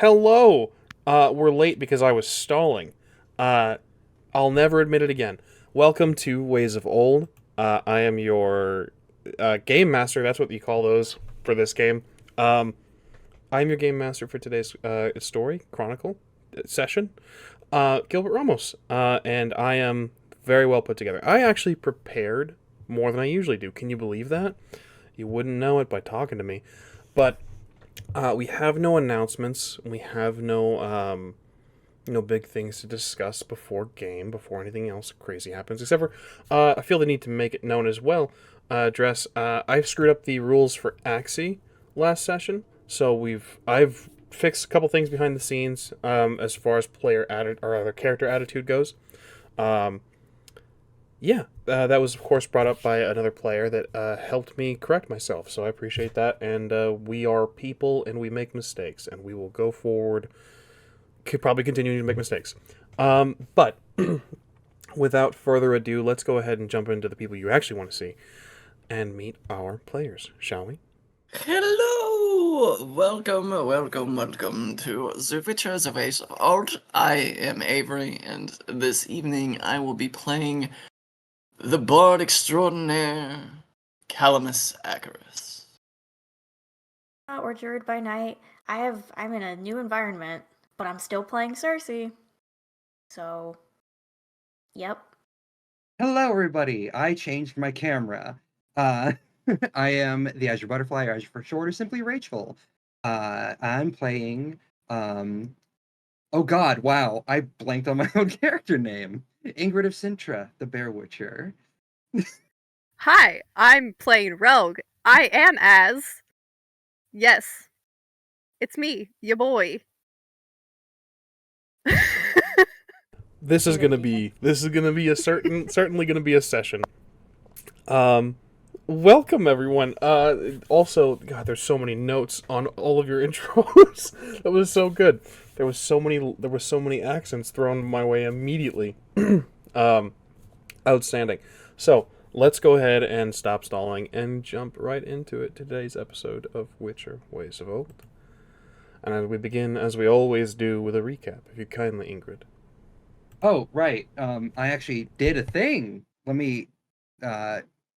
Hello! We're late because I was stalling. Uh, I'll never admit it again. Welcome to Ways of Old. I am your game master. That's what you call those for this game. Um, I'm your game master for today's story, chronicle, session, Gilbert Ramos. And I am very well put together. I actually prepared more than I usually do. Can you believe that? You wouldn't know it by talking to me. But we have no announcements. We have no big things to discuss before anything else crazy happens. Except for, I feel the need to make it known as well. Address. I screwed up the rules for Axie last session, so I've fixed a couple things behind the scenes as far as player or other character attitude goes. Um, yeah, that was of course brought up by another player that helped me correct myself. So I appreciate that. And we are people, and we make mistakes, and we will go forward. Could probably continue to make mistakes. But without further ado, let's go ahead and jump into the people you actually want to see and meet our players, shall we? Hello! Welcome to the Witcher the Ways of Old. I am Avery, and this evening I will be playing the Bard Extraordinaire, Calamus Acarus. Or Druid by night. I'm in a new environment, but I'm still playing Cersei. So, yep. Hello, everybody. I changed my camera. I am the Azure Butterfly, or Azure for short, or simply Rachel. I'm playing. Oh God! Wow! I blanked on my own character name. Ingrid of Sintra, the Bear Witcher. Hi, I'm playing Rogue. I am as. Yes, it's me, your boy. This is gonna be a certainly gonna be a session. Um, Welcome everyone. Also, God, there's so many notes on all of your intros. That was so good. There was so many accents thrown my way immediately. um, Outstanding. So let's go ahead and stop stalling and jump right into it. Today's episode of Witcher Ways of Old. And as we begin, as we always do, with a recap, if you kindly, Ingrid. Oh, right. I actually did a thing. Let me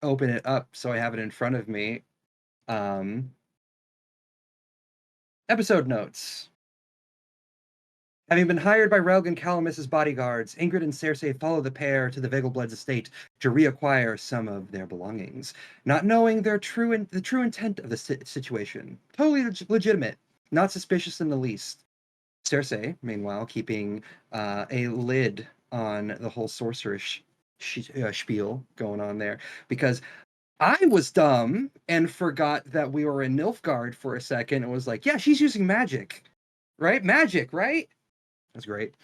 open it up so I have it in front of me. Episode notes. Having been hired by Relg and Calamus' bodyguards, Ingrid and Cersei follow the pair to the Vegelblood's estate to reacquire some of their belongings, not knowing the true intent of the situation. Totally legitimate, not suspicious in the least. Cersei, meanwhile, keeping a lid on the whole sorceress spiel going on there, because I was dumb and forgot that we were in Nilfgaard for a second and was like, yeah, she's using magic, right? Magic, right? That's great.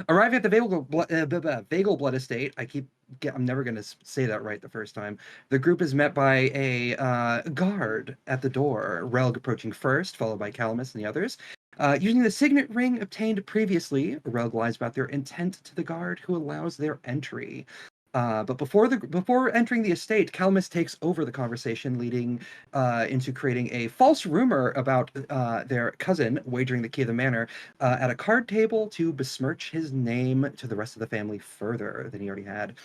Arriving at the Vegelblood estate, I'm never going to say that right the first time. The group is met by a guard at the door, Relg approaching first, followed by Calamus and the others. Using the signet ring obtained previously, Relg lies about their intent to the guard, who allows their entry. But before entering the estate, Calamus takes over the conversation, leading into creating a false rumor about their cousin wagering the key of the manor at a card table to besmirch his name to the rest of the family further than he already had.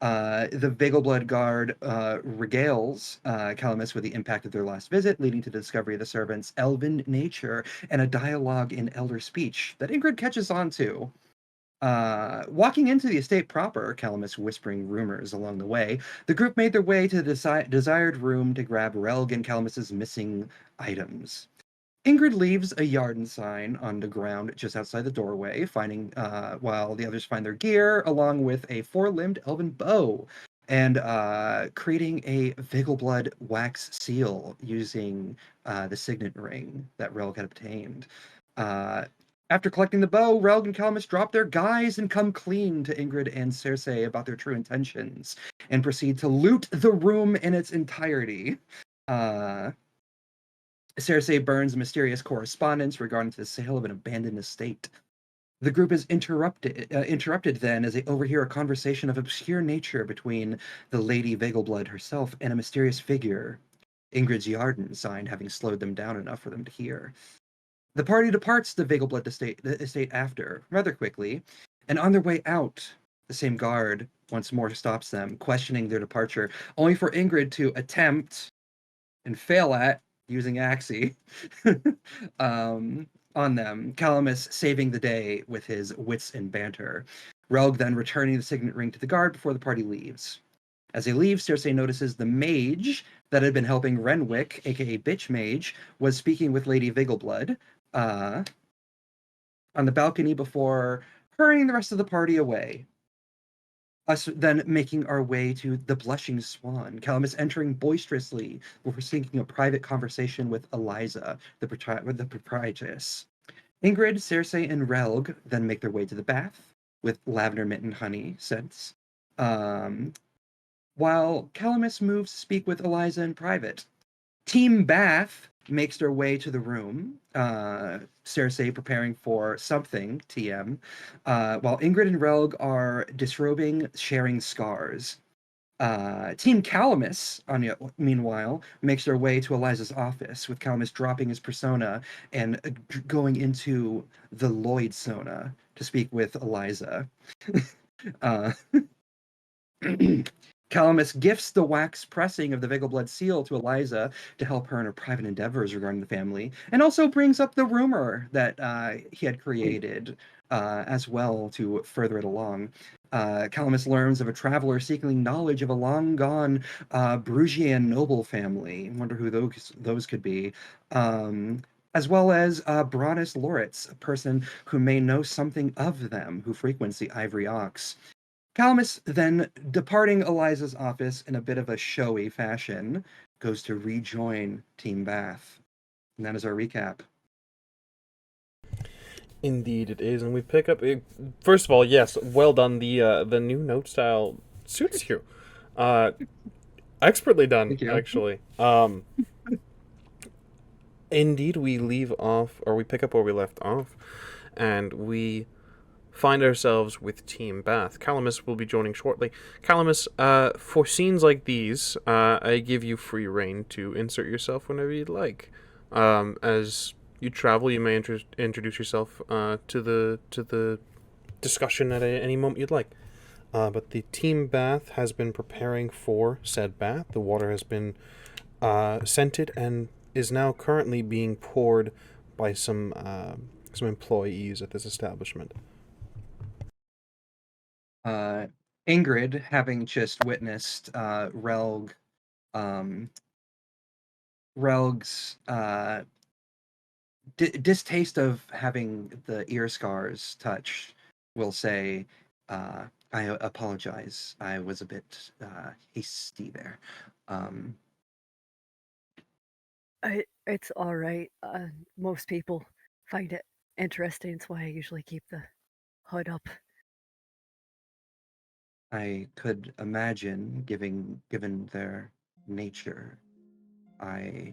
The Vegelblood Guard regales Calamus with the impact of their last visit, leading to the discovery of the servant's elven nature and a dialogue in elder speech that Ingrid catches on to. Walking into the estate proper, Calamus whispering rumors along the way, the group made their way to the desired room to grab Relg and Calamus's missing items. Ingrid leaves a Yarden sign on the ground just outside the doorway, while the others find their gear, along with a four-limbed elven bow, and creating a Vegelblood wax seal using the signet ring that Relg had obtained. After collecting the bow, Relg and Calamus drop their guise and come clean to Ingrid and Cersei about their true intentions, and proceed to loot the room in its entirety. Cersei burns mysterious correspondence regarding the sale of an abandoned estate. The group is interrupted then as they overhear a conversation of obscure nature between the Lady Vegelblood herself and a mysterious figure, Ingrid's Yarden sign having slowed them down enough for them to hear. The party departs the Vegelblood estate after, rather quickly, and on their way out, the same guard once more stops them, questioning their departure, only for Ingrid to attempt and fail at using Axie on them. Calamus saving the day with his wits and banter. Relg then returning the signet ring to the guard before the party leaves. As they leave, Cersei notices the mage that had been helping Renwick, aka Bitch Mage, was speaking with Lady Vigelblood on the balcony before hurrying the rest of the party away. Us then making our way to the Blushing Swan, Calamus entering boisterously before syncing a private conversation with Eliza, the proprietress. Ingrid, Cersei, and Relg then make their way to the bath with lavender mint and honey scents, while Calamus moves to speak with Eliza in private. Team Bath makes their way to the room, Cersei preparing for something, TM, while Ingrid and Relg are disrobing, sharing scars. Team Calamus, meanwhile, makes their way to Eliza's office, with Calamus dropping his persona and going into the Lloyd Sona to speak with Eliza. Calamus gifts the wax pressing of the Vegelblood seal to Eliza to help her in her private endeavors regarding the family, and also brings up the rumor that he had created as well to further it along. Calamus learns of a traveler seeking knowledge of a long-gone Brugian noble family. I wonder who those could be. As well as Bronis Loritz, a person who may know something of them, who frequents the Ivory Ox. Calamus, then departing Eliza's office in a bit of a showy fashion, goes to rejoin Team Bath. And that is our recap. Indeed, it is, and we pick up. First of all, yes, well done. The new note style suits you. Expertly done, Thank you. actually. Indeed, we leave off, or we pick up where we left off, and we find ourselves with Team Bath. Calamus will be joining shortly. Calamus, for scenes like these, I give you free reign to insert yourself whenever you'd like. As you travel, you may introduce yourself to the discussion at any moment you'd like. But the Team Bath has been preparing for said bath. The water has been scented and is now currently being poured by some employees at this establishment. Ingrid, having just witnessed Relg's distaste of having the ear scars touched, will say, I apologize. I was a bit hasty there. It's all right. Most people find it interesting. It's why I usually keep the hood up. I could imagine, given their nature, I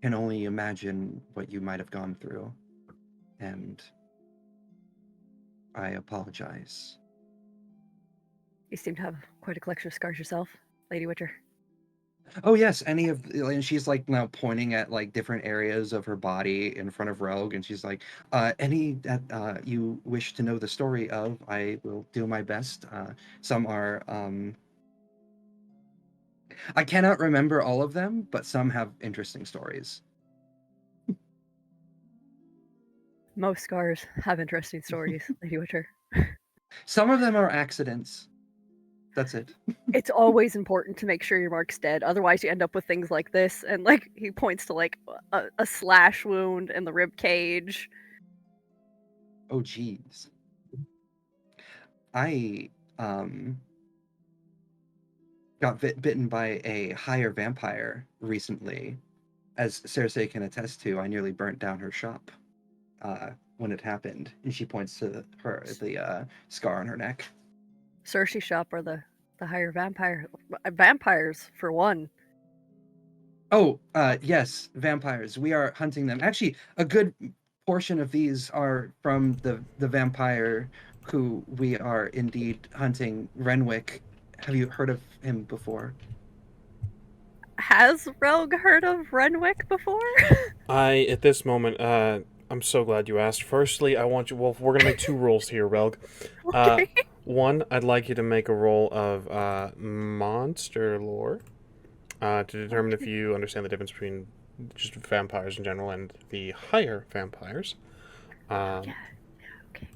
can only imagine what you might have gone through, and I apologize. You seem to have quite a collection of scars yourself, Lady Witcher. Oh yes, and she's like now pointing at like different areas of her body in front of Rogue, and she's like, any that you wish to know the story of, I will do my best. Some are, I cannot remember all of them, but some have interesting stories. Most scars have interesting stories, Lady Witcher. Some of them are accidents. That's it. It's always important to make sure your mark's dead. Otherwise, you end up with things like this. And like he points to like a slash wound in the rib cage. Oh geez. I got bitten by a higher vampire recently. As Cersei can attest to, I nearly burnt down her shop when it happened. And she points to the scar on her neck. Cersei shop or the higher vampires for one. Oh, yes, vampires. We are hunting them. Actually, a good portion of these are from the vampire who we are indeed hunting, Renwick. Have you heard of him before? Has Rogue heard of Renwick before? At this moment, I'm so glad you asked. Firstly, I want you. Well, we're gonna make two rolls here, Relg. Okay. One, I'd like you to make a roll of monster lore to determine if you understand the difference between just vampires in general and the higher vampires. Um, Yeah. Okay.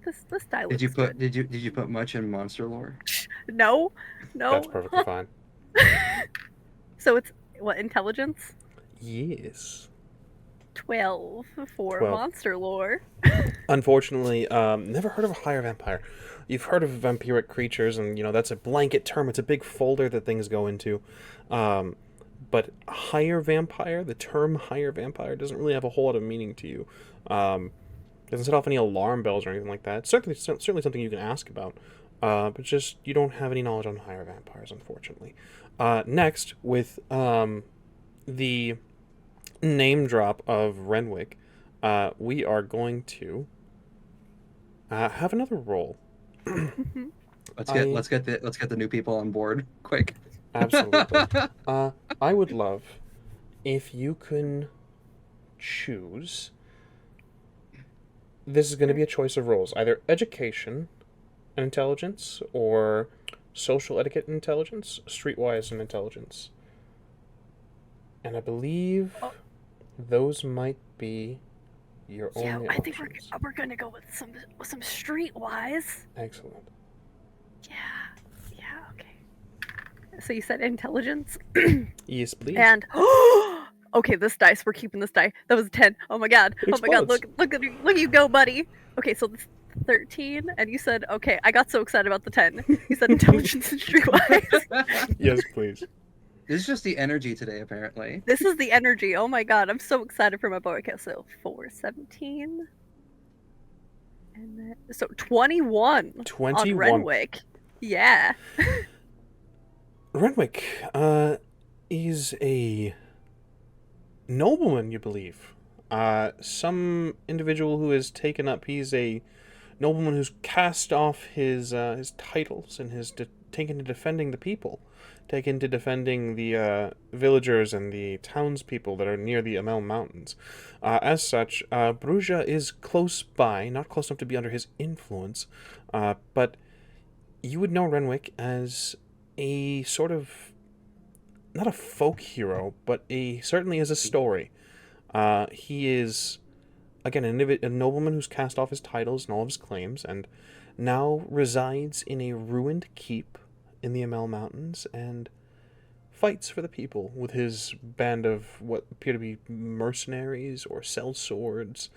This die Did looks you put good. did you put much in monster lore? No. that's No. perfectly fine. So it's what, intelligence? Yes. 12 for 12. monster lore. Unfortunately, never heard of a higher vampire. You've heard of vampiric creatures, and that's a blanket term. It's a big folder that things go into. But higher vampire, the term higher vampire doesn't really have a whole lot of meaning to you. Doesn't set off any alarm bells or anything like that. It's certainly something you can ask about. But just you don't have any knowledge on higher vampires, unfortunately. Next, with the name drop of Renwick, we are going to have another roll. Mhm. Let's get the new people on board quick. Absolutely. I would love if you can choose. This is going to be a choice of roles, either education and intelligence or social etiquette and intelligence, streetwise and intelligence. And I believe Oh. those might be your Yeah, only I think options. we're gonna go with some streetwise. Excellent. Yeah. Yeah. Okay. So you said intelligence, Yes, please. and okay, this dice. We're keeping this die. That was a 10. Oh my god. It Oh my god. explodes. Look at you go, buddy. Okay, so this 13, and you said okay. I got so excited about the 10. You said intelligence and streetwise. Yes, please. This is just the energy today, apparently. This is the energy. Oh my god, I'm so excited for my boy. Okay, so 4, 17. And then, so 21 on 21. Renwick. Yeah. Renwick is a nobleman, you believe. Some individual who has taken up. He's a nobleman who's cast off his titles and has taken to defending the people, taken to defending the villagers and the townspeople that are near the Amel Mountains. As such, Bruja is close by, not close enough to be under his influence, but you would know Renwick as a sort of not a folk hero, but certainly as a story. He is again a nobleman who's cast off his titles and all of his claims, and now resides in a ruined keep in the Amel Mountains and fights for the people with his band of what appear to be mercenaries or sell swords.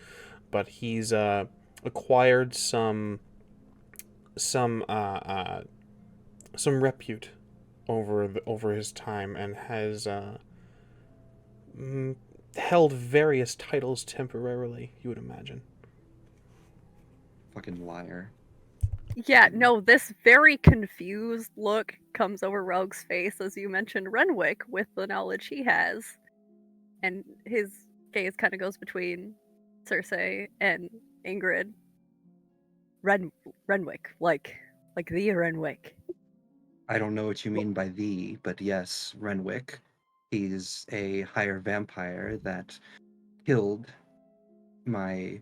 But he's acquired some repute over his time and has held various titles temporarily, you would imagine. Fucking liar. Yeah, no, this very confused look comes over Rogue's face as you mentioned Renwick with the knowledge he has. And his gaze kind of goes between Cersei and Ingrid. Renwick, like the Renwick. I don't know what you mean by the, but yes, Renwick. He's a higher vampire that killed my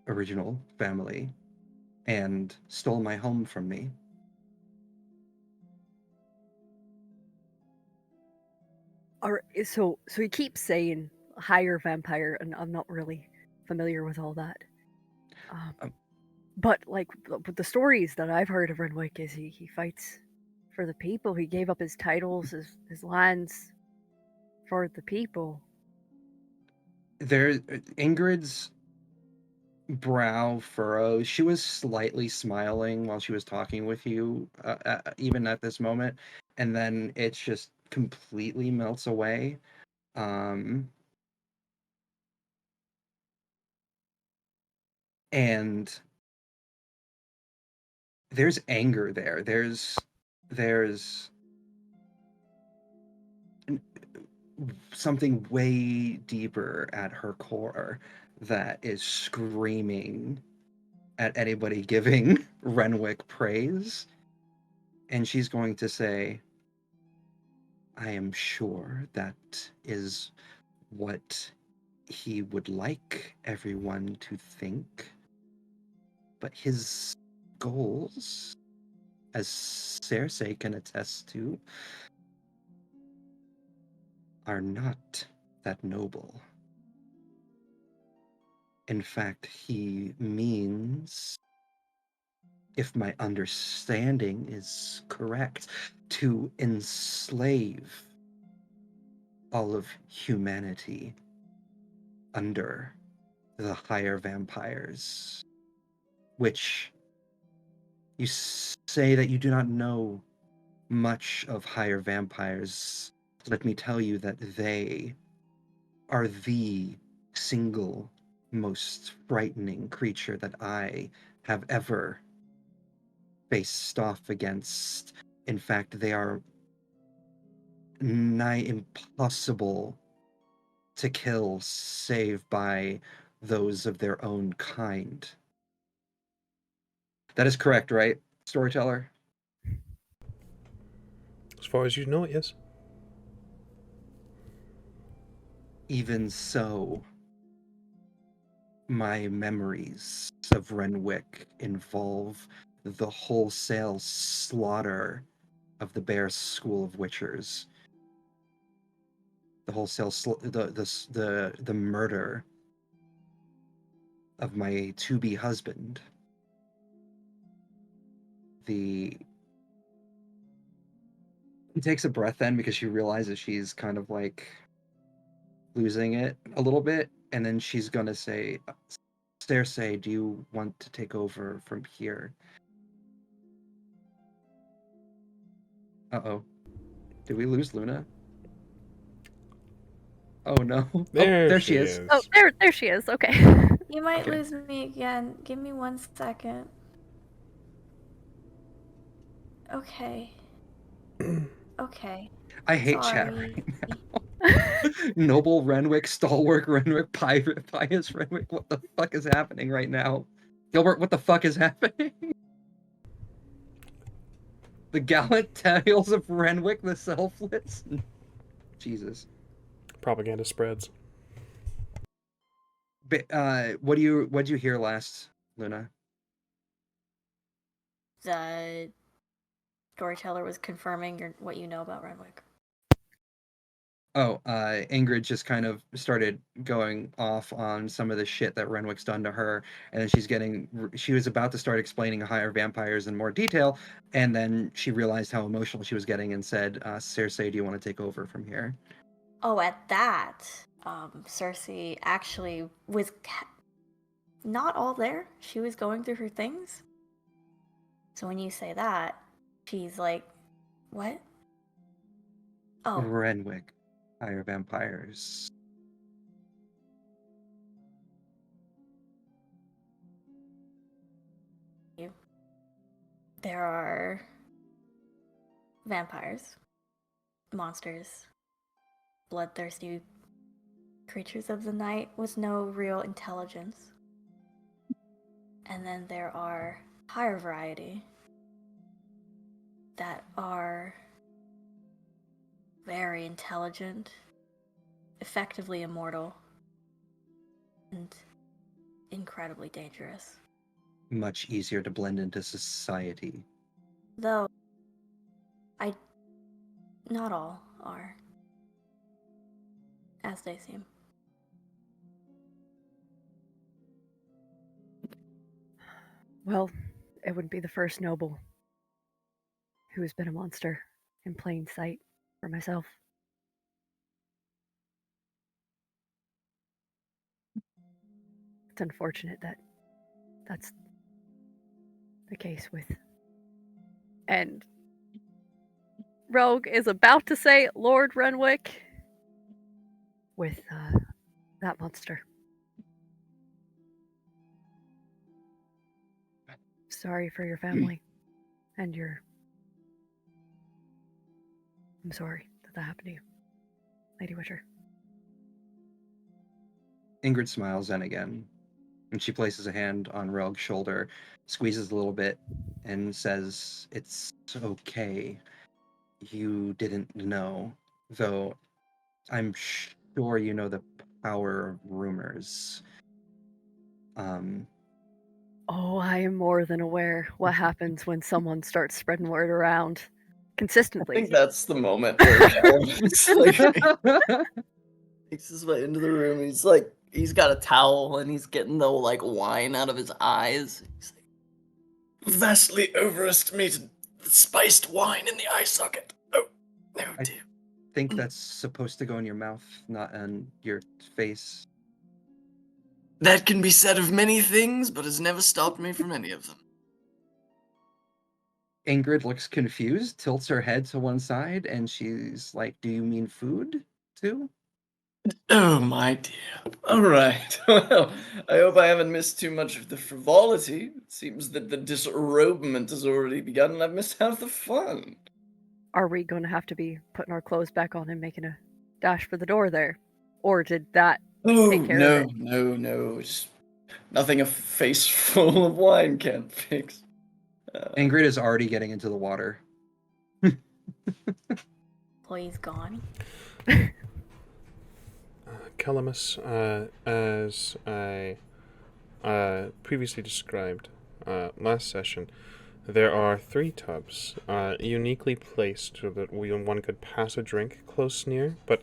original family and stole my home from me. So he keeps saying higher vampire, and I'm not really familiar with all that. But like the stories that I've heard of Renwick is he fights for the people. He gave up his titles, his lands for the people. Ingrid's brow furrows. She was slightly smiling while she was talking with you, even at this moment, and then it just completely melts away. And there's anger there. There's something way deeper at her core that is screaming at anybody giving Renwick praise. And she's going to say, I am sure that is what he would like everyone to think. But his goals, as Cersei can attest to, are not that noble. In fact, he means, if my understanding is correct, to enslave all of humanity under the higher vampires, which you say that you do not know much of higher vampires. Let me tell you that they are the single most frightening creature that I have ever faced off against. In fact, they are nigh impossible to kill save by those of their own kind. That is correct, right, storyteller? As far as you know it, yes. Even so, my memories of Renwick involve the wholesale slaughter of the Bear School of Witchers. The wholesale the murder of my to-be husband. She takes a breath then because she realizes she's kind of like losing it a little bit, and then she's gonna say, Cersei, do you want to take over from here? Uh-oh. Did we lose Luna? Oh no. There she is. Oh, there she is. Okay. You might Okay. lose me again. Give me 1 second. Okay. Okay. I hate chat Sorry. right now. Noble Renwick, stalwart Renwick, pious Renwick. What the fuck is happening right now? Gilbert, what the fuck is happening? The gallant tales of Renwick the Selfless? Jesus. Propaganda spreads. But, what do you hear last, Luna? The storyteller was confirming what you know about Renwick. Oh, Ingrid just kind of started going off on some of the shit that Renwick's done to her, and then she was about to start explaining higher vampires in more detail, and then she realized how emotional she was getting and said, Cersei, do you want to take over from here? Oh, at that, Cersei actually was not all there. She was going through her things. So when you say that, she's like, what? Oh, Renwick, higher vampires. there are vampires, monsters, bloodthirsty creatures of the night with no real intelligence. And then there are higher variety that are very intelligent, effectively immortal, and incredibly dangerous. Much easier to blend into society. Though, not all are as they seem. Well, it wouldn't be the first noble who has been a monster in plain sight for myself. It's unfortunate that that's the case with. And Rogue is about to say Lord Renwick with that monster. Sorry for your family and your. I'm sorry that happened to you, Lady Witcher. Ingrid smiles then again, and she places a hand on Rogue's shoulder, squeezes a little bit, and says, it's okay. You didn't know. though I'm sure you know the power of rumors. Oh, I am more than aware what happens when someone starts spreading word around I consistently. think that's the moment where Callum's like takes his way into the room. He's got a towel and he's getting the wine out of his eyes. He's like, vastly overestimated the spiced wine in the eye socket. Oh I dear. think that's supposed to go in your mouth, not on your face. That can be said of many things, but has never stopped me from any of them. Ingrid looks confused, tilts her head to one side, and she's like, "Do you mean food too?" Oh my dear. All right. Well, I hope I haven't missed too much of the frivolity. It seems that the disrobement has already begun, and I've missed half the fun. Are we going to have to be putting our clothes back on and making a dash for the door there? Or did that Oh take care no, of it? no! It's nothing a face full of wine can't fix. Ingrid is already getting into the water. Employee's gone. Calamus, as I previously described last session, there are 3 tubs, uniquely placed so that one could pass a drink close near, but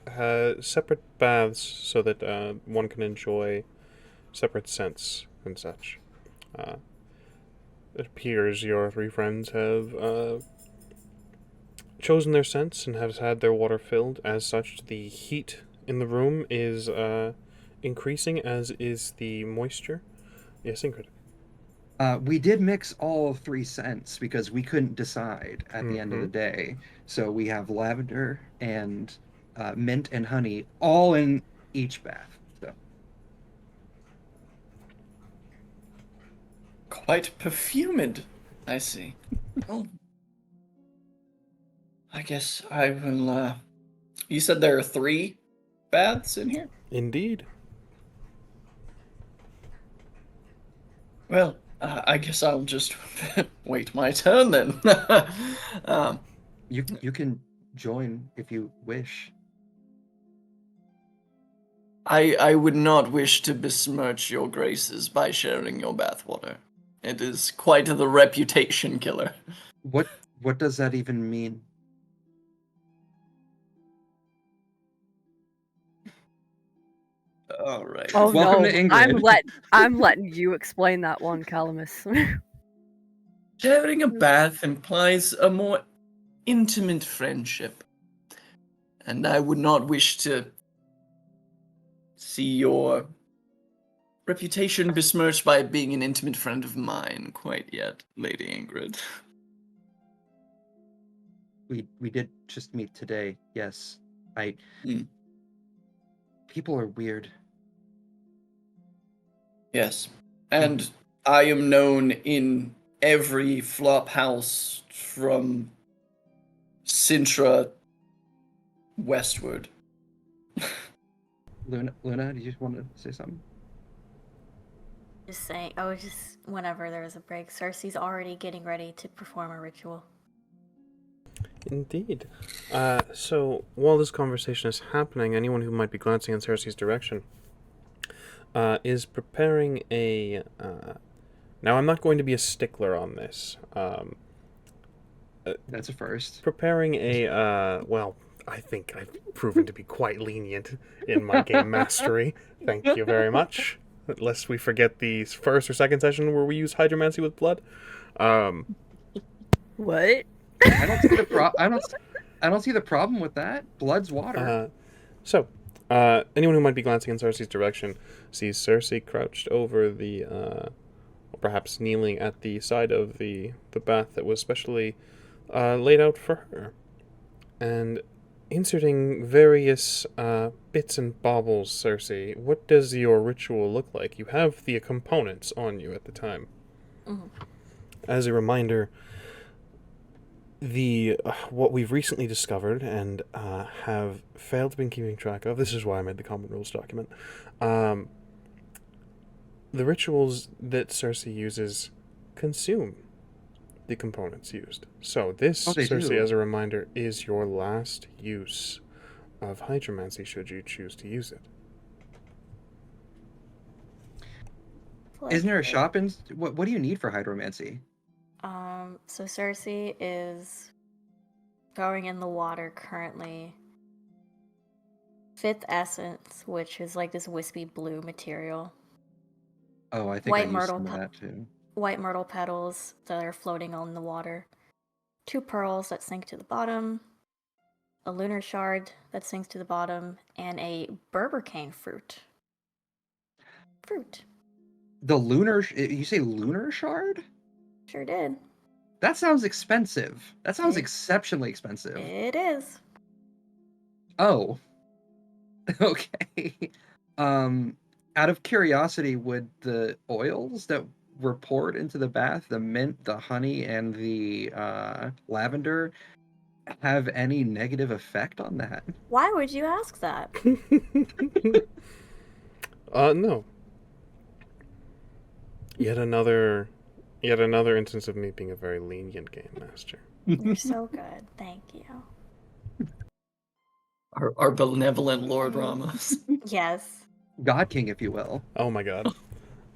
separate baths so that one can enjoy separate scents and such. It appears your 3 friends have chosen their scents and have had their water filled. As such, the heat in the room is increasing, as is the moisture. Yes, Ingrid. We did mix all 3 scents because we couldn't decide at the end of the day. So we have lavender and mint and honey all in each bath. So Quite perfumed, I see. Oh. I guess I will, You said there are 3 baths in here? Indeed. Well, I guess I'll just wait my turn then. you can join if you wish. I would not wish to besmirch your graces by sharing your bathwater. It is quite the reputation killer. What does that even mean? All right. Oh Welcome no, to Ingrid. I'm letting you explain that one, Calamus. Sharing a bath implies a more intimate friendship, and I would not wish to see your reputation besmirched by being an intimate friend of mine quite yet, Lady Ingrid. We did just meet today. Yes. Hmm. People are weird. Yes. And I am known in every flop house from Sintra westward. Luna, do you want to say something? Just saying, whenever there was a break, Cersei's already getting ready to perform a ritual. Indeed. So, while this conversation is happening, anyone who might be glancing in Cersei's direction is preparing a... now, I'm not going to be a stickler on this. That's a first. Preparing a... well, I think I've proven to be quite lenient in my game mastery. Thank you very much. Lest we forget the first or second session where we use hydromancy with blood. What? I don't see the I don't see the problem with that. Blood's water. Anyone who might be glancing in Cersei's direction sees Cersei crouched over the, or perhaps kneeling at the side of the bath that was specially laid out for her, and inserting various bits and baubles. Cersei, what does your ritual look like? You have the components on you at the time. Mm-hmm. As a reminder, what we've recently discovered and have failed to be keeping track of, this is why I made the common rules document, the rituals that Cersei uses consume the components used. So this, Cersei, do. as a reminder, is your last use of hydromancy should you choose to use it. Isn't there a shop in... What do you need for hydromancy? So Cersei is going in the water currently. 5th essence, which is like this wispy blue material. Oh, I think I used some of that too. White myrtle petals that are floating on the water. 2 pearls that sink to the bottom. A lunar shard that sinks to the bottom, and a berbercane fruit. The lunar... You say lunar shard? Sure did. That sounds expensive. That sounds exceptionally expensive. It is. Oh. Okay. Out of curiosity, would the oils that were poured into the bath, the mint, the honey, and the lavender, have any negative effect on that? Why would you ask that? No. Yet another instance of me being a very lenient game master. You're so good. Thank you. Our benevolent Lord Ramos. Yes. God King, if you will. Oh my god.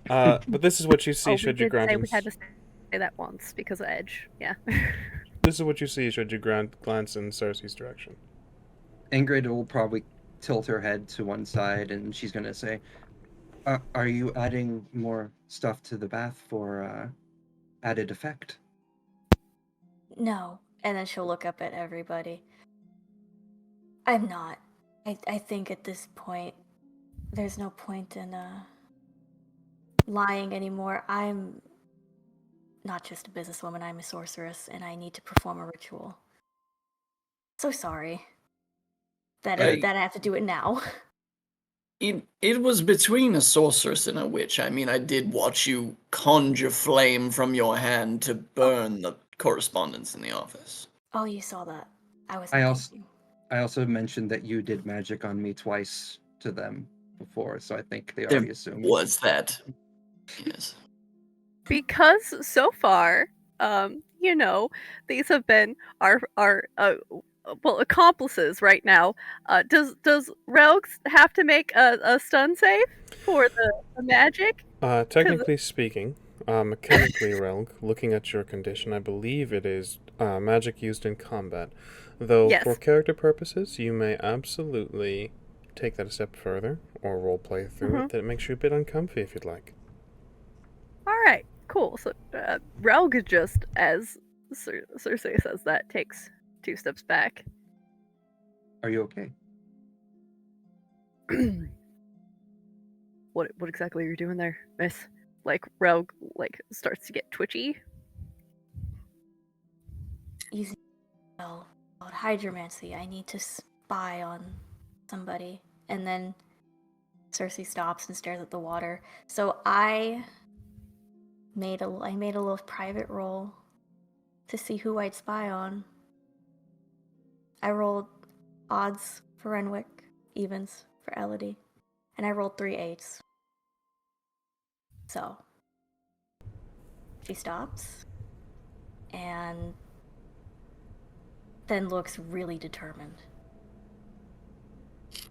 But this is what you see should you grant... We had to say that once because of Edge. Yeah. This is what you see should you glance in Cersei's direction. Ingrid will probably tilt her head to one side, and she's going to say, are you adding more stuff to the bath for added effect? No. And then she'll look up at everybody. I'm not. I think at this point, there's no point in lying anymore. I'm not just a businesswoman, I'm a sorceress, and I need to perform a ritual. So sorry that I have to do it now. It was between a sorceress and a witch. I mean, I did watch you conjure flame from your hand to burn the correspondence in the office. Oh, you saw that. I also mentioned that you did magic on me twice to them before, so I think they already assumed. Was that? Yes. Because so far, these have been our accomplices right now. Does Relg have to make a stun save for the magic? Technically speaking, mechanically, Relg, looking at your condition, I believe it is magic used in combat. Though, yes. For character purposes, you may absolutely take that a step further, or roleplay through it, that it makes you a bit uncomfy if you'd like. Alright, cool. So, Relg just, as Cersei says that, takes 2 steps back. Are you okay? What exactly are you doing there, miss? Like, Relg, starts to get twitchy. Easy. Well, about hydromancy, I need to spy on somebody. And then Cersei stops and stares at the water. So I made a little private roll to see who I'd spy on. I rolled odds for Renwick, evens for Elodie, and I rolled 3 8s. So she stops and then looks really determined.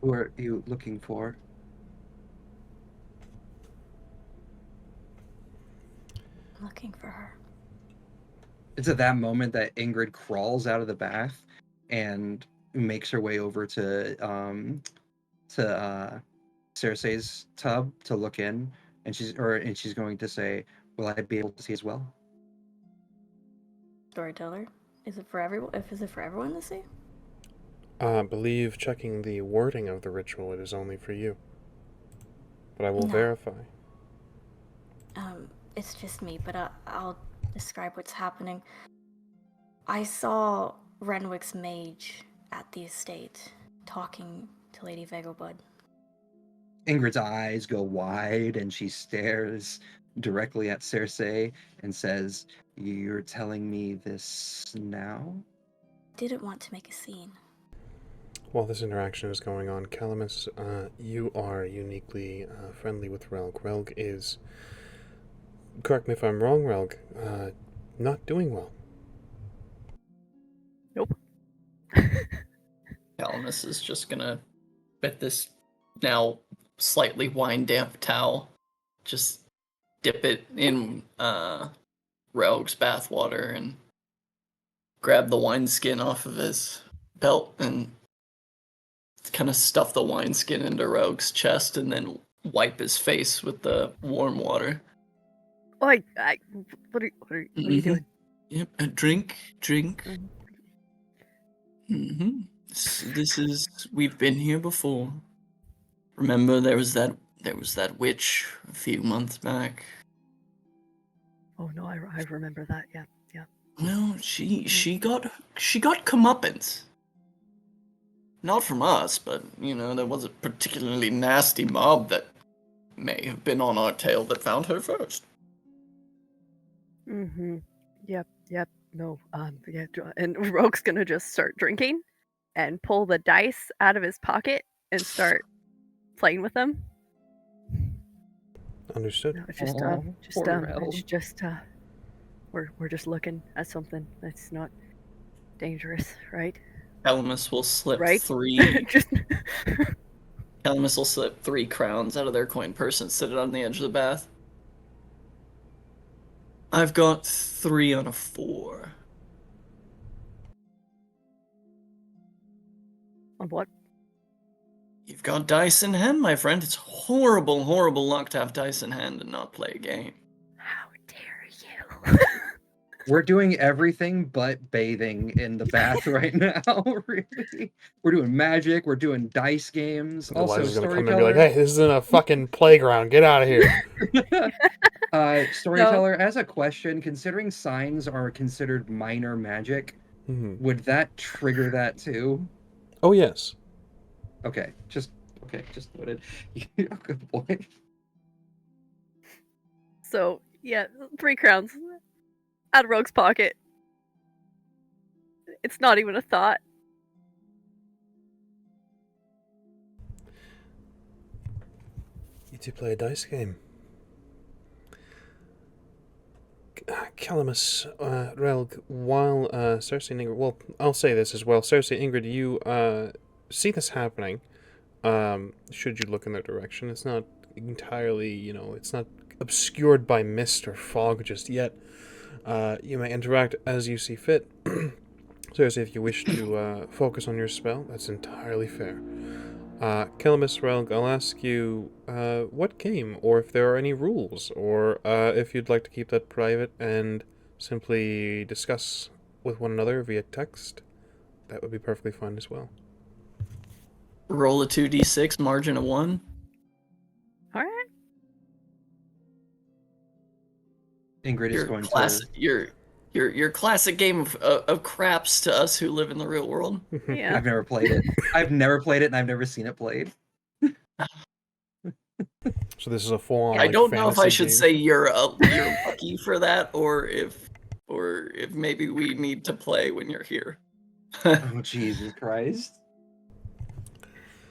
Who are you looking for? I'm looking for her. It's at that moment that Ingrid crawls out of the bath and makes her way over to Cersei's tub to look in, and she's going to say, "Will I be able to see as well?" Storyteller, is it for everyone? Is it for everyone to see? I believe checking the wording of the ritual, it is only for you. But I will verify. It's just me, but I'll describe what's happening. I saw Renwick's mage at the estate talking to Lady Vegelbud. Ingrid's eyes go wide and she stares directly at Cersei and says, "You're telling me this now?" Didn't want to make a scene. While this interaction is going on, Calamus, you are uniquely friendly with Relg. Relg is, correct me if I'm wrong, Relg, not doing well. Nope. Calamus is just gonna, with this now slightly wine damp towel, just dip it in Rogue's bathwater and grab the wineskin off of his belt and kind of stuff the wineskin into Rogue's chest and then wipe his face with the warm water. What are you doing? Yep, a drink. Mhm. This is, we've been here before. Remember there was that witch a few months back. Oh no, I remember that. Yeah. Well, she got comeuppance. Not from us, but there was a particularly nasty mob that may have been on our tail that found her first. Mm-hmm. Yep. No. Yeah. And Rogue's gonna just start drinking, and pull the dice out of his pocket and start playing with them. Understood. No, it's just poor Rogue. it's just we're just looking at something that's not dangerous, right? Calamus will slip Right? three. Just Calamus will slip 3 crowns out of their coin purse and sit it on the edge of the bath. I've got 3 on a 4. on what? You've got dice in hand, my friend. It's horrible, horrible luck to have dice in hand and not play a game. How dare you? We're doing everything but bathing in the bath right now, really. We're doing magic, we're doing dice games. Also, Eliza's gonna come and be storyteller. like, "Hey, this isn't a fucking playground. Get out of here." Storyteller, as a question, considering signs are considered minor magic, Mhm. would that trigger that too? Oh yes. Okay, just noted. Good boy. So yeah, 3 crowns out of Rogue's pocket. It's not even a thought. You two play a dice game. Calamus, Relg, while Cersei and Ingrid. Well, I'll say this as well. Cersei, Ingrid, you see this happening. Should you look in that direction, it's not entirely, it's not obscured by mist or fog just yet. You may interact as you see fit. Cersei, if you wish to focus on your spell, that's entirely fair. Calamus, Relg, I'll ask you what game, or if there are any rules, or if you'd like to keep that private and simply discuss with one another via text, that would be perfectly fine as well. Roll a 2d6, margin of 1. All right. Ingrid is Your going classic, your classic game of craps to us who live in the real world. to. Yeah. I've never played it. I've never played it, and I've never seen it played. So this is a full-on. I don't know if I fantasy should game. say you're lucky for that, or if maybe we need to play when you're here. Oh, Jesus Christ.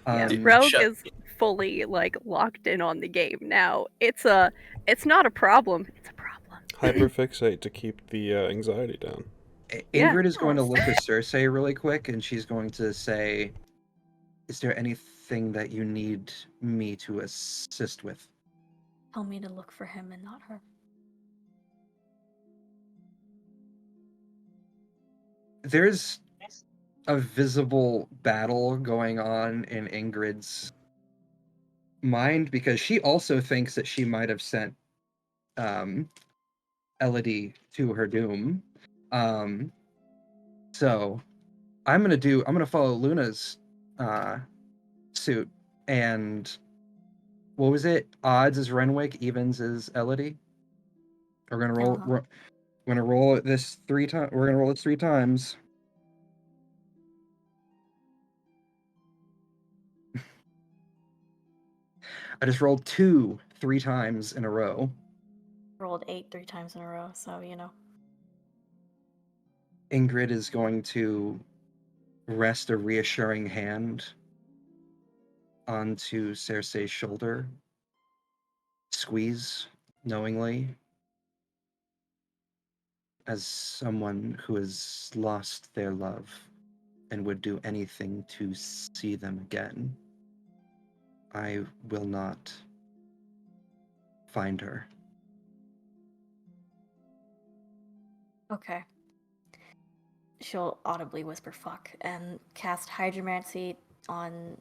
Yeah, Dude, Rogue shut- is fully locked in on the game now. It's not a problem. It's a problem. Hyperfixate to keep the anxiety down. Yeah. Ingrid is going to look at Cersei really quick, and she's going to say, "Is there anything that you need me to assist with?" Tell me to look for him and not her. There's a visible battle going on in Ingrid's mind because she also thinks that she might have sent Elodie to her doom. So I'm gonna follow Luna's suit, and what was it? Odds is Renwick, evens is Elodie. We're gonna roll. Uh-huh. We're gonna roll this 3 times. We're gonna roll it 3 times. I just rolled 2 3 times in a row. Rolled 8 3 times in a row, so Ingrid is going to rest a reassuring hand onto Cersei's shoulder, squeeze knowingly, as someone who has lost their love and would do anything to see them again. I will not find her. Okay. She'll audibly whisper fuck and cast hydromancy on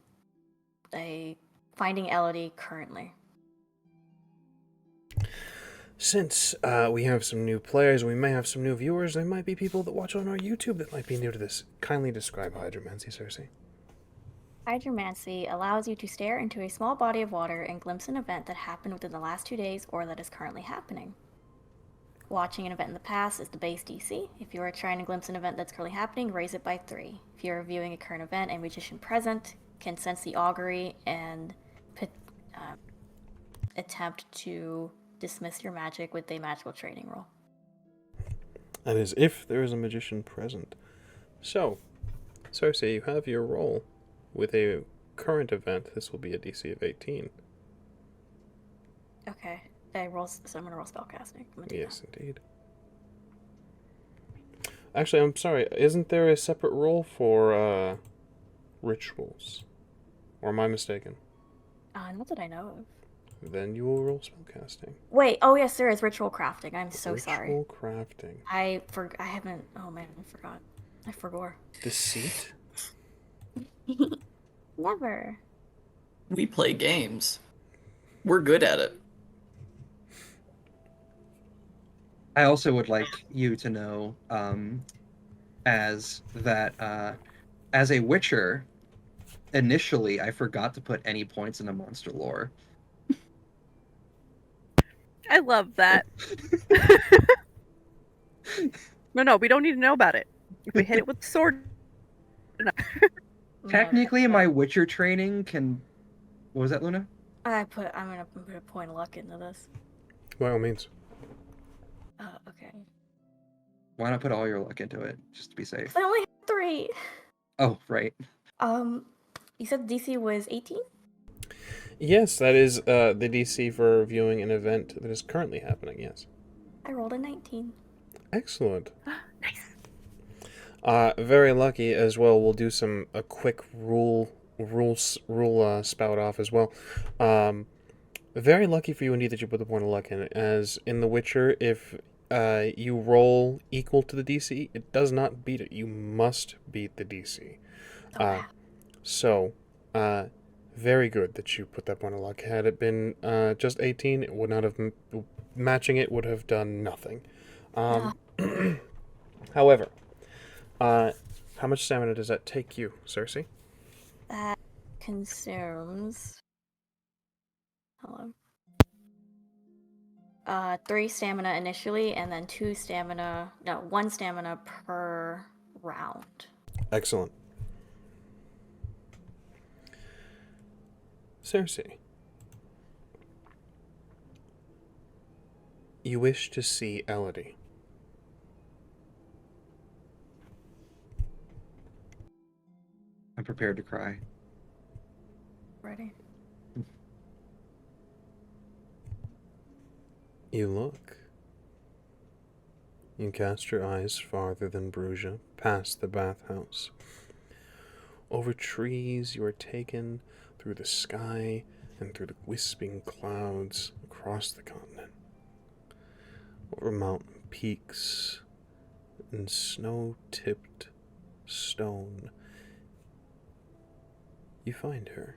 a finding Elodie currently. Since we have some new players, we may have some new viewers, there might be people that watch on our YouTube that might be new to this. Kindly describe hydromancy, Cersei. Hydromancy allows you to stare into a small body of water and glimpse an event that happened within the last 2 days or that is currently happening. Watching an event in the past is the base DC. If you are trying to glimpse an event that's currently happening, raise it by 3. If you are viewing a current event, a magician present can sense the augury and attempt to dismiss your magic with a magical training roll. That is, if there is a magician present. So, Cersei, you have your roll. With a current event, this will be a DC of 18. Okay. So I'm going to roll spellcasting. Yes, indeed. Actually, I'm sorry, isn't there a separate roll for rituals? Or am I mistaken? Not that I know of. Then you will roll spellcasting. Wait, oh yes, there is ritual crafting. I'm so sorry. Ritual crafting. I haven't, oh man, I forgot. I forgot. Deceit? Never. We play games. We're good at it. I also would like you to know, as a Witcher, initially I forgot to put any points into monster lore. I love that. No, we don't need to know about it. If we hit it with the sword. Technically, my Witcher training can. What was that, Luna? I'm gonna put a point of luck into this. By all means. Okay. Why not put all your luck into it, just to be safe? I only have 3. Oh, right. You said the DC was 18? Yes, that is the DC for viewing an event that is currently happening, yes. I rolled a 19. Excellent. Nice. Very lucky as well. We'll do a quick rule spout off as well. Very lucky for you indeed that you put the point of luck in it. As in The Witcher, if you roll equal to the DC, it does not beat it. You must beat the DC. Oh, wow. So, very good that you put that point of luck. Had it been just 18, it would not have matching it would have done nothing. However, how much stamina does that take you, Cersei? That consumes. Hello. 3 stamina initially, and then 1 stamina per round. Excellent. Cersei, you wish to see Elodie. I'm prepared to cry. Ready? You look. You cast your eyes farther than Bruges, past the bathhouse. Over trees you are taken, through the sky and through the wisping clouds across the continent. Over mountain peaks and snow-tipped stone. You find her.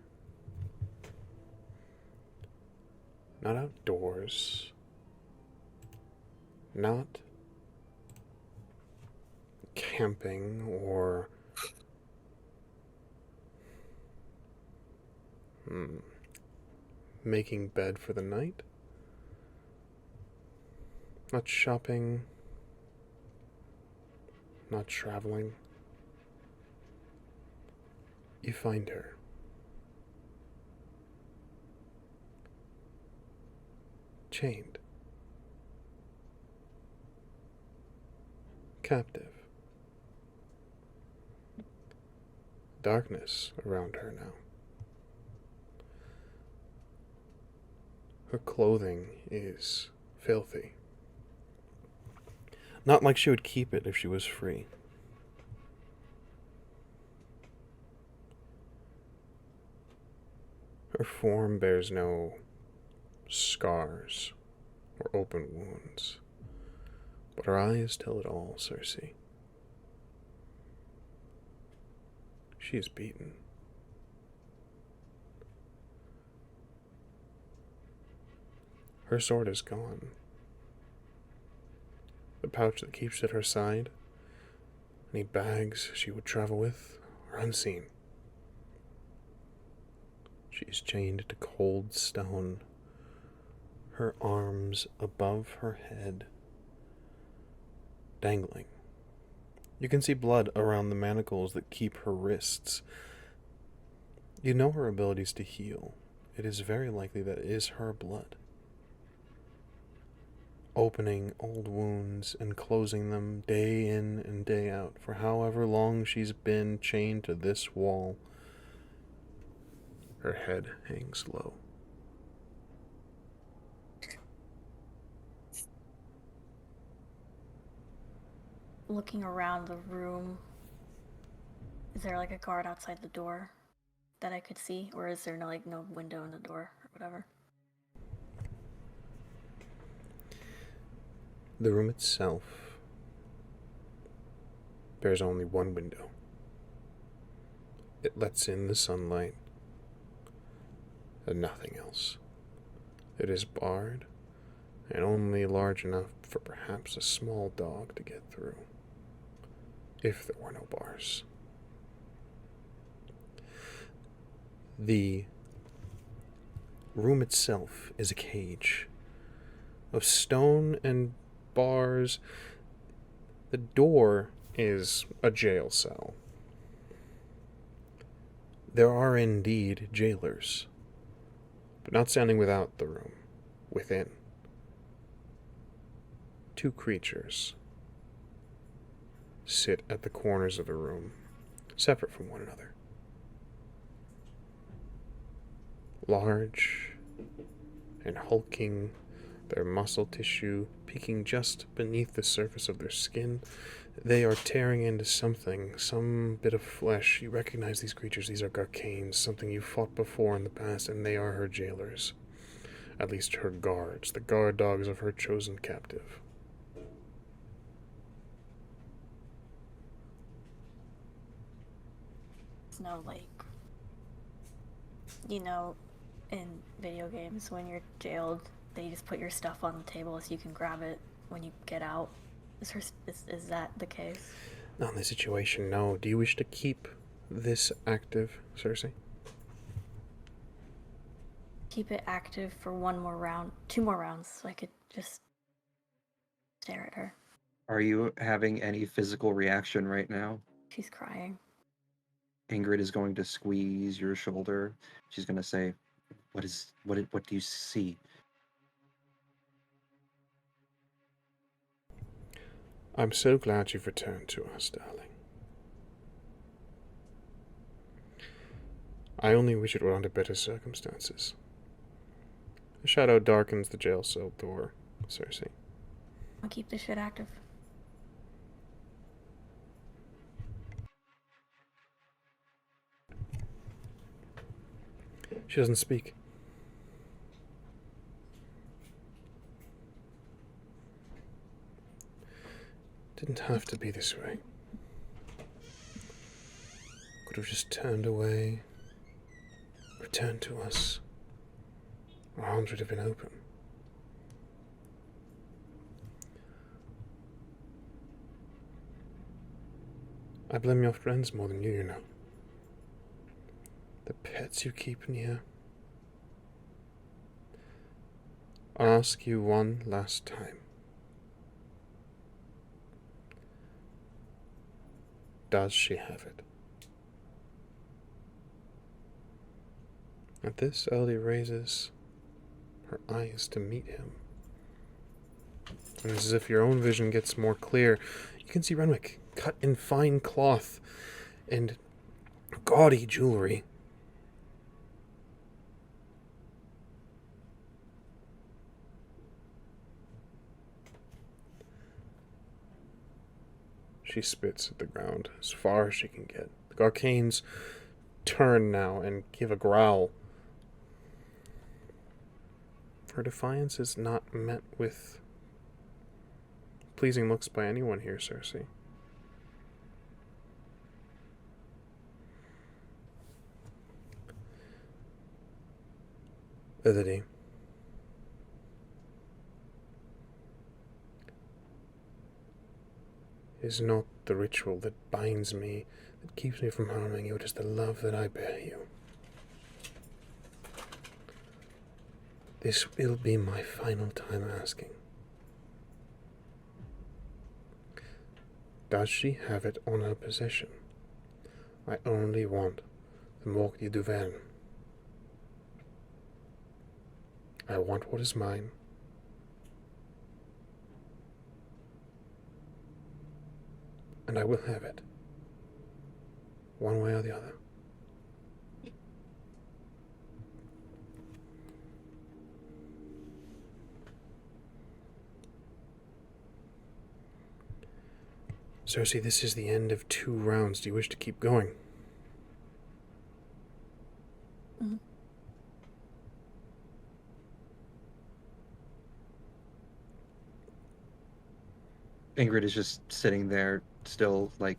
Not outdoors. Not camping or making bed for the night. Not shopping. Not traveling. You find her. Chained. Captive. Darkness around her now. Her clothing is filthy. Not like she would keep it if she was free. Her form bears no scars or open wounds, but her eyes tell it all, Cersei. She is beaten. Her sword is gone. The pouch that keeps at her side, any bags she would travel with, are unseen. She is chained to cold stone, her arms above her head, dangling. You can see blood around the manacles that keep her wrists. You know her abilities to heal. It is very likely that it is her blood, opening old wounds and closing them day in and day out for however long she's been chained to this wall. Her head hangs low. Looking around the room, is there like a guard outside the door that I could see? Or is there no window in the door or whatever? The room itself bears only one window. It lets in the sunlight and nothing else. It is barred and only large enough for perhaps a small dog to get through, if there were no bars. The room itself is a cage of stone and bars. The door is a jail cell. There are indeed jailers, but not standing without the room, within. Two creatures sit at the corners of the room, separate from one another. Large and hulking, their muscle tissue peeking just beneath the surface of their skin. They are tearing into something, some bit of flesh. You recognize these creatures. These are Garcanes, something you fought before in the past, and they are her jailers. At least her guards, the guard dogs of her chosen captive. It's no in video games when you're jailed, they just put your stuff on the table so you can grab it when you get out. Is that the case? Not in this situation, no. Do you wish to keep this active, Cersei? Keep it active for one more round, 2 more rounds, so I could just stare at her. Are you having any physical reaction right now? She's crying. Ingrid is going to squeeze your shoulder. She's going to say, what do you see? I'm so glad you've returned to us, darling. I only wish it were under better circumstances. A shadow darkens the jail cell door, Cersei. I'll keep this shit active. She doesn't speak. Didn't have to be this way. Could have just turned away, returned to us. Our arms would have been open. I blame your friends more than you know. The pets you keep in here. I'll ask you one last time. Does she have it? At this, Ellie raises her eyes to meet him. And as if your own vision gets more clear, you can see Renwick cut in fine cloth and gaudy jewelry. She spits at the ground as far as she can get. The Garcanes turn now and give a growl. Her defiance is not met with pleasing looks by anyone here, Cersei. Elodie. It is not the ritual that binds me, that keeps me from harming you. It is the love that I bear you. This will be my final time asking. Does she have it on her possession? I only want the Morgue du Verne. I want what is mine. And I will have it. One way or the other. Cersei, this is the end of 2 rounds. Do you wish to keep going? Mhm. Ingrid is just sitting there, still, like,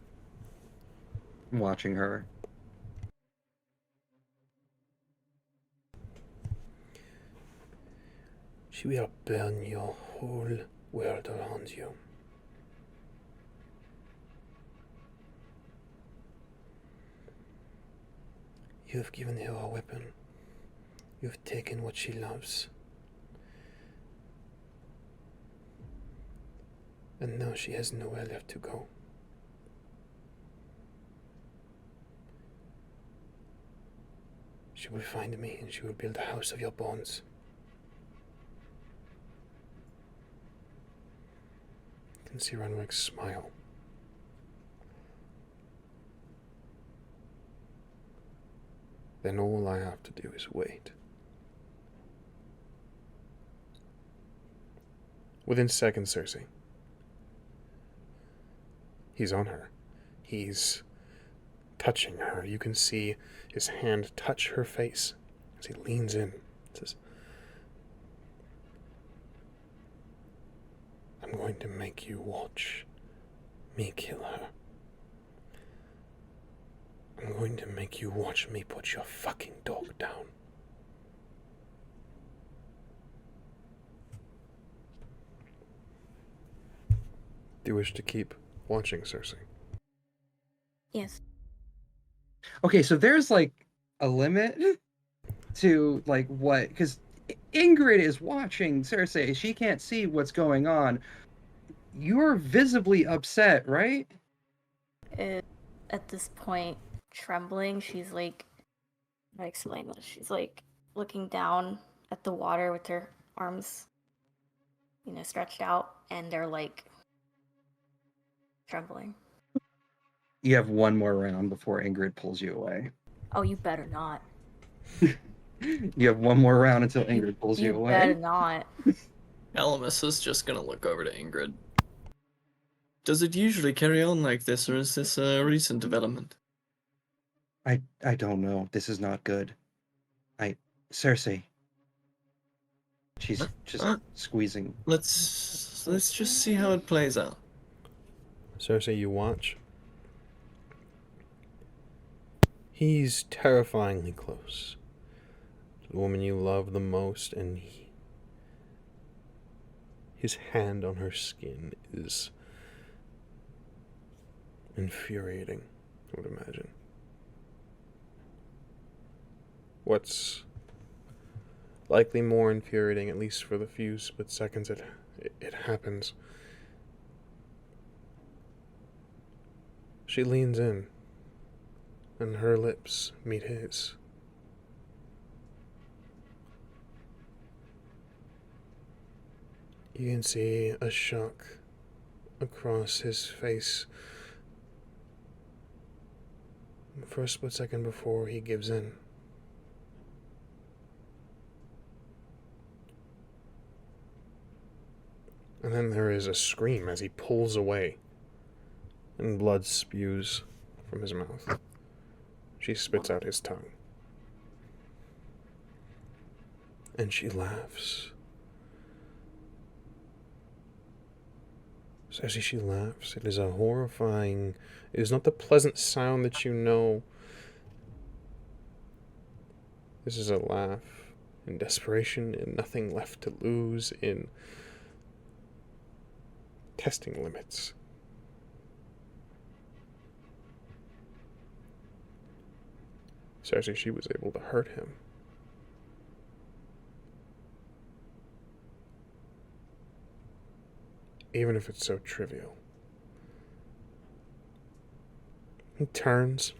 watching her. She will burn your whole world around you. You have given her a weapon. You have taken what she loves. And now she has nowhere left to go. She will find me and she will build a house of your bones. You can see Renwick smile. Then all I have to do is wait. Within seconds, Cersei. He's on her. He's touching her. You can see his hand touch her face as he leans in. Says, I'm going to make you watch me kill her. I'm going to make you watch me put your fucking dog down. Do you wish to keep watching, Cersei? Yes. Okay, so there's, like, a limit to, like, what... Because Ingrid is watching Cersei. She can't see what's going on. You're visibly upset, right? At this point, trembling, she's like, how do I explain this? She's like looking down at the water with her arms, stretched out, and they're like trembling. You have one more round before Ingrid pulls you away. Oh, you better not. You have one more round until Ingrid pulls you away. You better not. Alamus is just gonna look over to Ingrid. Does it usually carry on like this, or is this a recent development? I don't know. This is not good. Cersei. She's just squeezing. Let's just see how it plays out. Cersei, you watch. He's terrifyingly close to the woman you love the most, and his hand on her skin is infuriating, I would imagine. What's likely more infuriating, at least for the few split seconds it happens, she leans in, and her lips meet his. You can see a shock across his face for a split second before he gives in. And then there is a scream as he pulls away, and blood spews from his mouth. She spits out his tongue. And she laughs Cersei, she laughs. It is a horrifying... It is not the pleasant sound that you know. This is a laugh in desperation, in nothing left to lose, in testing limits. Cersei, she was able to hurt him. Even if it's so trivial. He turns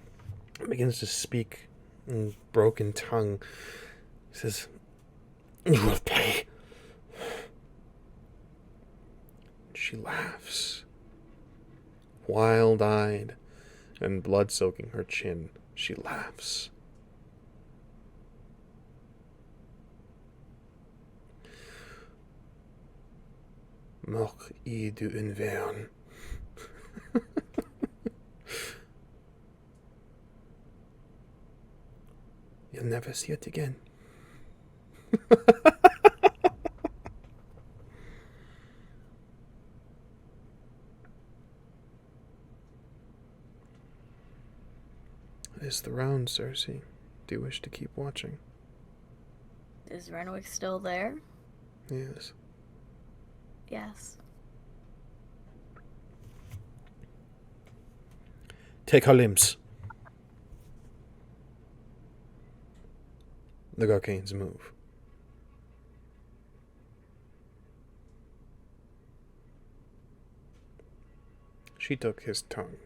and begins to speak in broken tongue. He says, "You will pay." She laughs. Wild-eyed and blood soaking her chin, she laughs. Moch I du unvern. You'll never see it again. It is the round, Cersei. Do you wish to keep watching? Is Renwick still there? Yes. Yes. Take her limbs. The Garcanes move. She took his tongue.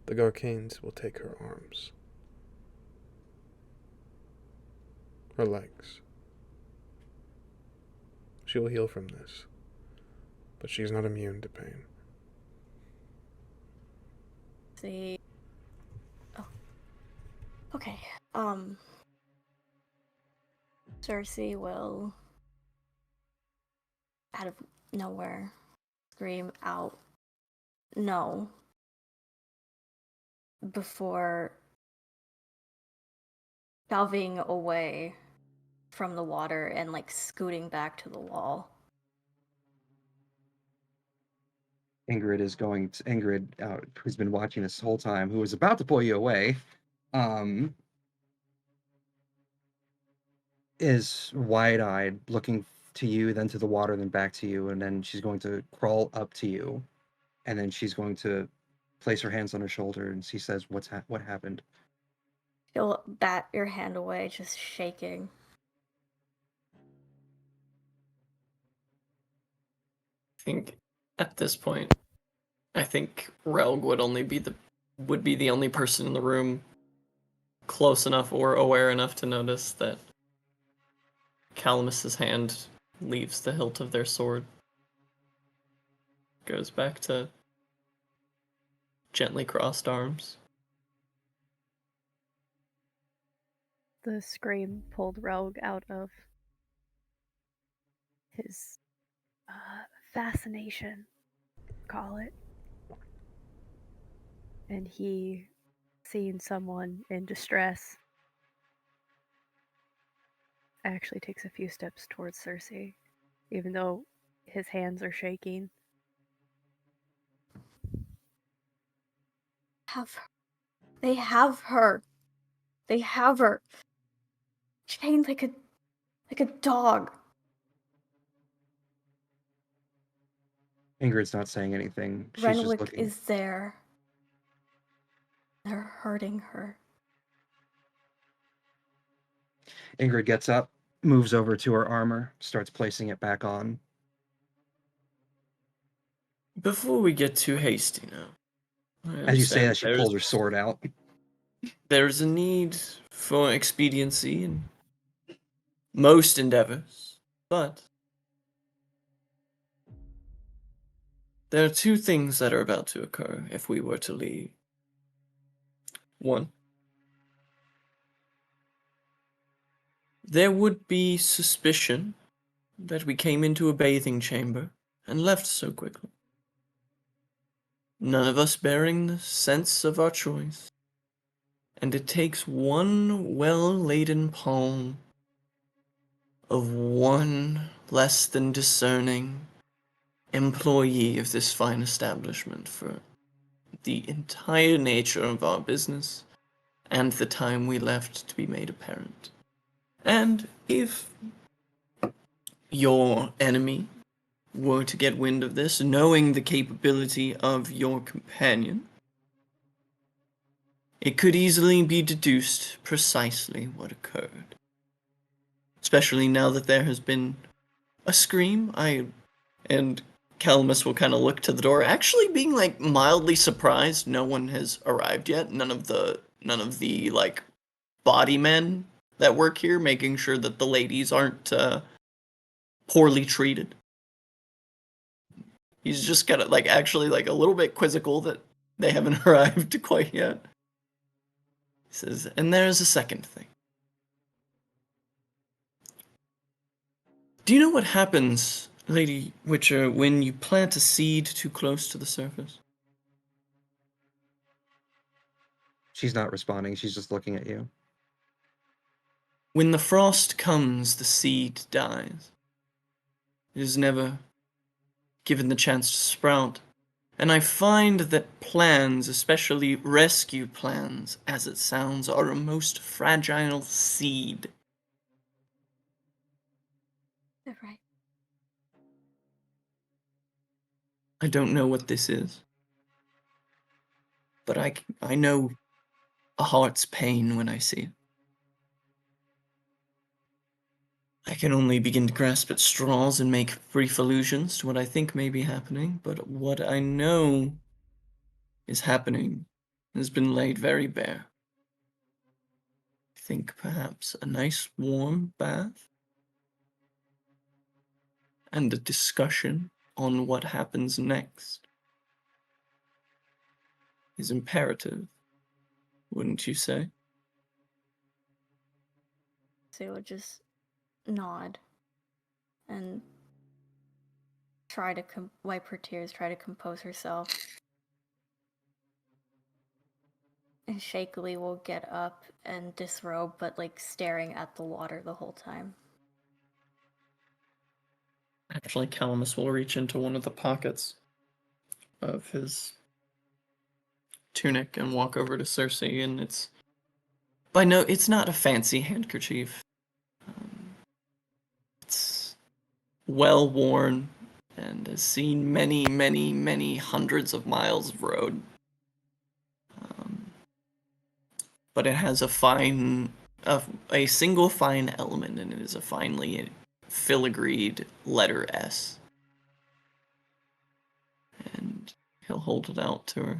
The Garcanes will take her arms. Her legs. She will heal from this, but she is not immune to pain. See. Oh. Okay. Cersei will, out of nowhere, scream out, "No," before shoving away from the water and like scooting back to the wall. Ingrid is going to Ingrid, who's been watching this whole time, who was about to pull you away, is wide-eyed, looking to you, then to the water, then back to you, and then she's going to crawl up to you, and then she's going to place her hands on her shoulder, and she says, "What happened?" She'll bat your hand away, just shaking. I think at this point, I think Relg would be the only person in the room close enough or aware enough to notice that Calamus's hand leaves the hilt of their sword. Goes back to gently crossed arms. The scream pulled Rogue out of his fascination, call it. And he, seeing someone in distress, actually takes a few steps towards Cersei, even though his hands are shaking. They have her. They have her. Chained like a dog. Ingrid's not saying anything. She's Renwick just looking. is there. They're hurting her. Ingrid gets up, moves over to her armor, starts placing it back on. Before we get too hasty now, As you say that, she there's- pulls her sword out. There's a need for expediency in most endeavors, but there are two things that are about to occur if we were to leave. One, there would be suspicion that we came into a bathing chamber and left so quickly. None of us bearing the sense of our choice. And it takes one well-laden palm of one less than discerning employee of this fine establishment for the entire nature of our business and the time we left to be made apparent. And if your enemy were to get wind of this, knowing the capability of your companion, it could easily be deduced precisely what occurred. Especially now that there has been a scream, and Calamus will kind of look to the door, actually being like mildly surprised no one has arrived yet. None of the like body men that work here, making sure that the ladies aren't poorly treated. He's just kind of like actually like a little bit quizzical that they haven't arrived quite yet. He says, and there's a second thing. Do you know what happens, Lady Witcher, when you plant a seed too close to the surface? She's not responding. She's just looking at you. When the frost comes, the seed dies. It is never given the chance to sprout. And I find that plans, especially rescue plans, as it sounds, are a most fragile seed. You're right. I don't know what this is, but I know a heart's pain when I see it. I can only begin to grasp at straws and make brief allusions to what I think may be happening, but what I know is happening has been laid very bare. I think perhaps a nice warm bath and a discussion on what happens next is imperative, wouldn't you say? Sue would just nod and try to wipe her tears, try to compose herself. And shakily will get up and disrobe, but like staring at the water the whole time. Actually, Calamus will reach into one of the pockets of his tunic and walk over to Cersei, and it's not a fancy handkerchief. It's well worn and has seen many, many, many hundreds of miles of road. But it has a single fine element, and it is a finely filigreed letter S. And he'll hold it out to her.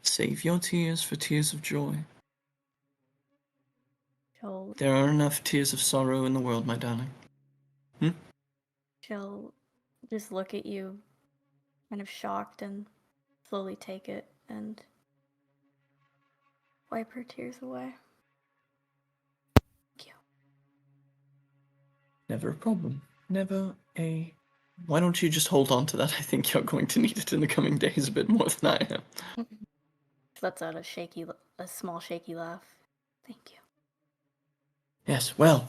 Save your tears for tears of joy. She'll There are enough tears of sorrow in the world, my darling. she'll just look at you, kind of shocked, and slowly take it and wipe her tears away. Thank you. Never a problem. Never a... Why don't you just hold on to that? I think you're going to need it in the coming days a bit more than I am. She lets out a small shaky laugh. Thank you. Yes, well,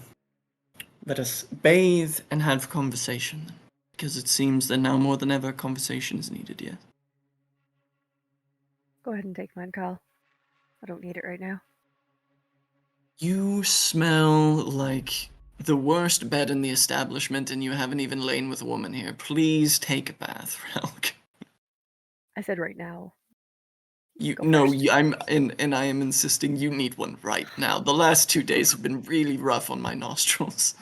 let us bathe and have conversation, because it seems that now more than ever conversation is needed, yes? Go ahead and take mine, Kyle. I don't need it right now. You smell like the worst bed in the establishment, and you haven't even lain with a woman here. Please take a bath, Relk. I said right now. You Go no, first. and I am insisting you need one right now. The last 2 days have been really rough on my nostrils.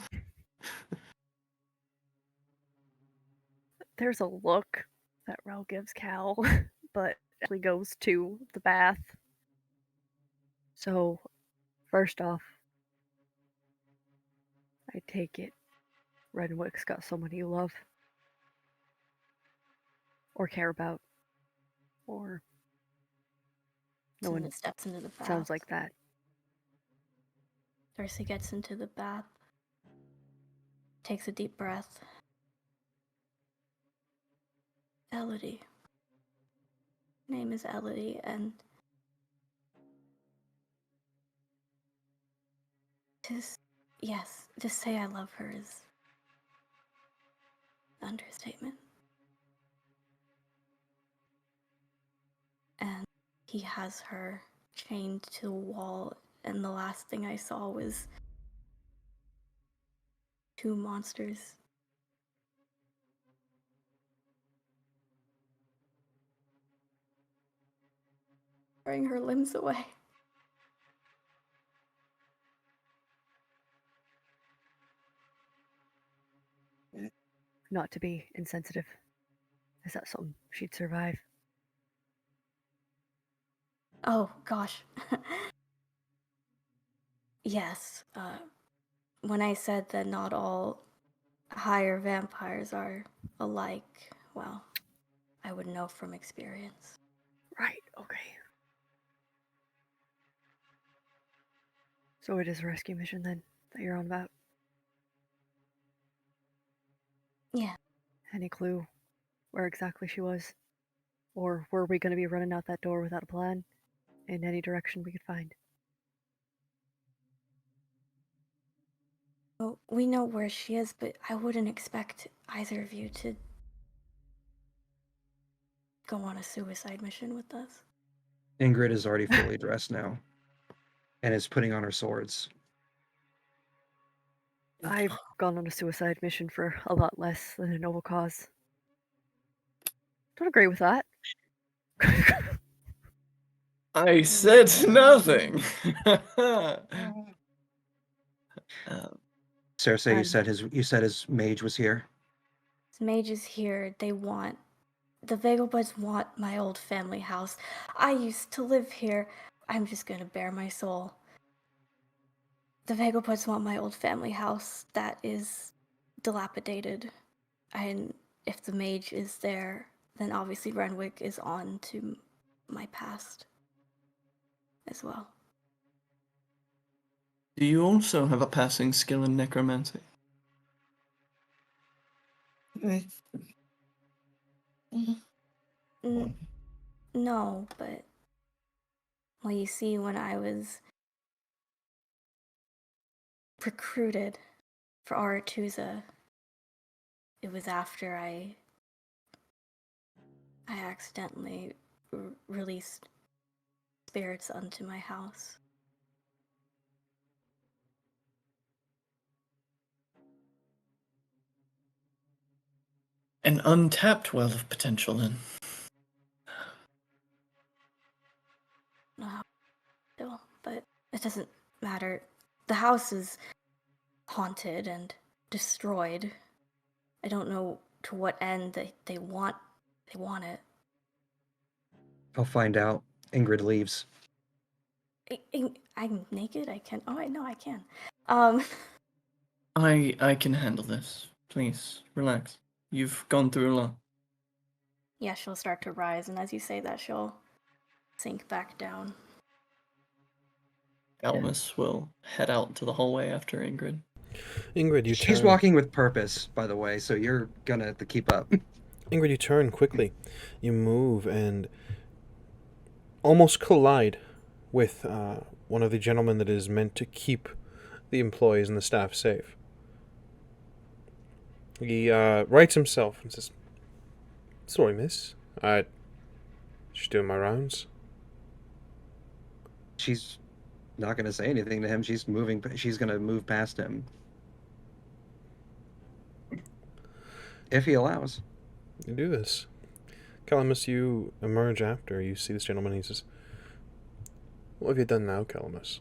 There's a look that Rel gives Cal, but actually goes to the bath. So, first off, I take it Renwick's got someone you love, or care about, or no Someone one steps into the bath. sounds like that. Darcy gets into the bath, takes a deep breath. Elodie. Name is Elodie, and tis Yes, just say I love her is the understatement. And he has her chained to the wall, and the last thing I saw was 2 monsters. Tearing her limbs away. Not to be insensitive. Is that something she'd survive? Oh, gosh. Yes, when I said that not all higher vampires are alike, well, I would know from experience. Right, okay. So it is a rescue mission then that you're on about? Yeah. Any clue where exactly she was? Or were we going to be running out that door without a plan? In any direction we could find? Well, we know where she is, but I wouldn't expect either of you to go on a suicide mission with us. Ingrid is already fully dressed now and is putting on her swords. I've gone on a suicide mission for a lot less than a noble cause. Don't agree with that. I said nothing. Cersei, And you said his mage was here. This mage is here. The Vegelbuds want my old family house. I used to live here. I'm just gonna bare my soul. The Vegelbuds want my old family house that is dilapidated. And if the mage is there, then obviously Renwick is on to my past as well. Do you also have a passing skill in necromancy? No, but well, you see, when I was recruited for Aratuza, it was after I accidentally released spirits unto my house. An untapped well of potential, then. No, still, but it doesn't matter. The house is haunted and destroyed. I don't know to what end they want it. I'll find out. Ingrid leaves. I'm naked. I can. Oh, I know I can. I can handle this. Please, relax. You've gone through a lot. Yeah, she'll start to rise, and as you say that, she'll sink back down. Almus will head out to the hallway after Ingrid. Ingrid, you She's turn. walking with purpose, by the way, so you're gonna have to keep up. Ingrid, you turn quickly. You move and almost collide with one of the gentlemen that is meant to keep the employees and the staff safe. He rights himself and says, "Sorry, miss. Just doing my rounds." She's not gonna say anything to him. She's gonna move past him. If he allows. You do this. Calamus, you emerge after you see this gentleman. He says, "What have you done now, Calamus?"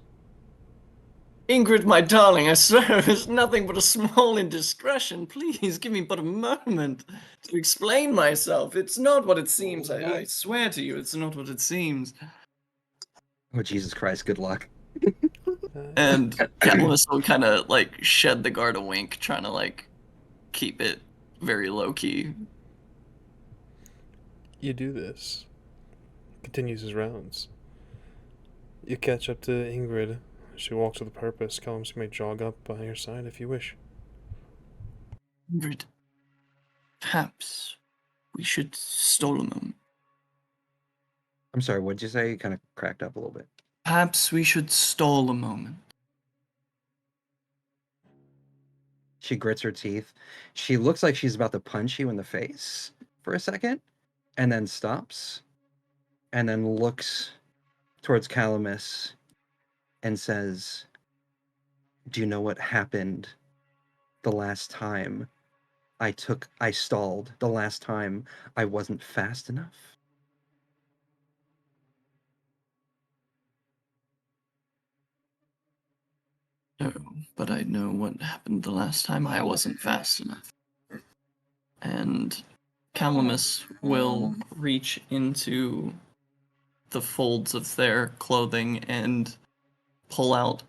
Ingrid, my darling, I swear it's nothing but a small indiscretion. Please give me but a moment to explain myself. It's not what it seems. I swear to you, it's not what it seems. Oh, Jesus Christ, good luck. And Catalyst will kind of like shed the guard a wink, trying to like keep it very low key. You do this. Continues his rounds. You catch up to Ingrid. She walks with a purpose. Calamus, you may jog up by your side if you wish. Ingrid, perhaps we should stall a moment. I'm sorry, what'd you say? You kind of cracked up a little bit. Perhaps we should stall a moment. She grits her teeth. She looks like she's about to punch you in the face for a second, and then stops, and then looks towards Calamus and says, "Do you know what happened the last time I stalled? The last time I wasn't fast enough?" No, but I know what happened the last time I wasn't fast enough. And Calamus will reach into the folds of their clothing and pull out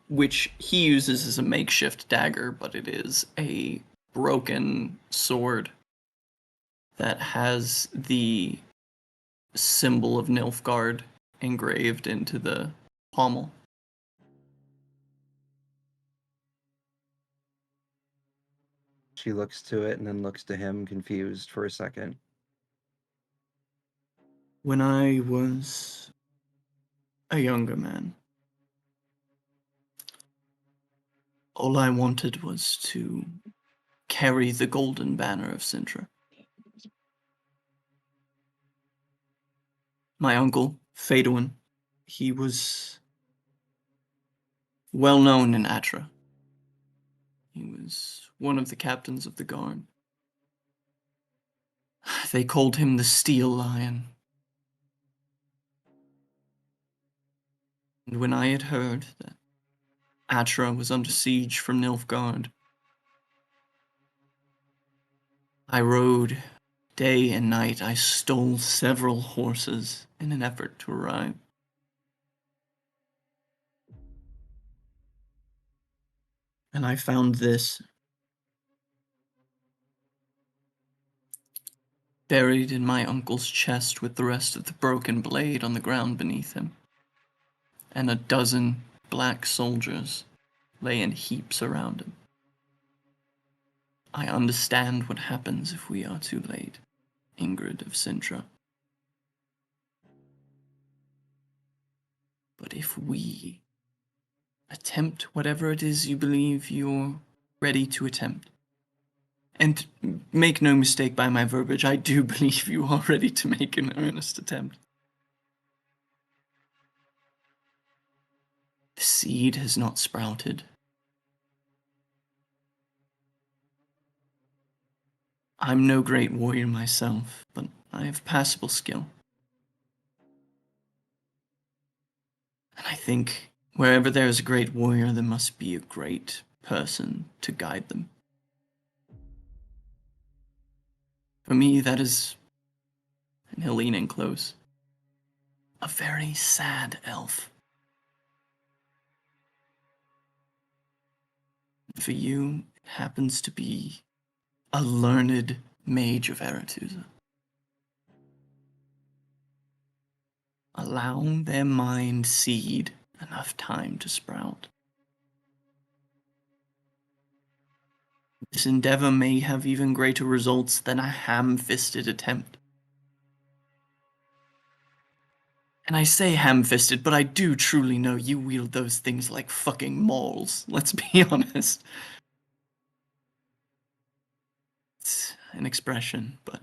which he uses as a makeshift dagger, but it is a broken sword that has the symbol of Nilfgaard engraved into the pommel. She looks to it and then looks to him, confused for a second. When I was a younger man, all I wanted was to carry the golden banner of Sintra. My uncle, Phaedwin, he was well known in Atra. He was one of the captains of the guard. They called him the Steel Lion. And when I had heard that Atra was under siege from Nilfgaard, I rode day and night. I stole several horses in an effort to arrive. And I found this buried in my uncle's chest with the rest of the broken blade on the ground beneath him. And a dozen black soldiers lay in heaps around him. I understand what happens if we are too late, Ingrid of Sintra. But if we attempt whatever it is you believe you're ready to attempt, and make no mistake by my verbiage, I do believe you are ready to make an earnest attempt. The seed has not sprouted. I'm no great warrior myself, but I have passable skill. And I think wherever there is a great warrior, there must be a great person to guide them. For me, that is, and he'll lean in close, a very sad elf. For you, it happens to be a learned mage of Aretusa. Allow their mind seed enough time to sprout. This endeavor may have even greater results than a ham-fisted attempt. And I say ham-fisted, but I do truly know you wield those things like fucking mauls. Let's be honest. It's an expression, but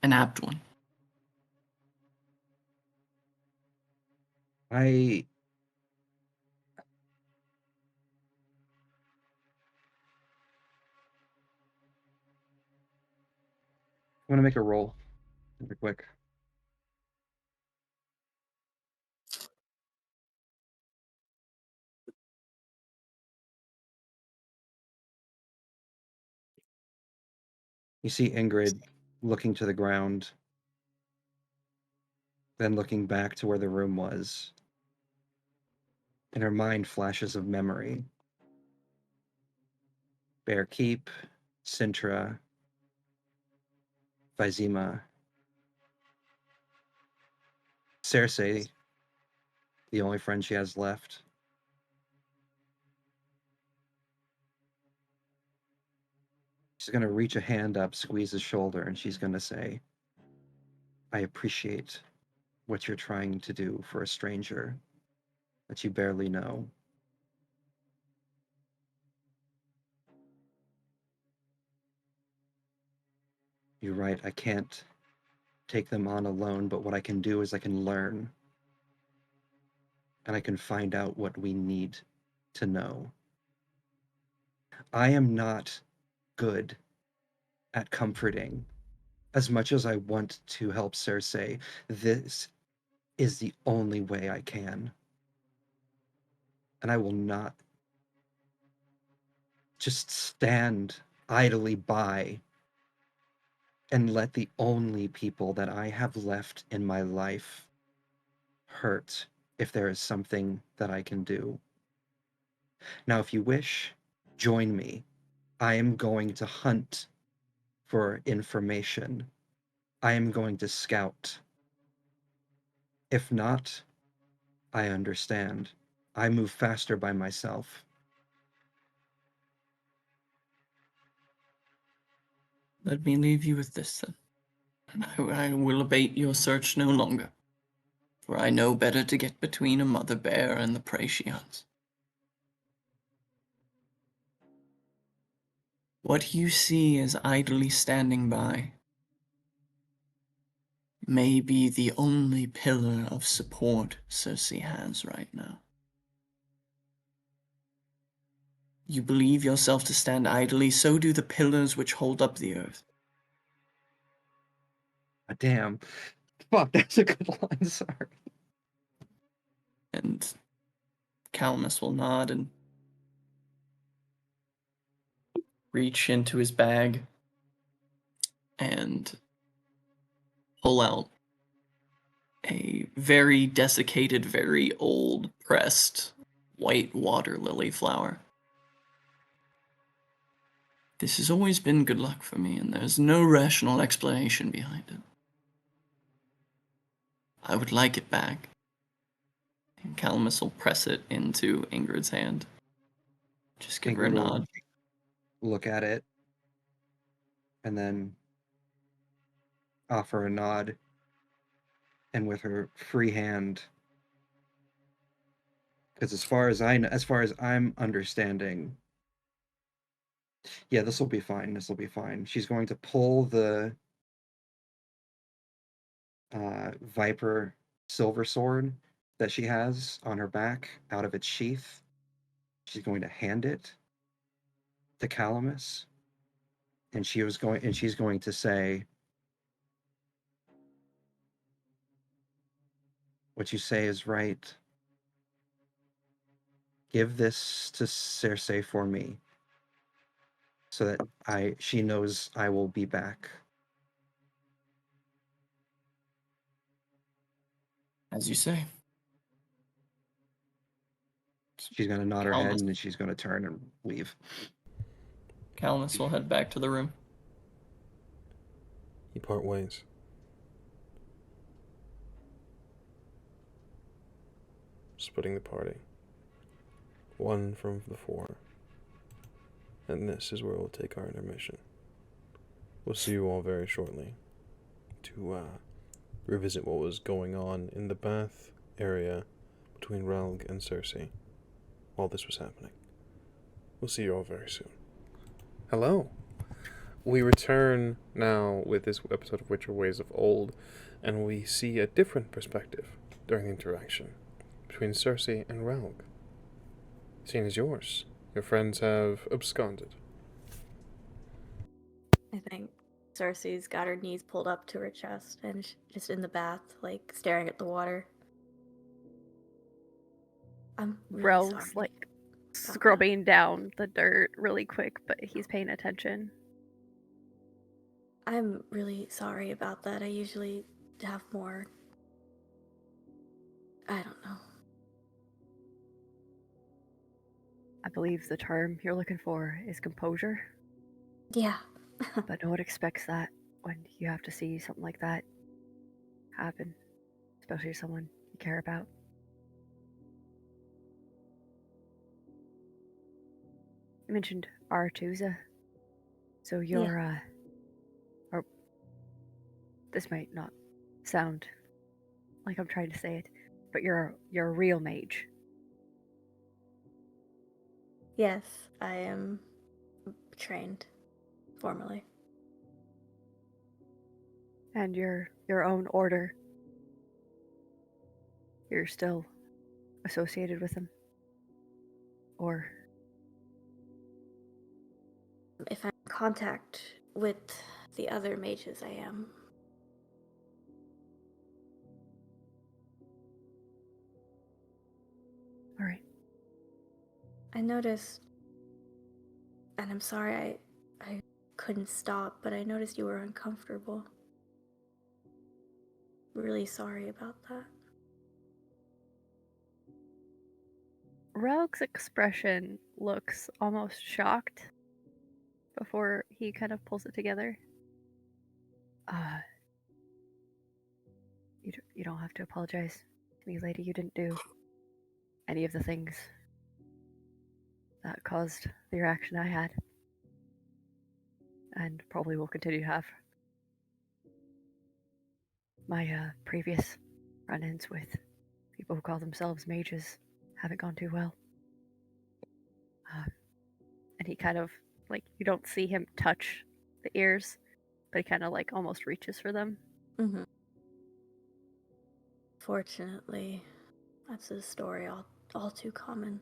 an apt one. I want to make a roll really quick. You see Ingrid looking to the ground, then looking back to where the room was. In her mind, flashes of memory. Bear Keep, Sintra, Vizima, Cersei, the only friend she has left. She's going to reach a hand up, squeeze his shoulder, and she's going to say, "I appreciate what you're trying to do for a stranger that you barely know. You're right, I can't take them on alone, but what I can do is I can learn. And I can find out what we need to know. I am not good at comforting. As much as I want to help Cersei, this is the only way I can. And I will not just stand idly by and let the only people that I have left in my life hurt if there is something that I can do. Now, if you wish, join me. I am going to hunt for information. I am going to scout. If not, I understand. I move faster by myself. Let me leave you with this then. I will abate your search no longer, for I know better to get between a mother bear and the prey she hunts. What you see as idly standing by may be the only pillar of support Cersei has right now. You believe yourself to stand idly, so do the pillars which hold up the earth. Damn. Fuck, that's a good line, sorry. And Calamus will nod and reach into his bag and pull out a very desiccated, very old pressed white water lily flower. This has always been good luck for me, and there's no rational explanation behind it. I would like it back. And Calamus will press it into Ingrid's hand. Just give her a Ingrid will nod. look at it and then offer a nod, and with her free hand, because as far as I'm understanding, yeah, this will be fine. This will be fine. She's going to pull the viper silver sword that she has on her back out of its sheath. She's going to hand it to Calamus, and she's going to say, "What you say is right. Give this to Cersei for me, so that she knows I will be back." As you say. She's going to nod her head, Calamus. and then she's going to turn and leave. Calamus will head back to the room. You part ways. Splitting the party. One from the four. And this is where we'll take our intermission. We'll see you all very shortly to revisit what was going on in the bath area between Relg and Cersei while this was happening. We'll see you all very soon. Hello. We return now with this episode of Witcher Ways of Old, and we see a different perspective during the interaction between Cersei and Relg. The scene is yours. Your friends have absconded. I think Cersei's got her knees pulled up to her chest and just in the bath, like staring at the water. I'm really Rel's sorry. like that. scrubbing down the dirt really quick, but he's paying attention. I'm really sorry about that. I usually have more. I don't know. I believe the term you're looking for is composure, Yeah. but no one expects that when you have to see something like that happen, especially someone you care about. You mentioned Artusa, so you're or this might not sound like I'm trying to say it, but you're a real mage. Yes, I am trained formally. and your own order, you're still associated with them? Or If I'm in contact with the other mages, I am. all right. I noticed, and I'm sorry I couldn't stop, but I noticed you were uncomfortable. Really sorry about that. Rogue's expression looks almost shocked before he kind of pulls it together. You don't have to apologize to me, lady. You didn't do any of the things that caused the reaction I had, and probably will continue to have. My previous run-ins with people who call themselves mages haven't gone too well. And he kind of, like, you don't see him touch the ears, but he kind of, like, almost reaches for them. Mm-hmm. Fortunately, that's a story all too common.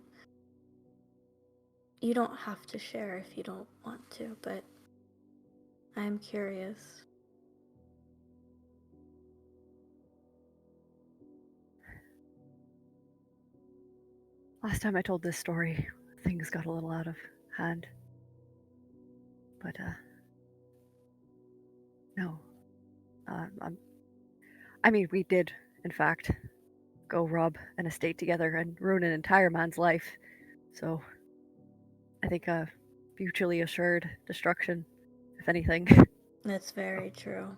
You don't have to share if you don't want to, but I'm curious. Last time I told this story, things got a little out of hand. But, no. I mean, we did, in fact, go rob an estate together and ruin an entire man's life. So, I think mutually assured destruction, if anything. That's very true.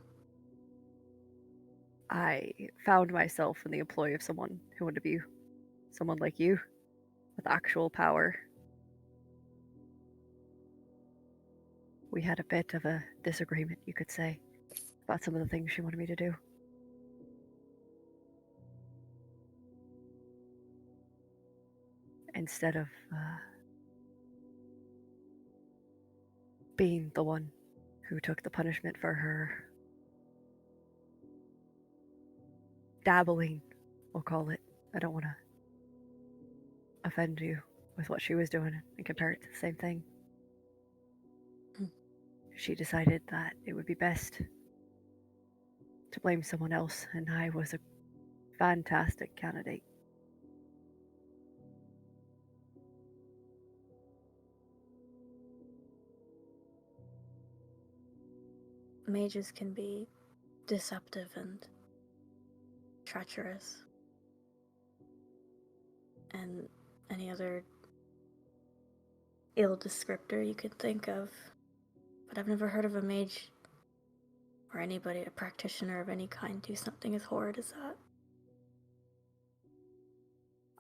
I found myself in the employ of someone who wanted to be someone like you, with actual power. We had a bit of a disagreement, you could say, about some of the things she wanted me to do. Instead of being the one who took the punishment for her dabbling, we'll call it. I don't want to offend you with what she was doing and compare it to the same thing. She decided that it would be best to blame someone else, and I was a fantastic candidate. Mages can be deceptive and treacherous. And any other ill descriptor you could think of. But I've never heard of a mage or anybody, a practitioner of any kind, do something as horrid as that.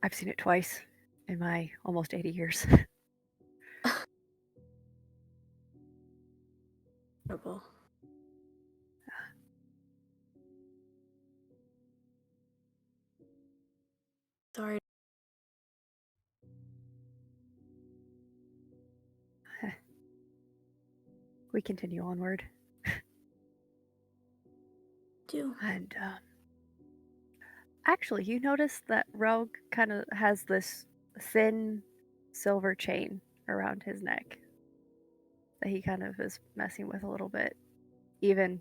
I've seen it twice in my almost 80 years. Horrible. Sorry. We continue onward. Do. And actually, you notice that Rogue kind of has this thin silver chain around his neck that he kind of is messing with a little bit, even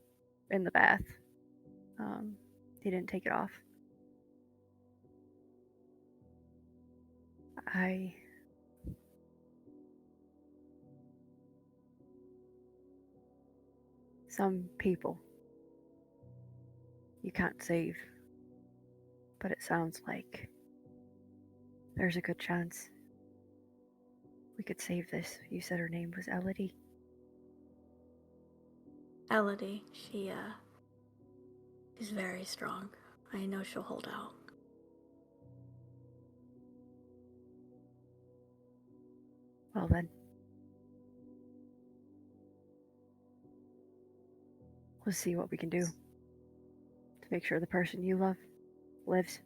in the bath. He didn't take it off. Some people you can't save, but it sounds like there's a good chance we could save this. You said her name was Elodie? Elodie, she's very strong. I know she'll hold out. Well then. Let's see what we can do to make sure the person you love lives.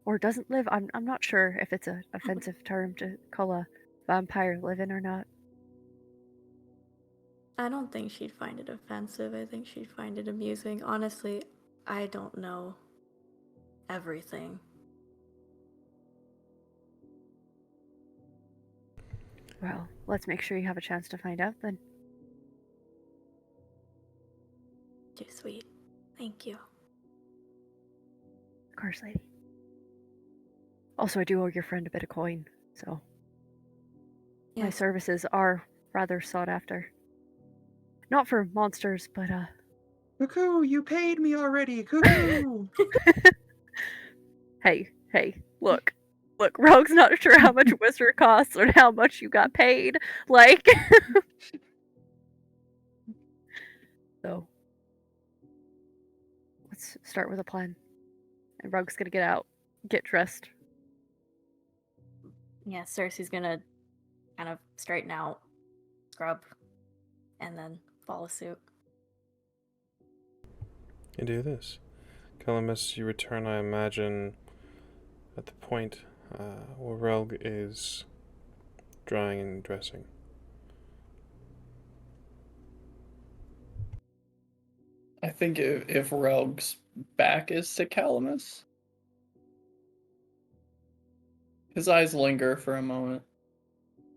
Or doesn't live. I'm not sure if it's an offensive term to call a vampire living or not. I don't think she'd find it offensive. I think she'd find it amusing. Honestly, I don't know everything. Well, let's make sure you have a chance to find out then. Too sweet. Thank you. Of course, lady. Also, I do owe your friend a bit of coin, so my Yes. services are rather sought after. Not for monsters, but Cuckoo, you paid me already. Cuckoo. hey, look, Rogue's not sure how much Wizard costs or how much you got paid. Like, so let's start with a plan. And Rogue's gonna get out, get dressed. Yeah, Cersei's gonna kind of straighten out, scrub, and then follow suit. You do this. Calamus, you return, I imagine, at the point where Relg is drying and dressing. I think if Rogue's back is to Calamus, his eyes linger for a moment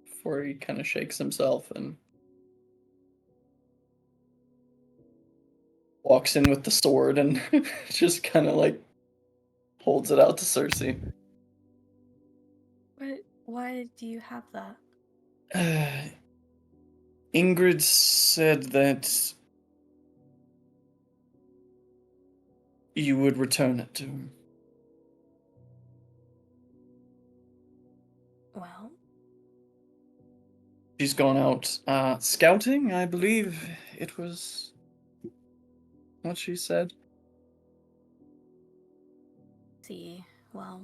before he kind of shakes himself and walks in with the sword and just kind of like holds it out to Cersei. Why do you have that? Ingrid said that you would return it to her. Well, She's gone out scouting, I believe it was what she said. see, well,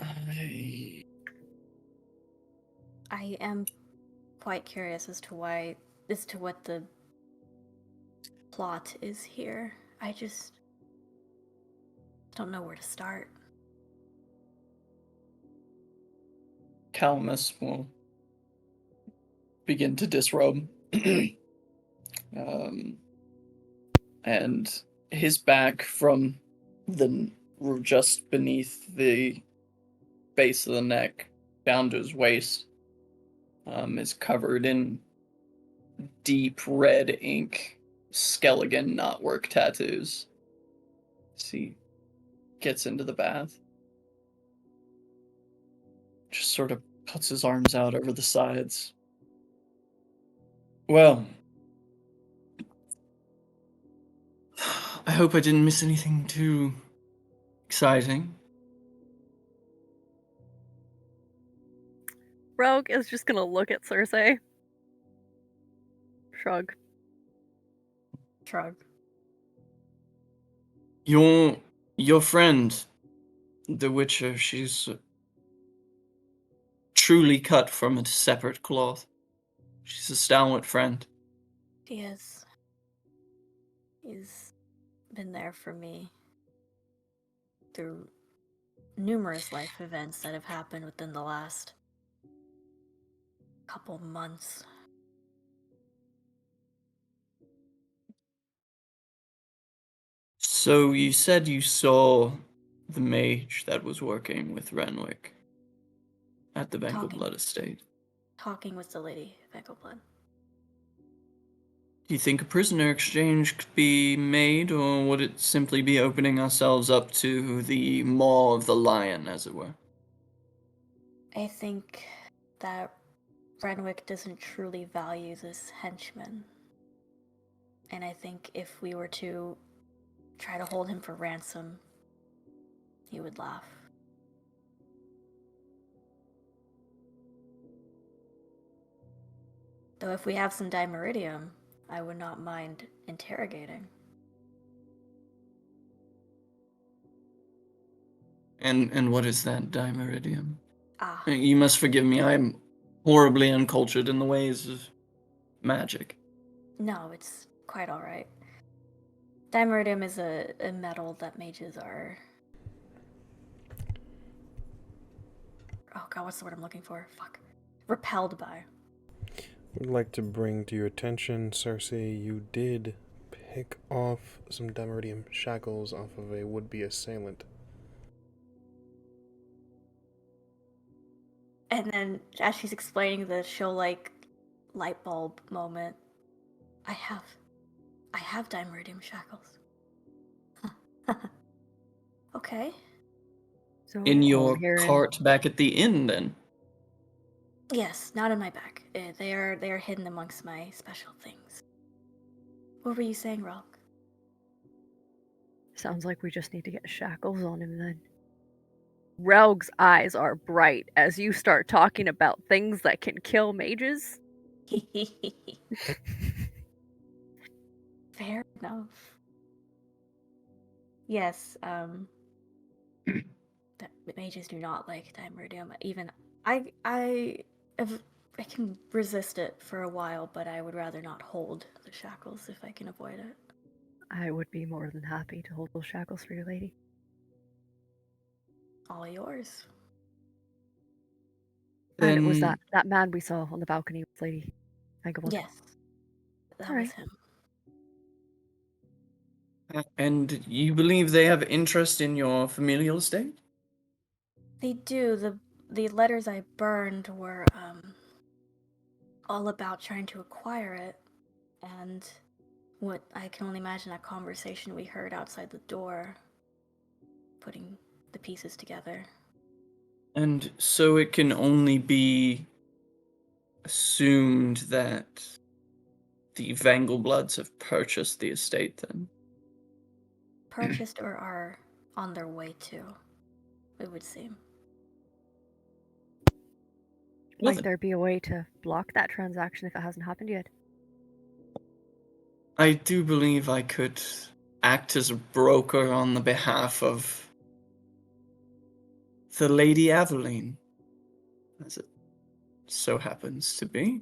I... I am quite curious as to what the plot is here. I just don't know where to start. Calamus will begin to disrobe. And his back from the just beneath the base of the neck down to his waist is covered in deep red ink skeleton knotwork tattoos. As he gets into the bath, just sort of puts his arms out over the sides. Well, I hope I didn't miss anything too exciting. Rogue is just gonna look at Cersei. Shrug. Shrug. Your friend, the Witcher, she's truly cut from a separate cloth. She's a stalwart friend. He is. He's been there for me through numerous life events that have happened within the last couple months. So you said you saw the mage that was working with Renwick at the Venkelblood estate. Talking with the lady, Venkelblood. Do you think a prisoner exchange could be made, or would it simply be opening ourselves up to the maw of the lion, as it were? I think that Renwick doesn't truly value this henchman. And I think if we were to try to hold him for ransom, he would laugh. Though if we have some dimeridium, I would not mind interrogating. And what is that dimeridium? Ah, You must forgive me, I'm horribly uncultured in the ways of magic. no, it's quite alright. Dimeridium is a metal that mages are... Oh god, what's the word I'm looking for? Fuck. Repelled by. I'd like to bring to your attention, Cersei, you did pick off some Demeridium shackles off of a would-be assailant. And then as she's explaining this, she'll like light bulb moment. I have dimeridium shackles. Okay. So In all your I'm hearing- cart back at the inn, then. Yes, not in my bag. They are hidden amongst my special things. What were you saying, Rock? Sounds like we just need to get shackles on him then. Relg's eyes are bright as you start talking about things that can kill mages. Fair enough. Yes, that mages do not like dimeridium. Even I can resist it for a while, but I would rather not hold the shackles if I can avoid it. I would be more than happy to hold those shackles for you, lady. All yours. And it was Then, that man we saw on the balcony with Lady Vagabond. Yes, that Alright. was him. and you believe they have interest in your familial estate? They do. The letters I burned were all about trying to acquire it, and what I can only imagine that conversation we heard outside the door, putting the pieces together. And so it can only be assumed that the Vangelbloods have purchased the estate, then. Purchased or are on their way to, it would seem. Well, Might there be a way to block that transaction if it hasn't happened yet? I do believe I could act as a broker on the behalf of the Lady Aveline, as it so happens to be.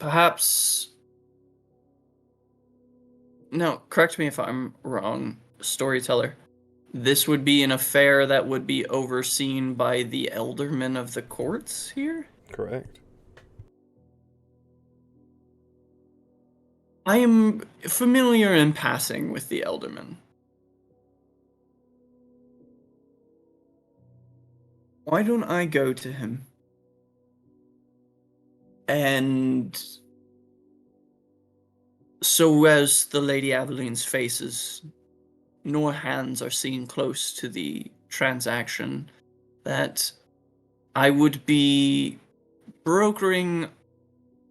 Perhaps. No, correct me if I'm wrong, storyteller. This would be an affair that would be overseen by the aldermen of the courts here? Correct. I am familiar in passing with the alderman. Why don't I go to him? And so as the Lady Aveline's faces nor hands are seen close to the transaction, that I would be brokering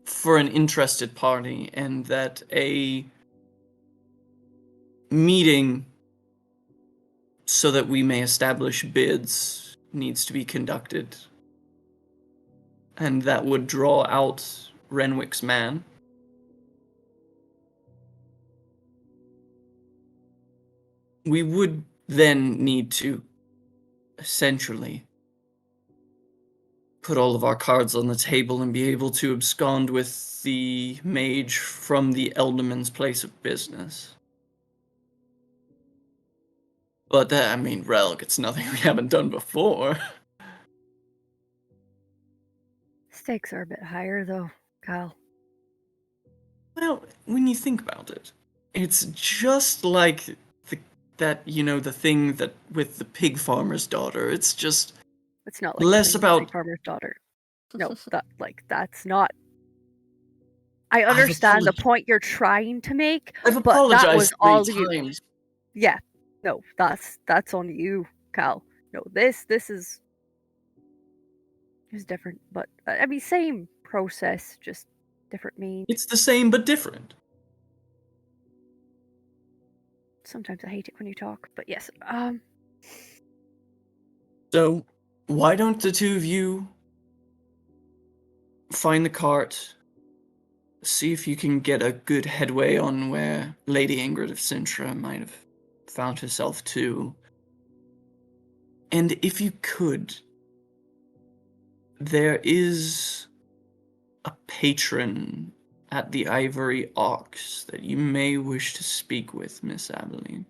for an interested party, and that a meeting so that we may establish bids needs to be conducted, and that would draw out Renwick's man. We would then need to essentially put all of our cards on the table and be able to abscond with the mage from the Elderman's place of business. But that, I mean, Relg, it's nothing we haven't done before. Stakes are a bit higher, though, Kyle. Well, when you think about it, it's just like the thing that with the pig farmer's daughter. It's just It's not like less the about farmer's daughter. No, that's not. I understand the point you're trying to make, I've but that apologized was 3 all you. times. Yeah, no, that's on you, Cal. No, this is different, but I mean, same process, just different means. It's the same but different. Sometimes I hate it when you talk, but yes. So, why don't the two of you find the cart, see if you can get a good headway on where Lady Ingrid of Sintra might have found herself too. And if you could, there is a patron at the Ivory Ox that you may wish to speak with, Miss Aveline.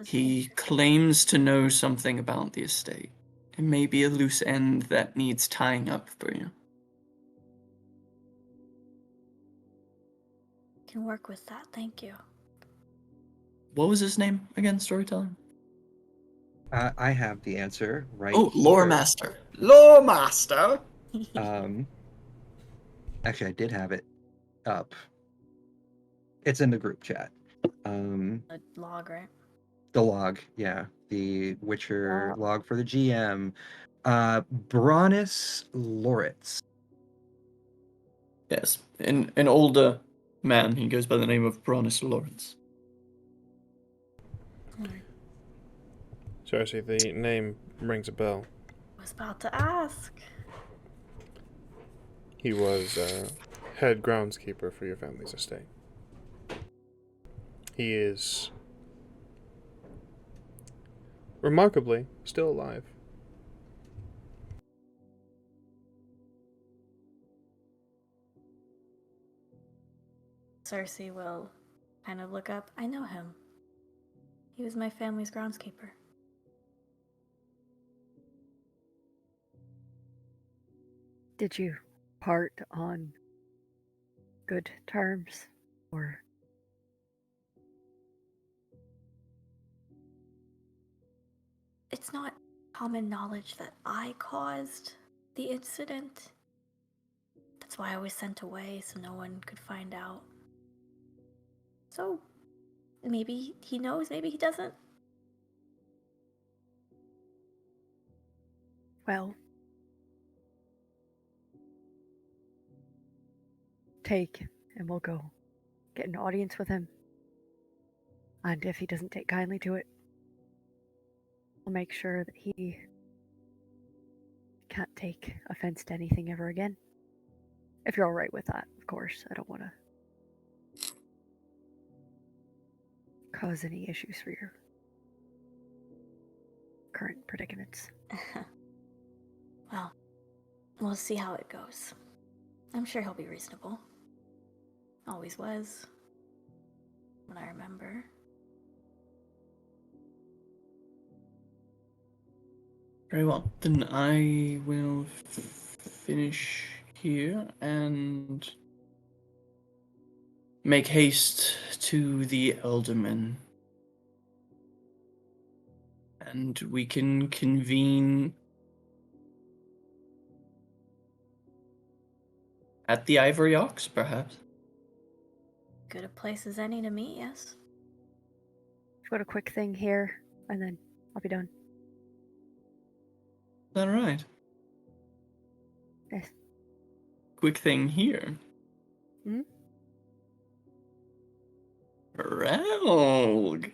He claims to know something about the estate, may be a loose end that needs tying up for you. Can work with that, thank you. What was his name again, storyteller? I have the answer right Oh, here. Lore Master. Lore Master! Actually, I did have it up. It's in the group chat. A log, right? The log, yeah. The Witcher log for the GM. Bronis Loritz. Yes, an older man. He goes by the name of Bronis Lawrence. Cersei, the name rings a bell. I was about to ask. He was head groundskeeper for your family's estate. He is remarkably still alive. Cersei will kind of look up. I know him. He was my family's groundskeeper. Did you part on good terms, or? It's not common knowledge that I caused the incident. That's why I was sent away so no one could find out. So, maybe he knows, maybe he doesn't. Well, take, and we'll go get an audience with him. And if he doesn't take kindly to it, we'll make sure that he can't take offense to anything ever again. If you're alright with that, of course. I don't want to cause any issues for your current predicaments. Well, we'll see how it goes. I'm sure he'll be reasonable. Always was. When I remember. Very well. Then I will finish here and make haste to the Elderman. And we can convene at the Ivory Ox, perhaps. Good a place as any to meet, yes. I've got a quick thing here, and then I'll be done. Is that right? Yes. Quick thing here. Hmm? Relg.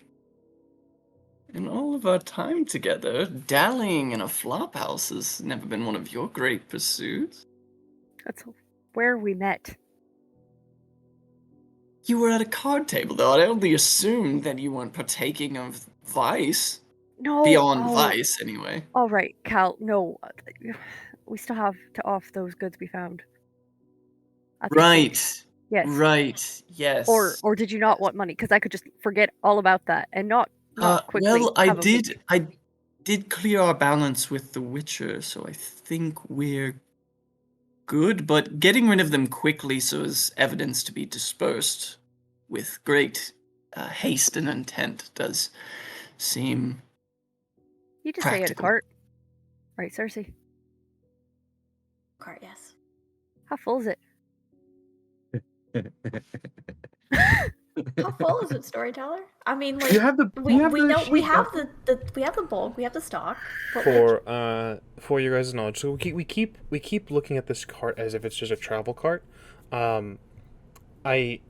In all of our time together, dallying in a flophouse has never been one of your great pursuits. That's where we met. You were at a card table, though. I only assumed that you weren't partaking of vice. No. Beyond vice, anyway. All right, Cal. No, we still have to off those goods we found. at the estate. Right. Yes. Right. Yes. Or did you not want money? Because I could just forget all about that and not quickly. Well, I have a did. week. I did clear our balance with the Witcher, so I think we're good. But getting rid of them quickly, so as evidence to be dispersed with great haste and intent, does seem You just say it a practical. cart, right, Cersei? Cart, yes. How full is it? How full is it, storyteller? I mean, like You have the we you have the know we sheet, have don't we have the bulk, we have the stock. But like, For your guys' knowledge, so we keep looking at this cart as if it's just a travel cart. I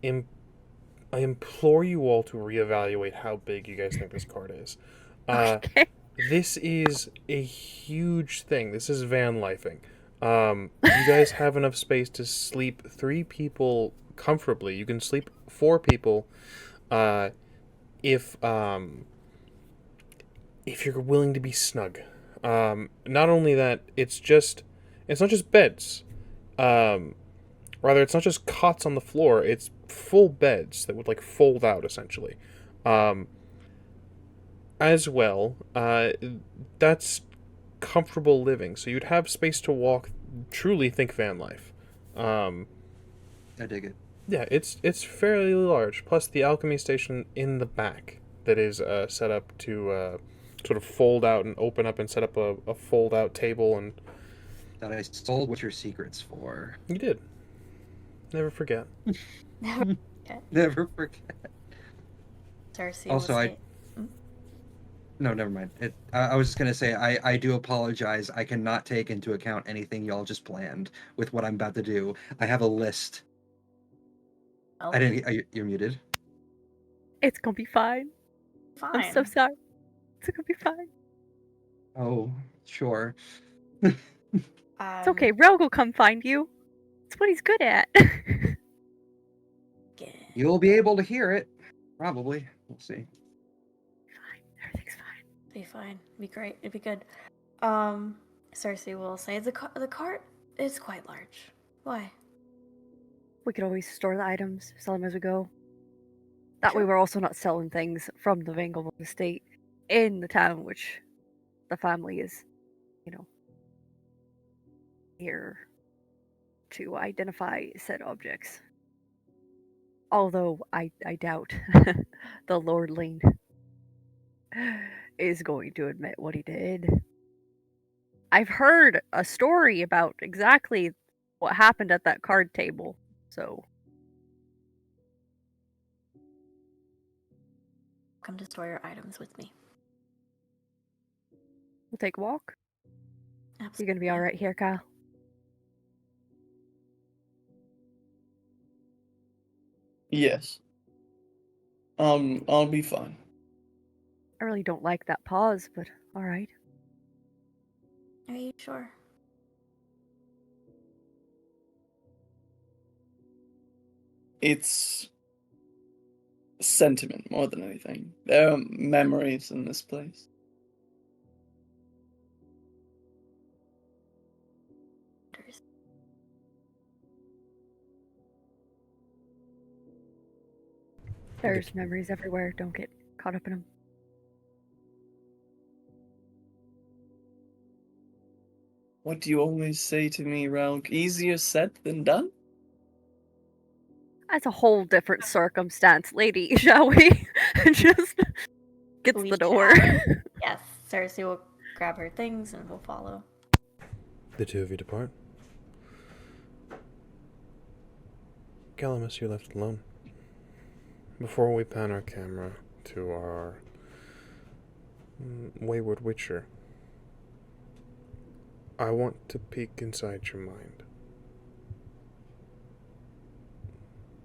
implore you all to reevaluate how big you guys think this cart is. Okay. This is a huge thing. This is van lifing. You guys have enough space to sleep 3 people comfortably. You can sleep 4 people, if you're willing to be snug. Not only that, it's not just beds. Rather, it's not just cots on the floor. It's full beds that would like fold out essentially. As well, that's comfortable living. So you'd have space to walk. Truly think van life. I dig it. Yeah, it's fairly large. Plus the alchemy station in the back that is set up to sort of fold out and open up and set up a fold out table, and That I stole Witcher secrets for. you did. Never forget. Never forget. Never forget. Cersei Also, will I- say, No, never mind. I was just gonna say I do apologize. I cannot take into account anything y'all just planned with what I'm about to do. I have a list. oh, I didn't. You're muted. It's gonna be fine. fine. I'm so sorry. It's gonna be fine. Oh, sure. It's okay. Relg will come find you. It's what he's good at. Yeah. You'll be able to hear it. Probably. We'll see. Fine. Everything's fine. Be fine. Be great. It'd be good. Cersei will say the cart is quite large. Why? We could always store the items, sell them as we go. That way Sure. we're also not selling things from the Vangel estate in the town, which the family is, here to identify said objects. Although I doubt the Lordling is going to admit what he did. I've heard a story about exactly what happened at that card table, so Come to store your items with me. we'll take a walk. Absolutely. You're gonna be alright here, Kyle. Yes. I'll be fine. I really don't like that pause, but alright. Are you sure? It's sentiment more than anything. There are memories in this place. There's memories everywhere. Don't get caught up in them. What do you always say to me, Rauk? Easier said than done? That's a whole different circumstance, lady, shall we? Just gets We the door. Yes. Cersei will grab her things and will follow. The two of you depart. Calamus, you're left alone. Before we pan our camera to our wayward Witcher, I want to peek inside your mind.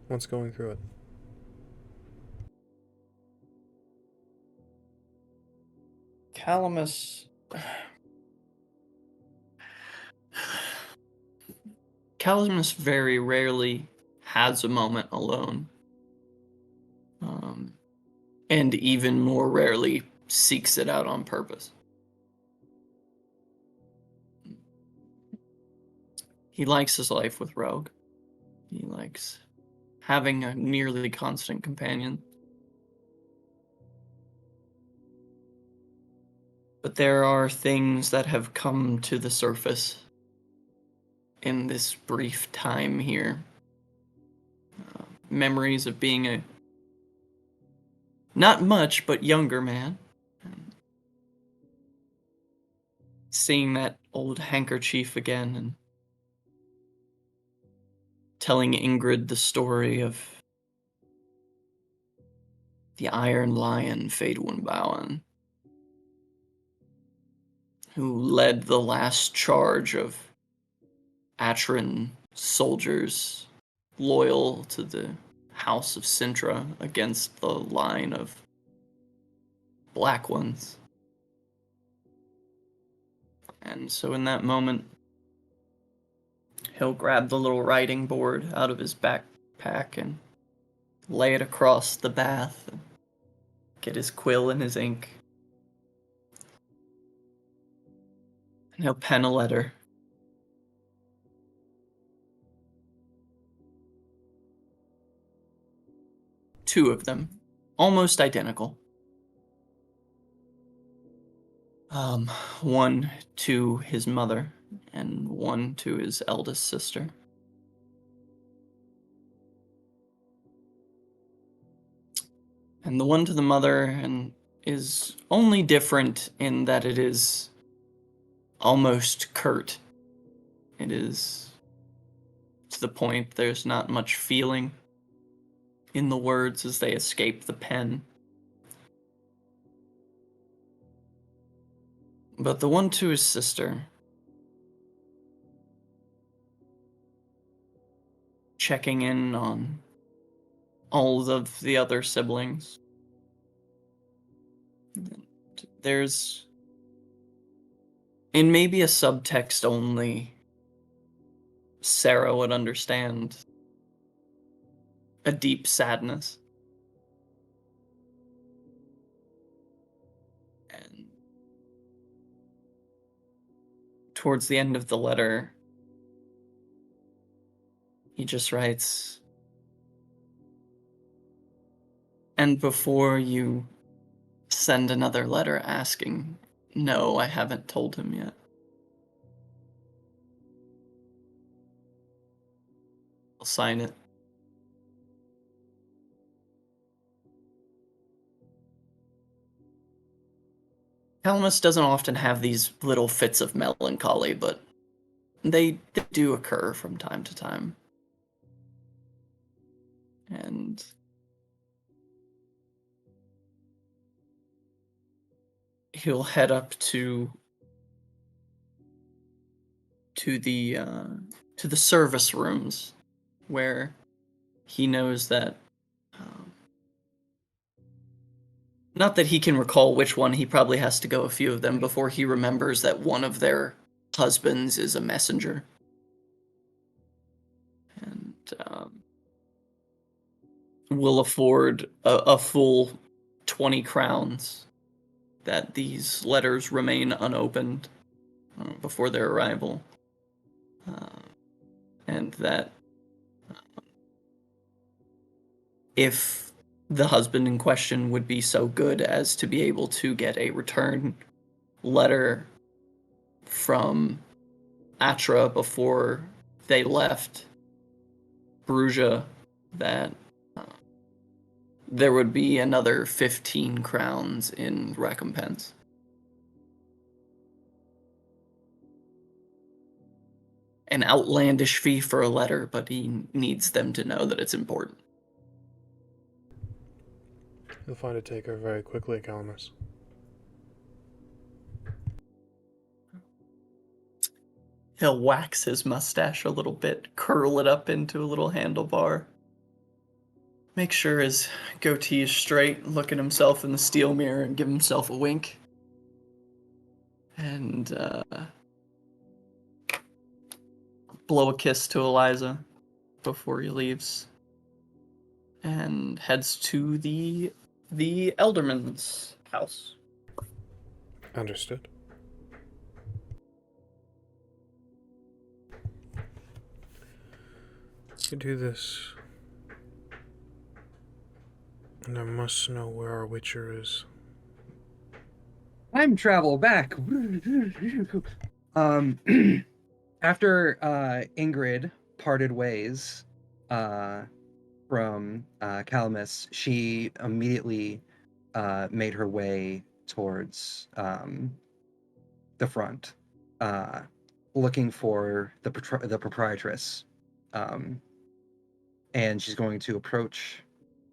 What's going through it? Calamus... Calamus very rarely has a moment alone. And even more rarely seeks it out on purpose. He likes his life with Rogue. He likes having a nearly constant companion. But there are things that have come to the surface in this brief time here. Memories of being a not much, but younger man. Seeing that old handkerchief again and telling Ingrid the story of the Iron Lion Faedwin Bowen, who led the last charge of Atrin soldiers loyal to the House of Sintra against the line of Black Ones. And so in that moment, he'll grab the little writing board out of his backpack and lay it across the bath, and get his quill and his ink, and he'll pen a letter. Two of them, almost identical. One to his mother and one to his eldest sister. And the one to the mother is only different in that it is almost curt. It is to the point there's not much feeling in the words as they escape the pen. But the one to his sister, checking in on all of the other siblings. There's, in maybe a subtext only, Sarah would understand, a deep sadness. And towards the end of the letter, he just writes, "And before you send another letter asking, no, I haven't told him yet. I'll sign it." Calamus doesn't often have these little fits of melancholy, but they do occur from time to time. And he'll head up to the service rooms, where he knows that not that he can recall which one, he probably has to go a few of them before he remembers that one of their husbands is a messenger. And will afford a full 20 crowns that these letters remain unopened before their arrival. And that if the husband in question would be so good as to be able to get a return letter from Atra before they left Bruges, that there would be another 15 crowns in recompense. An outlandish fee for a letter, but he needs them to know that it's important. You'll find a taker very quickly, Calamus. He'll wax his mustache a little bit, curl it up into a little handlebar. Make sure his goatee is straight, look at himself in the steel mirror and give himself a wink. And blow a kiss to Eliza before he leaves. And heads to the Elderman's house. Understood. You do this, and I must know where our Witcher is. Time travel back. After Ingrid parted ways from Calamus, she immediately made her way towards the front, looking for the proprietress. And she's going to approach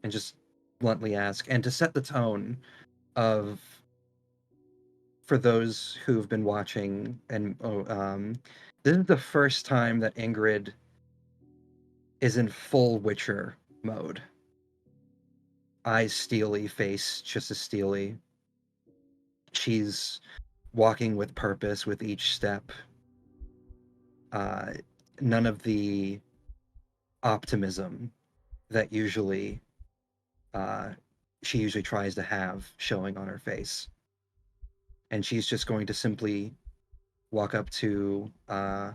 and just bluntly ask, and to set the tone of, for those who've been watching, and this is the first time that Ingrid is in full Witcher mode. Eyes steely, face just as steely. She's walking with purpose with each step. None of the optimism that she usually tries to have showing on her face. And she's just going to simply walk up to, I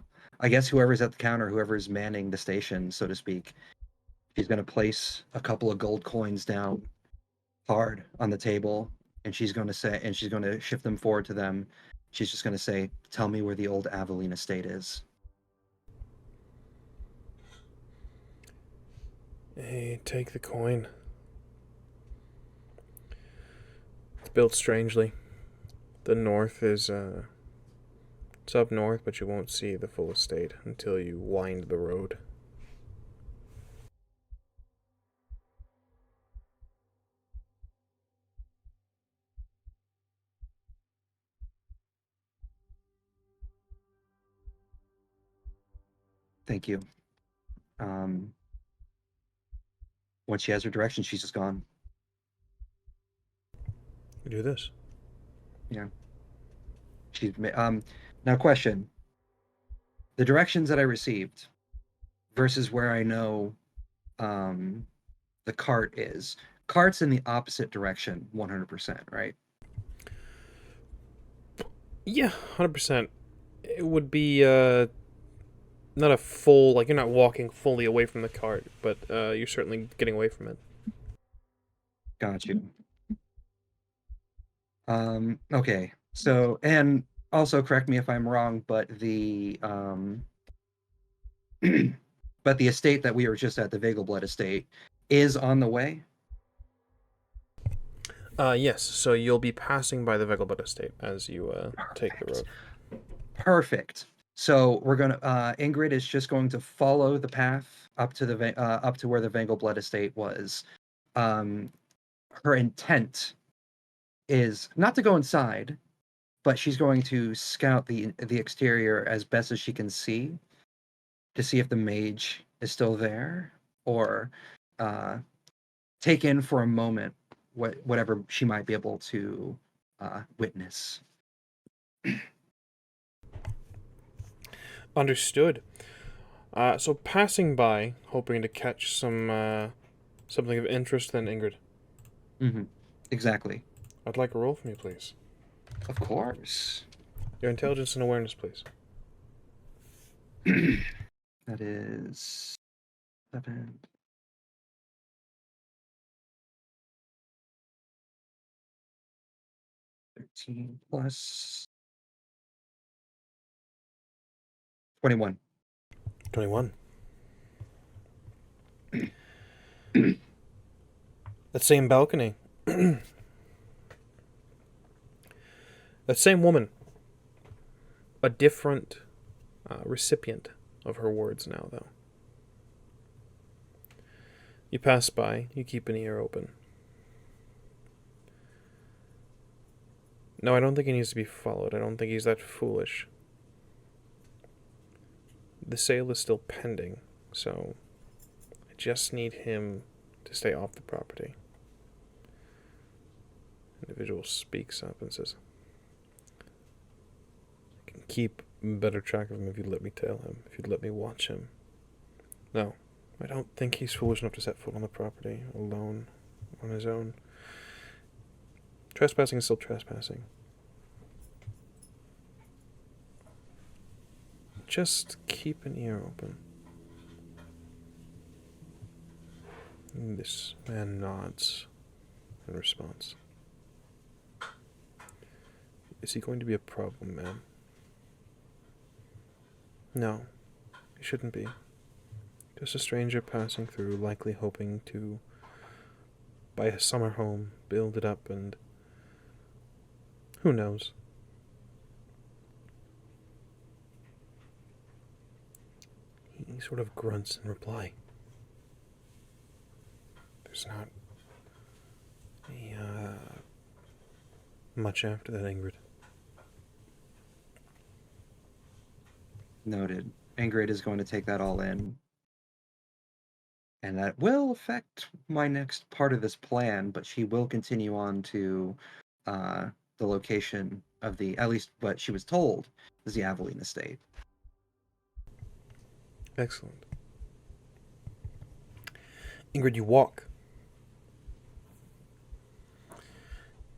guess, whoever's at the counter, whoever's manning the station, so to speak. She's going to place a couple of gold coins down hard on the table and she's going to shift them forward to them. She's just going to say, "Tell me where the old Aveline estate is." Hey, take the coin. It's built strangely. The north is, it's up north, but you won't see the full estate until you wind the road. Thank you. Once she has her direction, she's just gone. Do this. Yeah. Now question. The directions that I received versus where I know the cart is. Cart's in the opposite direction 100%, right? Yeah, 100%. It would be, not a full, like, you're not walking fully away from the cart, but you're certainly getting away from it. Got you. Okay. So, and also correct me if I'm wrong, but the but the estate that we were just at, the Vegelblood estate, is on the way. Yes, so you'll be passing by the Vegelbud estate as you take the road. Perfect. So we're gonna Ingrid is just going to follow the path up to up to where the Vegelblood estate was. Her intent is not to go inside, but she's going to scout the exterior as best as she can see to see if the mage is still there, or take in for a moment whatever she might be able to witness. Understood. So passing by, hoping to catch some something of interest, then Ingrid. Mm-hmm. Exactly. I'd like a roll from you, please. Of course. Your intelligence and awareness, please. That is 7. 13 plus 21. 21. That same balcony. That same woman. A different recipient of her words now, though. You pass by, you keep an ear open. No, I don't think he needs to be followed. I don't think he's that foolish. The sale is still pending, so I just need him to stay off the property. Individual speaks up and says, I can keep better track of him if you'd let me tail him, if you'd let me watch him. No, I don't think he's foolish enough to set foot on the property alone, on his own. Trespassing is still trespassing. Just keep an ear open. And this man nods in response. Is he going to be a problem, ma'am? No, he shouldn't be. Just a stranger passing through, likely hoping to buy a summer home, build it up, and who knows? He sort of grunts in reply. There's not much after that, Ingrid. Noted. Ingrid is going to take that all in. And that will affect my next part of this plan, but she will continue on to the location of at least what she was told, is the Aveline estate. Excellent. Ingrid, you walk.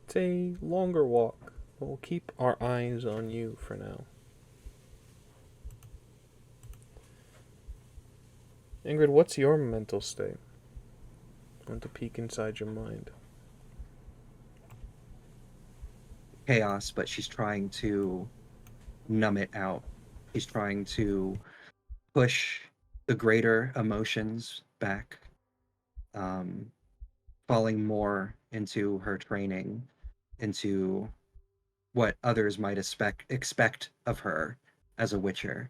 It's a longer walk, but we'll keep our eyes on you for now. Ingrid, what's your mental state? I want to peek inside your mind. chaos, but she's trying to numb it out. She's trying to push the greater emotions back, falling more into her training, into what others might expect of her as a witcher.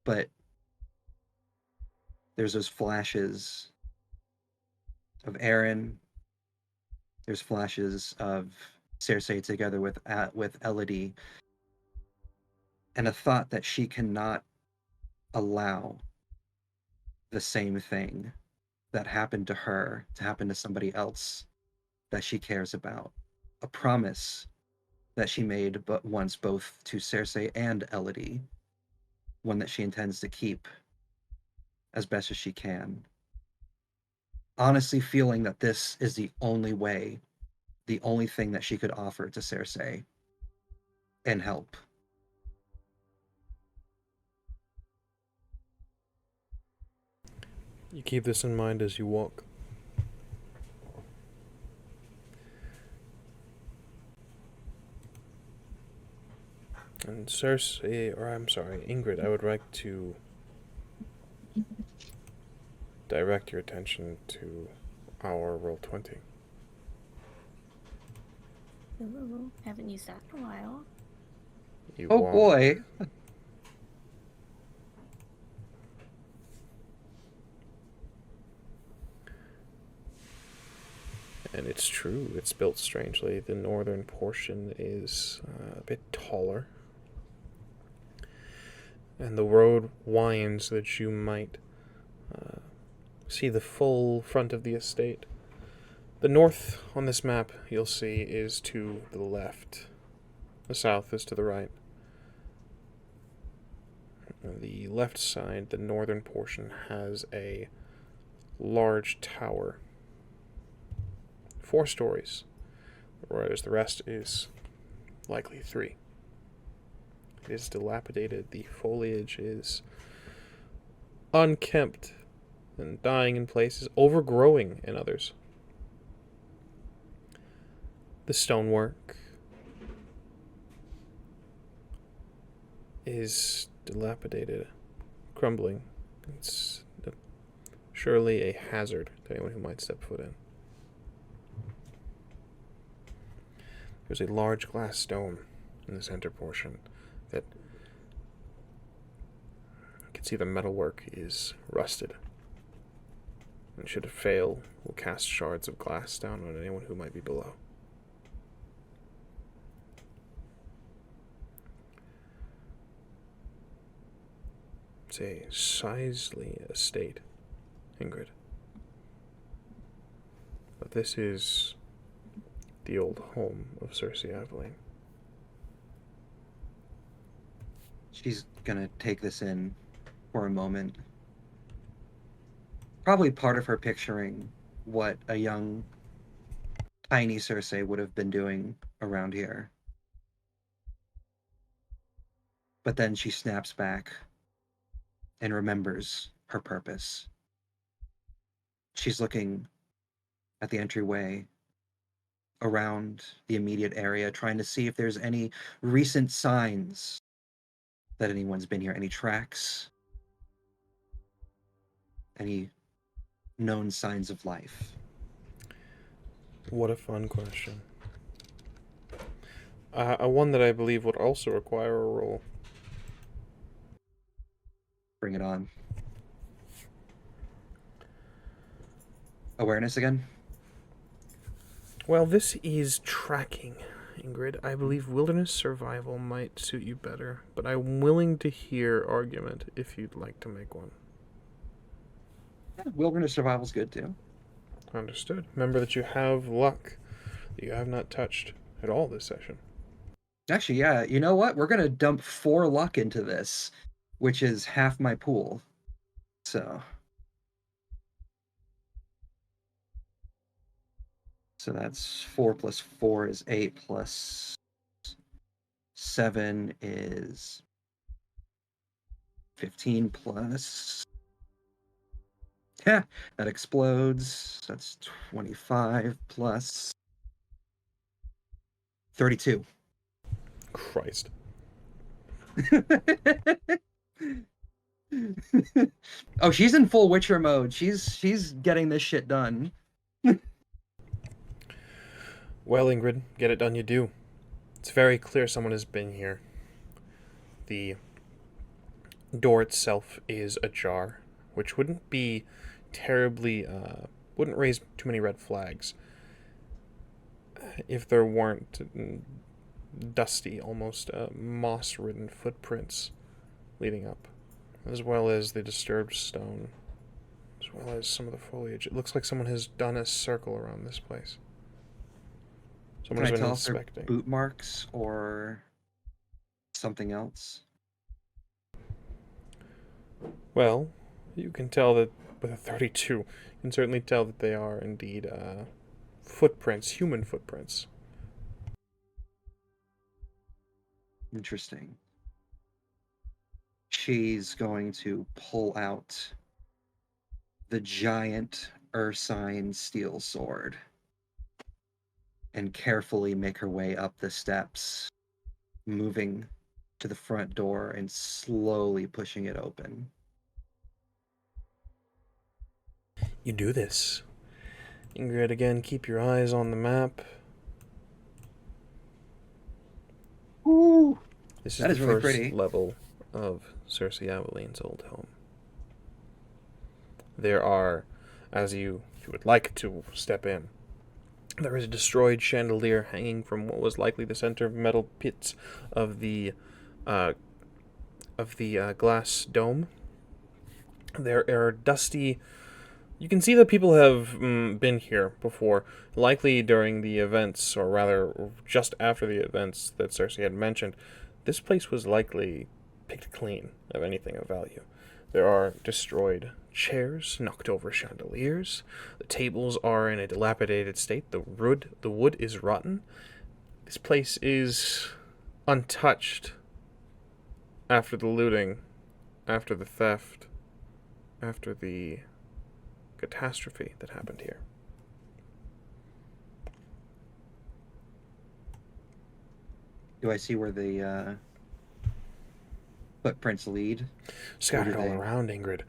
But there's those flashes of Aaron. There's flashes of Cersei together with Elodie, and a thought that she cannot allow the same thing that happened to her to happen to somebody else that she cares about. A promise that she made but once both to Cersei and Elodie, one that she intends to keep as best as she can. Honestly feeling that this is the only way, the only thing that she could offer to Cersei and help. You keep this in mind as you walk. And Cersei, or I'm sorry, Ingrid, I would like to direct your attention to our Roll20. Ooh, haven't used that in a while. You Oh walk. boy. And it's true, it's built strangely. The northern portion is a bit taller. And the road winds so that you might see the full front of the estate. The north on this map, you'll see, is to the left. The south is to the right. The left side, the northern portion, has a large tower. 4 stories, whereas the rest is likely 3. It is dilapidated. The foliage is unkempt and dying in places, overgrowing in others. The stonework is dilapidated, crumbling. It's surely a hazard to anyone who might step foot in. There's a large glass dome in the center portion that you can see the metalwork is rusted. And should it fail, will cast shards of glass down on anyone who might be below. It's a sizely estate, Ingrid. But this is the old home of Cersei Aveline. She's gonna take this in for a moment. Probably part of her picturing what a young, tiny Cersei would have been doing around here. But then she snaps back and remembers her purpose. She's looking at the entryway around the immediate area, trying to see if there's any recent signs that anyone's been here, any tracks, any known signs of life. What a fun question. One that I believe would also require a roll. Bring it on. Awareness again? Well, this is tracking, Ingrid. I believe wilderness survival might suit you better, but I'm willing to hear argument if you'd like to make one. Yeah, wilderness survival's good too. Understood. Remember that you have luck that you have not touched at all this session. Actually, yeah, you know what? We're gonna dump 4 luck into this, which is half my pool. So that's 4 plus 4 is 8 plus 7 is 15 plus. Yeah, that explodes. That's 25 plus 32. Christ. Oh, she's in full Witcher mode. She's getting this shit done. Well, Ingrid, get it done you do. It's very clear someone has been here. The door itself is ajar, which wouldn't be terribly, wouldn't raise too many red flags if there weren't dusty, almost moss-ridden footprints leading up, as well as the disturbed stone, as well as some of the foliage. It looks like someone has done a circle around this place. Someone's Can I been tell if they're inspecting. boot marks or something else? Well, you can tell that with a 32, you can certainly tell that they are indeed footprints, human footprints. Interesting. She's going to pull out the giant Ursine steel sword and carefully make her way up the steps, moving to the front door and slowly pushing it open. You do this. Ingrid, again, keep your eyes on the map. Ooh, This is that the is really first pretty. level of Cersei Aveline's old home. There are, as you would like to step in, there is a destroyed chandelier hanging from what was likely the center of metal pits of the glass dome. There are dusty. You can see that people have been here before, likely during the events, or rather, just after the events that Cersei had mentioned. This place was likely picked clean of anything of value. There are destroyed chairs, knocked over chandeliers. The tables are in a dilapidated state. The wood is rotten. This place is untouched after the looting, after the theft, after the catastrophe that happened here. Do I see where the footprints lead? Scattered Where all do they- around, Ingrid.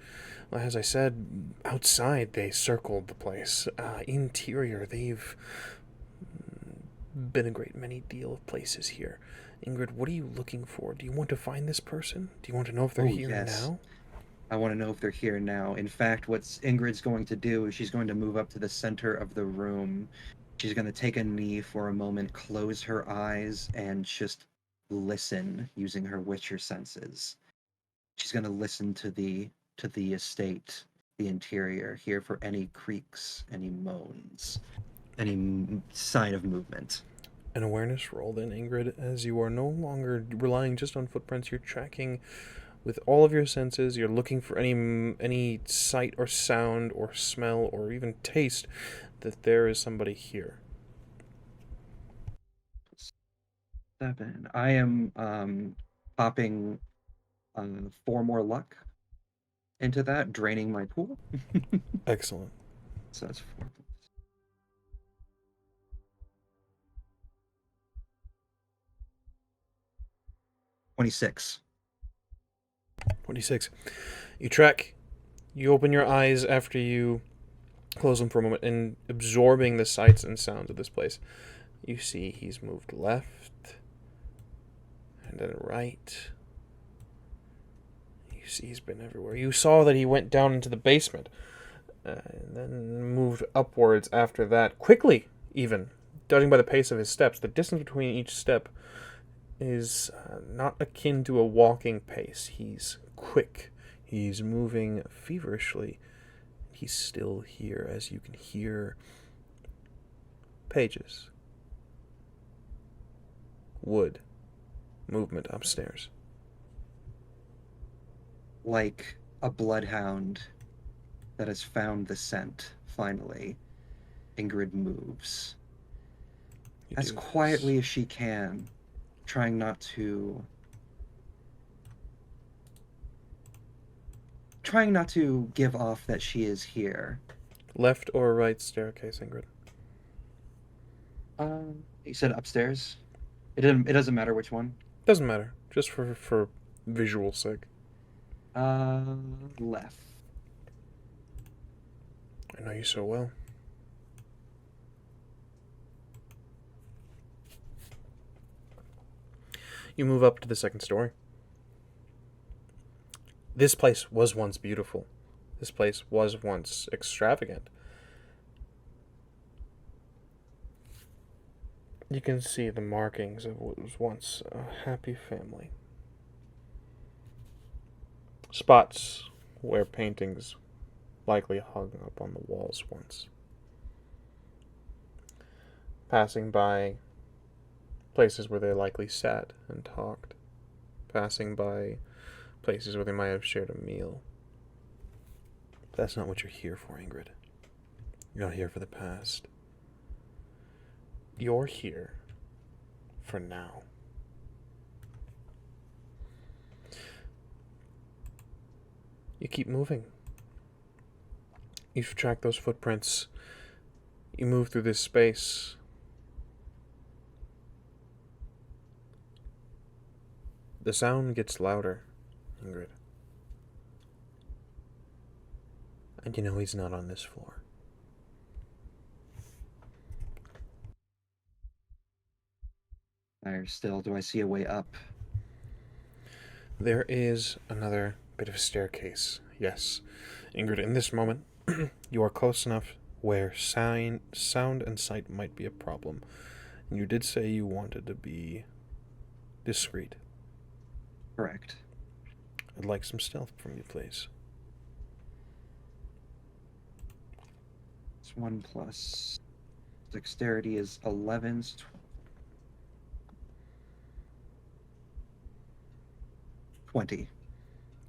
Well, as I said, outside they circled the place. Interior, they've been a great many deal of places here. Ingrid, what are you looking for? Do you want to find this person? Do you want to know if they're Oh, here yes. now? I want to know if they're here now. In fact, what Ingrid's going to do is she's going to move up to the center of the room. She's going to take a knee for a moment, close her eyes, and just listen using her Witcher senses. She's going to listen to the estate, the interior, hear for any creaks, any moans, any sign of movement. An awareness roll then, Ingrid, as you are no longer relying just on footprints. You're tracking with all of your senses. You're looking for any sight or sound or smell or even taste that there is somebody here. 7. I am popping 4 more luck into that, draining my pool. Excellent. So that's 4. 26. 26. You track. You open your eyes after you close them for a moment and absorbing the sights and sounds of this place. You see he's moved left and then right. You see he's been everywhere. You saw that he went down into the basement and then moved upwards after that, quickly even, judging by the pace of his steps. The distance between each step is not akin to a walking pace. He's quick. He's moving feverishly. He's still here, as you can hear pages, wood, movement upstairs. Like a bloodhound that has found the scent, finally, Ingrid moves. You As do quietly as she can, trying not to give off that she is here. left or right staircase, Ingrid? You said upstairs? It doesn't matter which one. Doesn't matter. Just for visual sake. Left. I know you so well. You move up to the second story. This place was once beautiful. This place was once extravagant. You can see the markings of what was once a happy family. Spots where paintings likely hung up on the walls once. Passing by places where they likely sat and talked. Passing by places where they might have shared a meal. But that's not what you're here for, Ingrid. You're not here for the past. You're here for now. You keep moving. You track those footprints. You move through this space. The sound gets louder, Ingrid. And you know he's not on this floor. Higher still. Do I see a way up? There is another bit of a staircase. Yes. Ingrid, in this moment, you are close enough where sound and sight might be a problem. And you did say you wanted to be discreet. Correct. I'd like some stealth from you, please. It's 1 plus dexterity is 11. 20.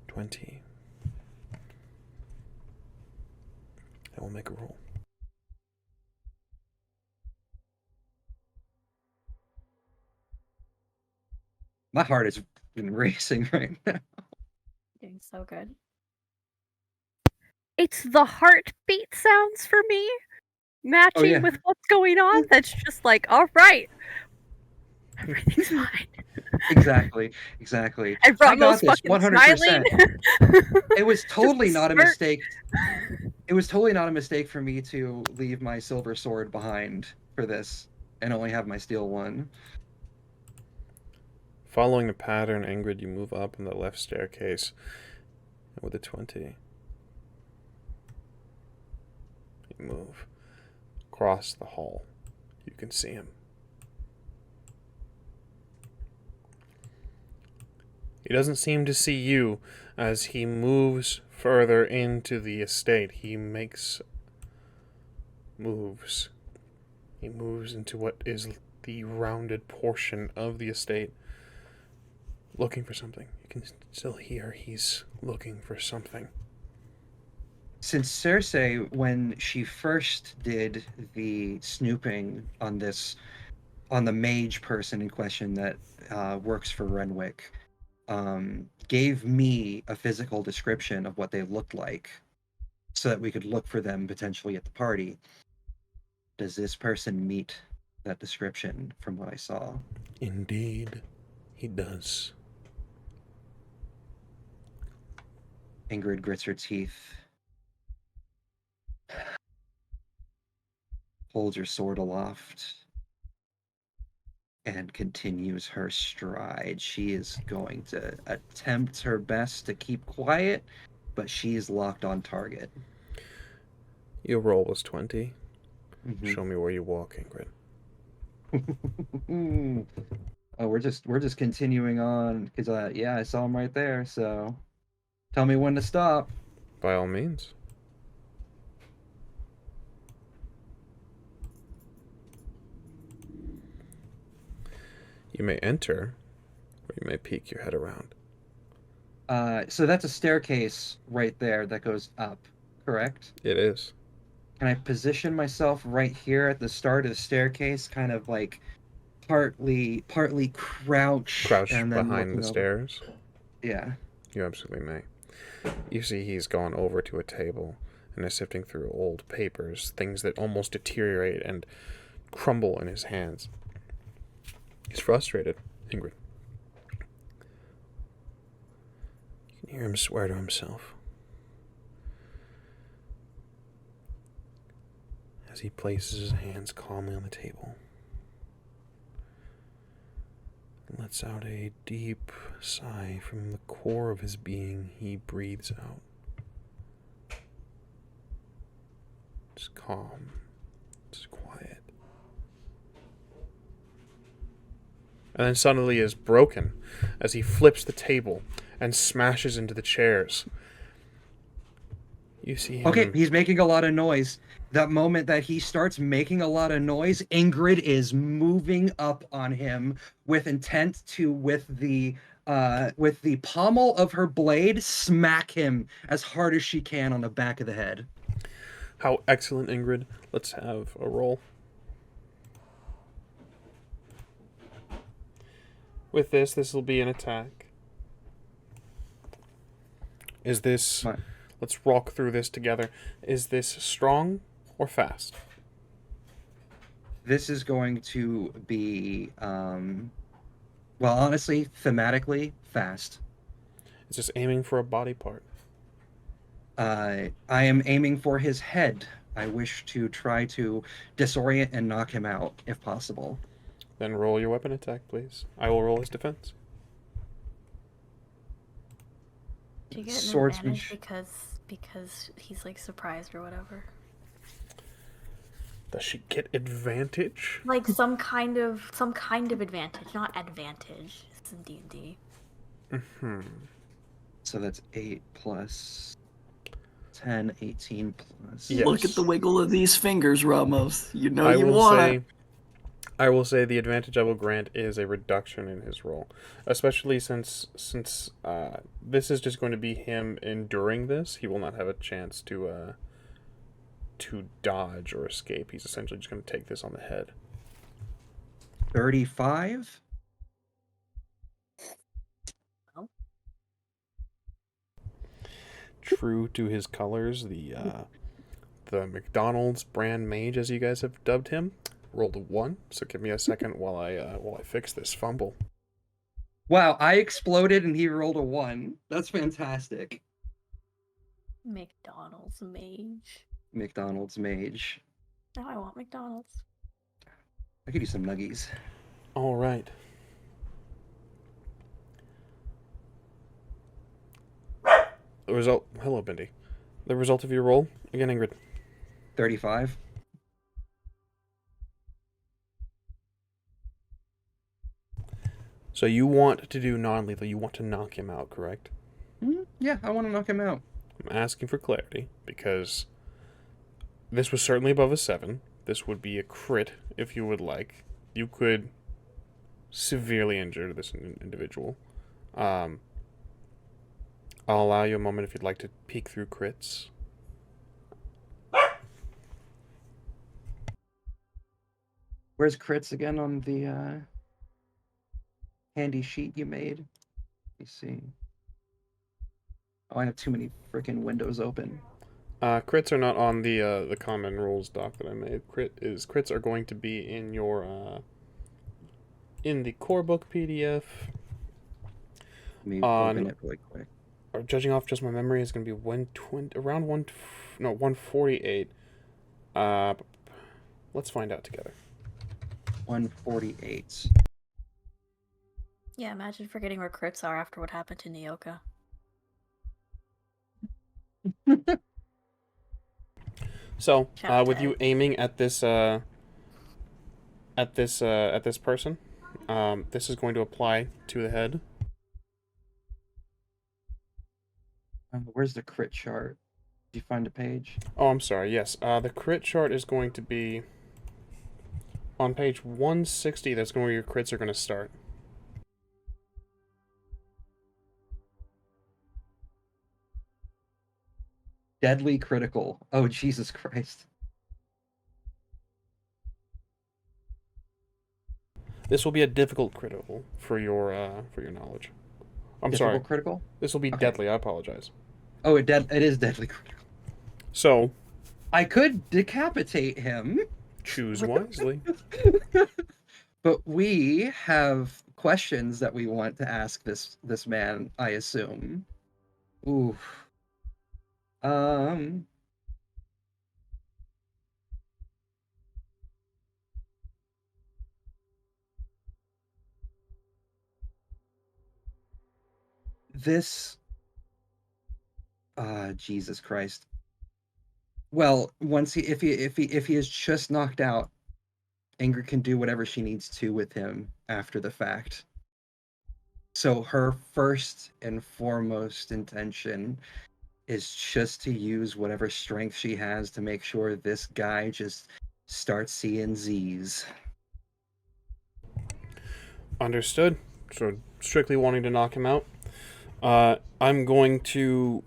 20. I will make a roll. My heart is racing right now. Doing so good. It's the heartbeat sounds for me, matching yeah. with what's going on. That's just like, all right, everything's fine. Exactly. And I got Ramos this fucking 100%. smiling. It was totally not a smirk. mistake. It was totally not a mistake for me to leave my silver sword behind for this and only have my steel one. Following the pattern, Ingrid, you move up on the left staircase. And with a 20, you move across the hall. You can see him. He doesn't seem to see you as he moves further into the estate. He makes moves. He moves into what is the rounded portion of the estate, looking for something. You can still hear he's looking for something. Since Cersei, when she first did the snooping on the mage person in question that works for Renwick, gave me a physical description of what they looked like so that we could look for them potentially at the party. Does this person meet that description from what I saw? Indeed, he does. Ingrid grits her teeth, holds her sword aloft, and continues her stride. She is going to attempt her best to keep quiet, but she is locked on target. Your roll was 20. Mm-hmm. Show me where you walk, Ingrid. Oh, we're just continuing on because I saw him right there. So, tell me when to stop. By all means. You may enter, or you may peek your head around. So that's a staircase right there that goes up, correct? It is. Can I position myself right here at the start of the staircase, kind of like partly crouch and then behind looking the over? stairs? Yeah. You absolutely may. You see he's gone over to a table and is sifting through old papers, things that almost deteriorate and crumble in his hands. He's frustrated. Ingrid. You can hear him swear to himself as he places his hands calmly on the table and lets out a deep sigh from the core of his being. He breathes out. It's calm. It's quiet. And then suddenly is broken as he flips the table and smashes into the chairs. You see him. Okay, he's making a lot of noise. That moment that he starts making a lot of noise, Ingrid is moving up on him with intent to, with the pommel of her blade, smack him as hard as she can on the back of the head. How excellent, Ingrid. Let's have a roll. With this will be an attack. Is this... What? Let's walk through this together. Is this strong or fast? This is going to be, well, honestly, thematically, fast. Is this aiming for a body part? I am aiming for his head. I wish to try to disorient and knock him out, if possible. Then roll your weapon attack, please. I will roll his defense. Do you get an Swordsmanship. advantage because he's like surprised or whatever? Does she get advantage? Like some kind of advantage, not advantage. It's in D&D. Mm-hmm. So that's 8 plus 10, 18 plus... Yes. Look at the wiggle of these fingers, Ramos. You know I you will want say, it. I will say the advantage I will grant is a reduction in his roll, especially since this is just going to be him enduring this. He will not have a chance to dodge or escape. He's essentially just going to take this on the head. 35? True to his colors, the McDonald's brand mage, as you guys have dubbed him, rolled a 1. So give me a second while I fix this fumble. Wow, I exploded and he rolled a 1. That's fantastic. McDonald's mage. McDonald's mage. Now I want McDonald's. I'll give you some nuggies. All right. The result. Hello, Bendy. The result of your roll again, Ingrid. 35. So you want to do non-lethal. You want to knock him out, correct? Yeah, I want to knock him out. I'm asking for clarity because this was certainly above a 7. This would be a crit if you would like. You could severely injure this individual. I'll allow you a moment if you'd like to peek through crits. Where's crits again on the handy sheet you made? Let me see. Oh, I have too many freaking windows open. Crits are not on the common rules doc that I made. Crits are going to be in your in the core book PDF. Let me open it really quick. Or judging off just my memory, is going to be 120 around 148. Let's find out together. 148. Yeah, imagine forgetting where crits are after what happened to Nyoka. So, with you aiming at this person, this is going to apply to the head. Where's the crit chart? Did you find a page? Oh, I'm sorry. Yes, the crit chart is going to be on page 160. That's where your crits are going to start. Deadly critical. Oh, Jesus Christ. This will be a difficult critical for your knowledge. I'm Difficult sorry. critical? This will be Okay. deadly. I apologize. Oh, it is deadly critical. So, I could decapitate him. choose wisely. But we have questions that we want to ask this man, I assume. Ooh. This Jesus Christ. Well, once if he is just knocked out, Ingrid can do whatever she needs to with him after the fact. So her first and foremost intention is just to use whatever strength she has to make sure this guy just starts seeing Z's. Understood. So strictly wanting to knock him out. I'm going to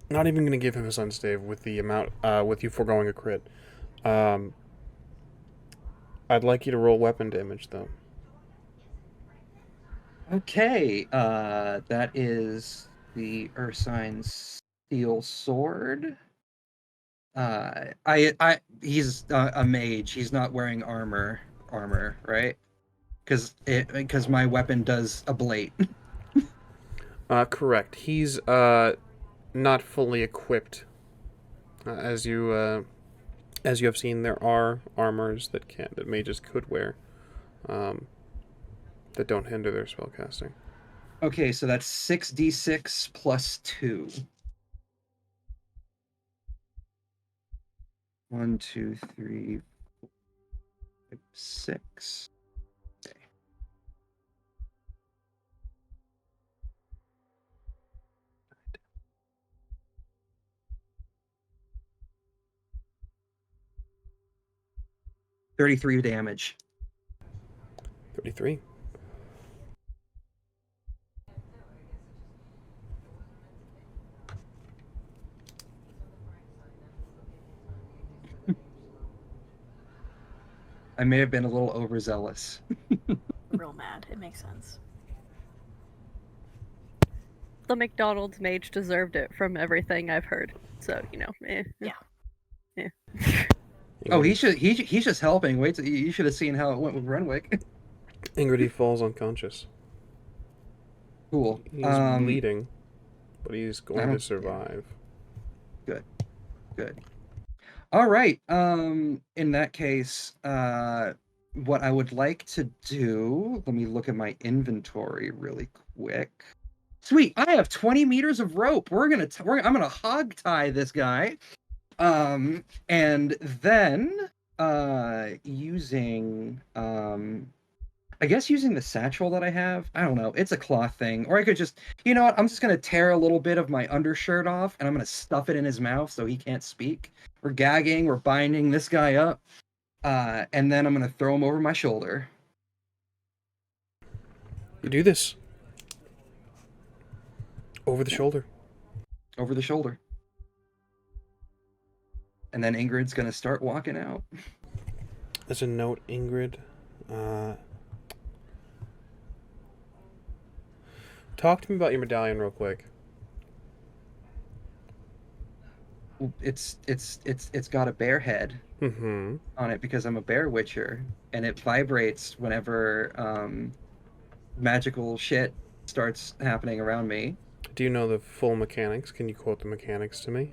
not even going to give him his unstave with the amount with you foregoing a crit. I'd like you to roll weapon damage though. Okay, that is the Ursine's steel sword. He's a mage. He's not wearing armor, right? Because my weapon does ablate. Correct. He's not fully equipped. As you have seen, there are armors that mages could wear, that don't hinder their spellcasting. Okay, so that's 6d6 plus 2. 1, 2, 3, 4, 5, 6. Okay. $33 damage. 33. I may have been a little overzealous. Real mad. It makes sense. The McDonald's mage deserved it from everything I've heard. So, Yeah. Oh, he's just helping. Wait, you should have seen how it went with Renwick. Ingrid, he falls unconscious. Cool. He's bleeding, but he's going to survive. Good. All right. In that case, what I would like to do, let me look at my inventory really quick. Sweet, I have 20 meters of rope. I'm gonna hog tie this guy. And then using I guess using the satchel that I have, I don't know, it's a cloth thing. Or I could just, you know what, I'm just gonna tear a little bit of my undershirt off and I'm gonna stuff it in his mouth so he can't speak. We're gagging, we're binding this guy up. And then I'm gonna throw him over my shoulder. You do this. Over the shoulder. Over the shoulder. And then Ingrid's gonna start walking out. As a note, Ingrid, talk to me about your medallion real quick. It's got a bear head Mm-hmm. on it because I'm a bear witcher, and it vibrates whenever magical shit starts happening around me. Do you know the full mechanics? Can you quote the mechanics to me?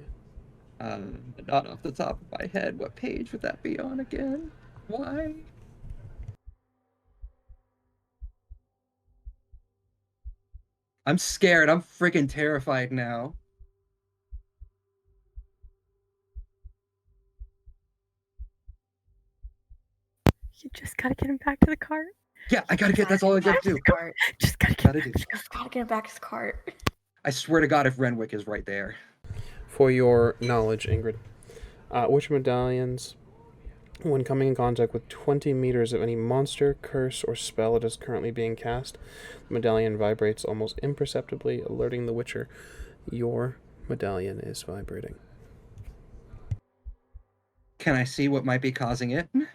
Not off the top of my head. What page would that be on again? Why? I'm scared. I'm freaking terrified now. You just gotta get him back to the cart. Yeah, I gotta get. That's all I gotta do. Just gotta Gotta do. Just gotta get him back to his cart. I swear to God, if Renwick is right there. For your knowledge, Ingrid, Witcher medallions, when coming in contact with 20 meters of any monster, curse, or spell that is currently being cast, the medallion vibrates almost imperceptibly, alerting the Witcher your medallion is vibrating. Can I see what might be causing it? An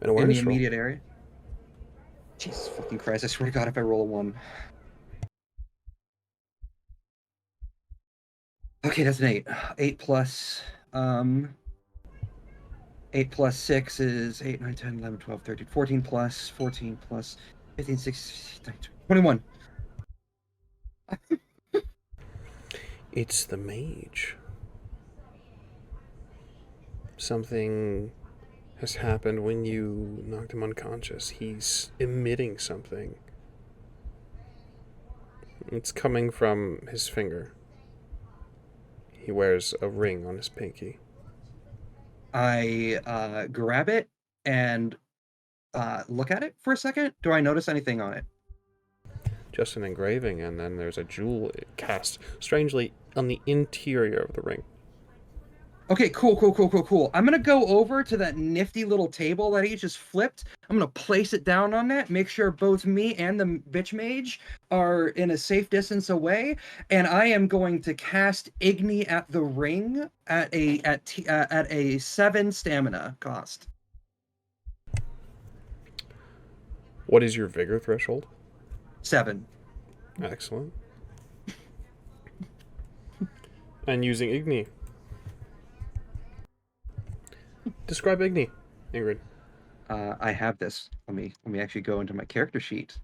In awareness the roll. immediate area? Jesus fucking Christ, I swear to God, if I roll a 1. Okay, that's an 8. 8 plus, 8 plus 6 is 8, 9, 10, 11, 12, 13, 14 plus 14 plus 15, 16, 21. It's the mage. Something has happened when you knocked him unconscious. He's emitting something. It's coming from his finger. He wears a ring on his pinky. I grab it and look at it for a second. Do I notice anything on it? Just an engraving, and then there's a jewel cast strangely on the interior of the ring. Okay, cool. I'm gonna go over to that nifty little table that he just flipped. I'm gonna place it down on that, make sure both me and the bitch mage are in a safe distance away, and I am going to cast Igni at the ring at a 7 stamina cost. What is your vigor threshold? 7. Excellent. And using Igni. Describe Igni, Ingrid. I have this. Let me actually go into my character sheet.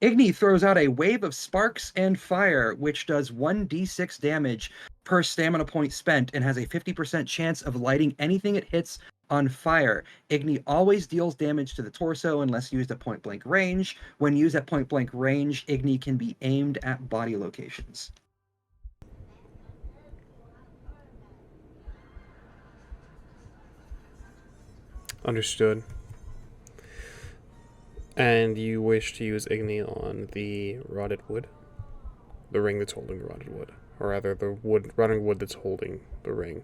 Igni throws out a wave of sparks and fire, which does 1d6 damage per stamina point spent and has a 50% chance of lighting anything it hits on fire. Igni always deals damage to the torso unless used at point blank range. When used at point blank range, Igni can be aimed at body locations. Understood. And you wish to use Igni on the rotted wood? The ring that's holding the rotted wood. Or rather, the rotting wood that's holding the ring.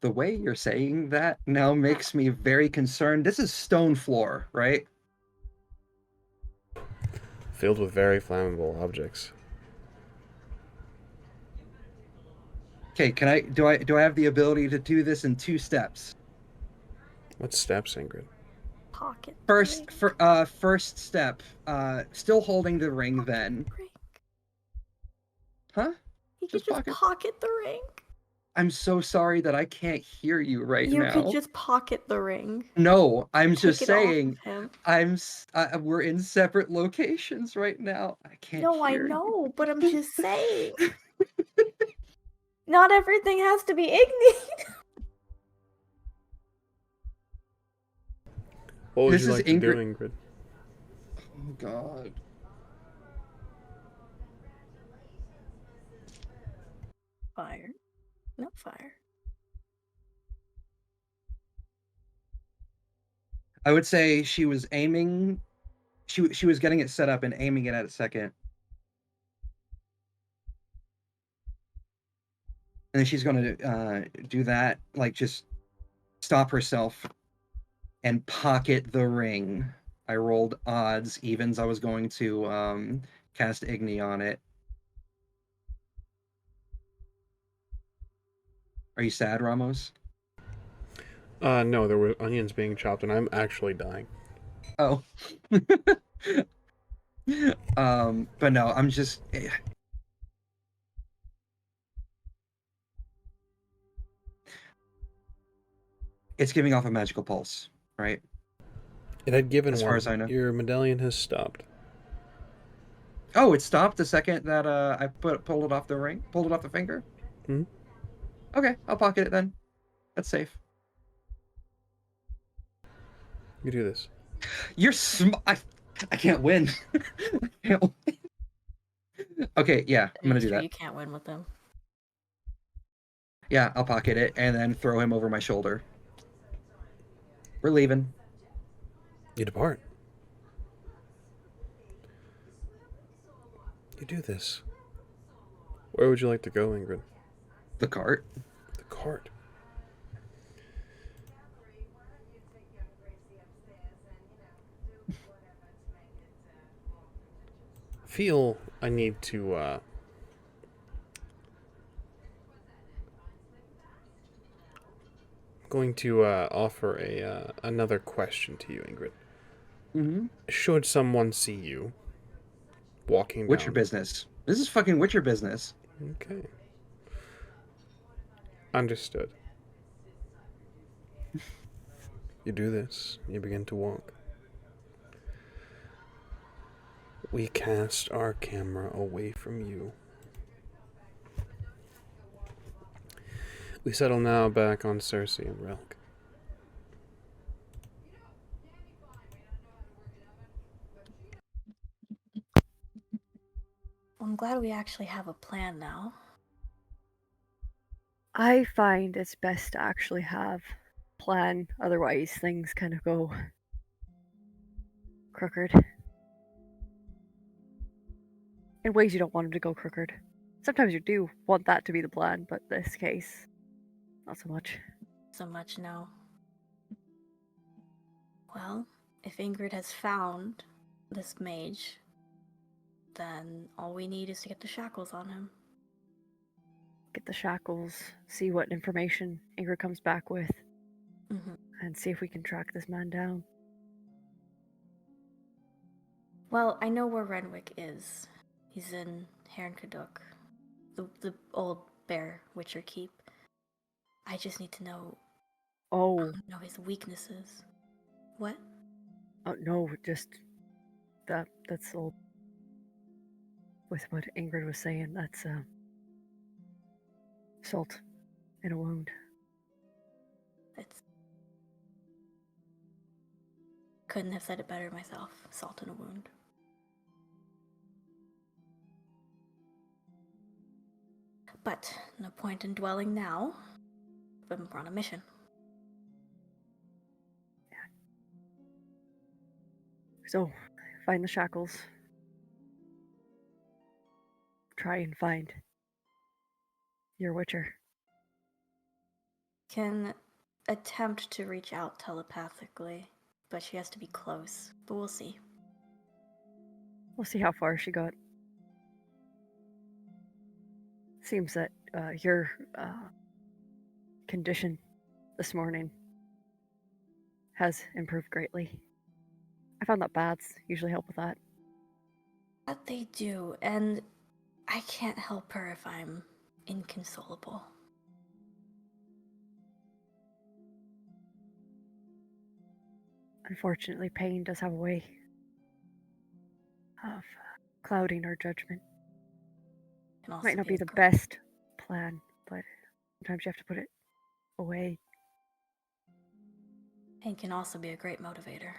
The way you're saying that now makes me very concerned. This is stone floor, right? Filled with very flammable objects. Okay, do I have the ability to do this in 2 steps? What steps, Ingrid? Pocket. First step, still holding the ring then. Ring. Huh? You could Just just pocket the ring. I'm so sorry that I can't hear you right You now. could just pocket the ring. No, I'm Take just it off saying of him. we're in separate locations right now. I can't No, I hear you. know, but I'm just saying. Not everything has to be Igni. What would This you is like to do, Ingrid- Ingrid? Oh god. Fire. No fire. I would say she was aiming. She was getting it set up and aiming it at a second. And then she's going to do that, like just stop herself and pocket the ring. I rolled odds, evens. I was going to cast Igni on it. Are you sad, Ramos? No, there were onions being chopped, and I'm actually dying. Oh. But no, I'm just... It's giving off a magical pulse, right? It had given As one. far as I know. Your medallion has stopped. Oh, it stopped the second that I pulled it off the ring? Pulled it off the finger? Hmm? Okay, I'll pocket it then. That's safe. You do this. You're I can't win. I can't win. Okay, yeah, I'm gonna do that. You can't win with them. Yeah, I'll pocket it and then throw him over my shoulder. We're leaving. You depart. You do this. Where would you like to go, Ingrid? The cart. The cart. Feel I need to going to offer another question to you, Ingrid. Mm-hmm. Should someone see you walking down... Witcher business. This is fucking Witcher business. Okay. Understood. You do this, you begin to walk. We cast our camera away from you. We settle now back on Cersei and Relk. I'm glad we actually have a plan now. I find it's best to actually have a plan, otherwise things kind of go crooked. In ways you don't want them to go crooked. Sometimes you do want that to be the plan, but in this case, not so much. So much now. Well, if Ingrid has found this mage, then all we need is to get the shackles on him. Get the shackles, see what information Ingrid comes back with, Mm-hmm. and see if we can track this man down. Well, I know where Renwick is. He's in Hernkaduk, the old bear Witcher keep. I just need to know his weaknesses. What? Oh no, just that's all. With what Ingrid was saying, that's salt in a wound. It's... Couldn't have said it better myself. Salt in a wound. But no point in dwelling now. We're on a mission. So, find the shackles. Try and find your Witcher. Can attempt to reach out telepathically, but she has to be close. But we'll see. We'll see how far she got. Seems that your condition this morning has improved greatly. I found that baths usually help with that. That they do, and I can't help her if I'm inconsolable. Unfortunately, pain does have a way of clouding our judgment. Might not be the best plan, but sometimes you have to put it away. And can also be a great motivator.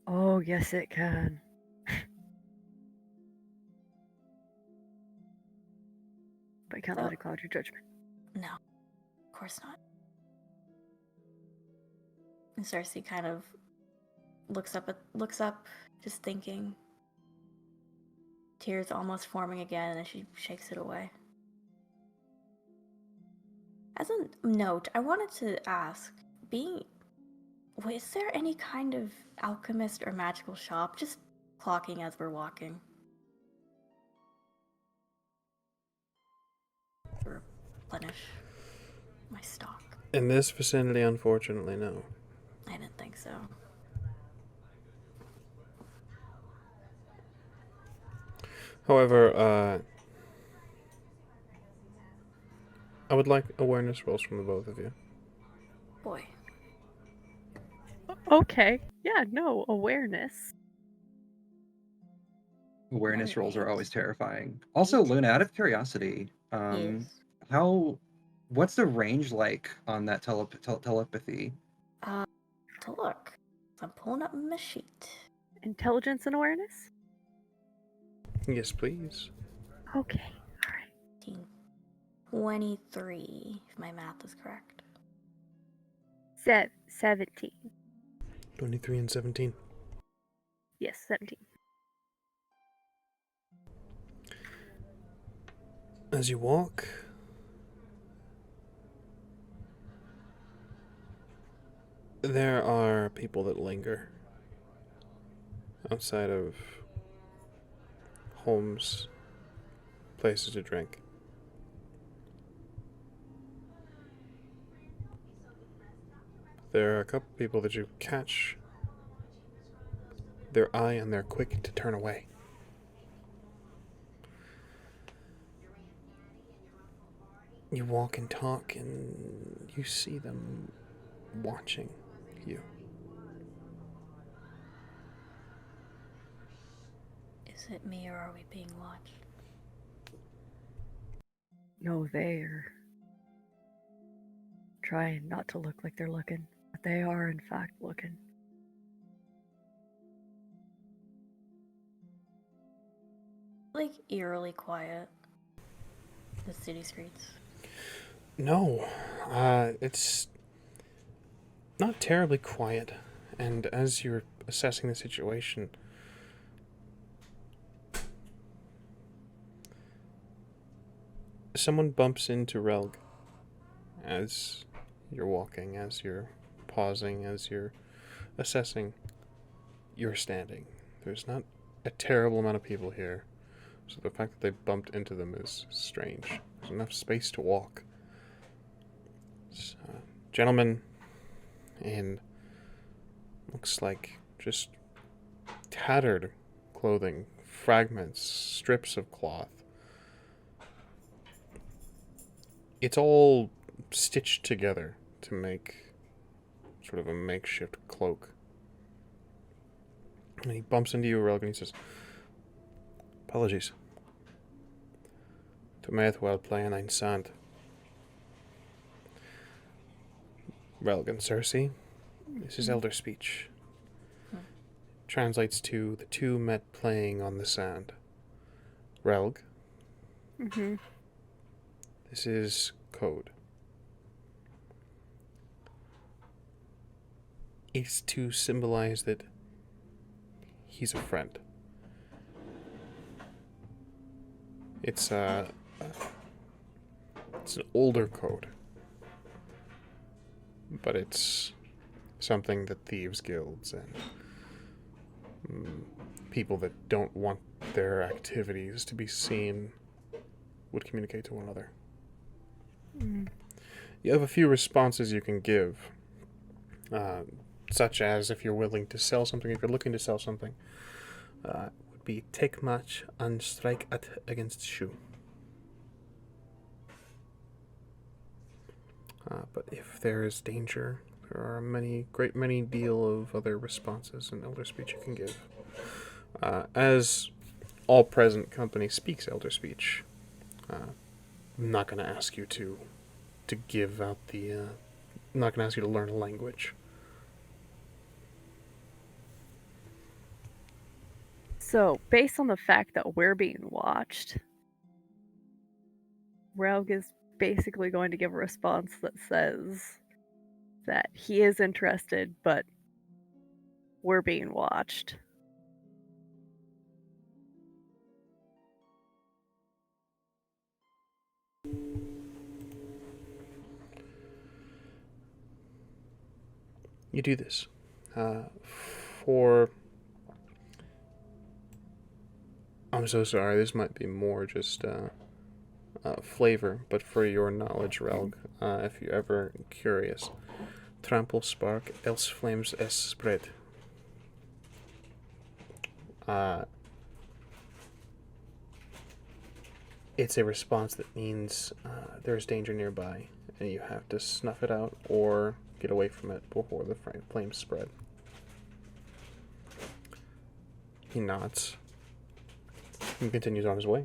Oh, yes, it can. But you can't let it cloud your judgment. No, of course not. And Cersei kind of looks up, just thinking. Tears almost forming again, and she shakes it away. As a note, I wanted to ask, was there any kind of alchemist or magical shop? Just clocking as we're walking. To replenish my stock. In this vicinity, unfortunately, no. I didn't think so. However, I would like awareness rolls from the both of you. Boy. Okay. Yeah, no, awareness. Awareness rolls are Alright. always terrifying. Also, Luna, out of curiosity, Yes. what's the range like on that telepathy? To look. I'm pulling up my sheet. Intelligence and awareness? Yes, please. Okay, alright. 23, if my math is correct. 17. 23 and 17. Yes, 17. As you walk, there are people that linger outside of homes, places to drink. There are a couple people that you catch their eye and they're quick to turn away. You walk and talk, and you see them watching you. Is it me or are we being watched? No, they're trying not to look like they're looking, but they are in fact looking. Like eerily quiet. The city streets. No, it's not terribly quiet. And as you're assessing the situation, someone bumps into Relg as you're walking, as you're pausing, as you're assessing. You're standing. There's not a terrible amount of people here, so the fact that they bumped into them is strange. There's enough space to walk. It's, gentlemen in looks like just tattered clothing, fragments, strips of cloth. It's all stitched together to make sort of a makeshift cloak. And he bumps into you, Relg, and he says, "Apologies. Du mig ett well plan ein sand." Relg and Cersei, this is elder speech. Translates to the two met playing on the sand. Relg, Mm-hmm. this is code. It's to symbolize that he's a friend. It's an older code, but it's something that thieves guilds and people that don't want their activities to be seen would communicate to one another. Mm. You have a few responses you can give, such as if you're willing to sell something, if you're looking to sell something, would be take match and strike at against shoe. But if there is danger, there are great many deal of other responses in Elder Speech you can give. As all present company speaks Elder Speech, I'm not going to ask you to give out the. I'm not going to ask you to learn a language. So, based on the fact that we're being watched, Relg is basically going to give a response that says that he is interested, but we're being watched. You do this for. I'm so sorry. This might be more just flavor, but for your knowledge, Relg, if you're ever curious, trample spark, else flames es spread. It's a response that means there's danger nearby, and you have to snuff it out or get away from it before the flames spread. He nods and continues on his way.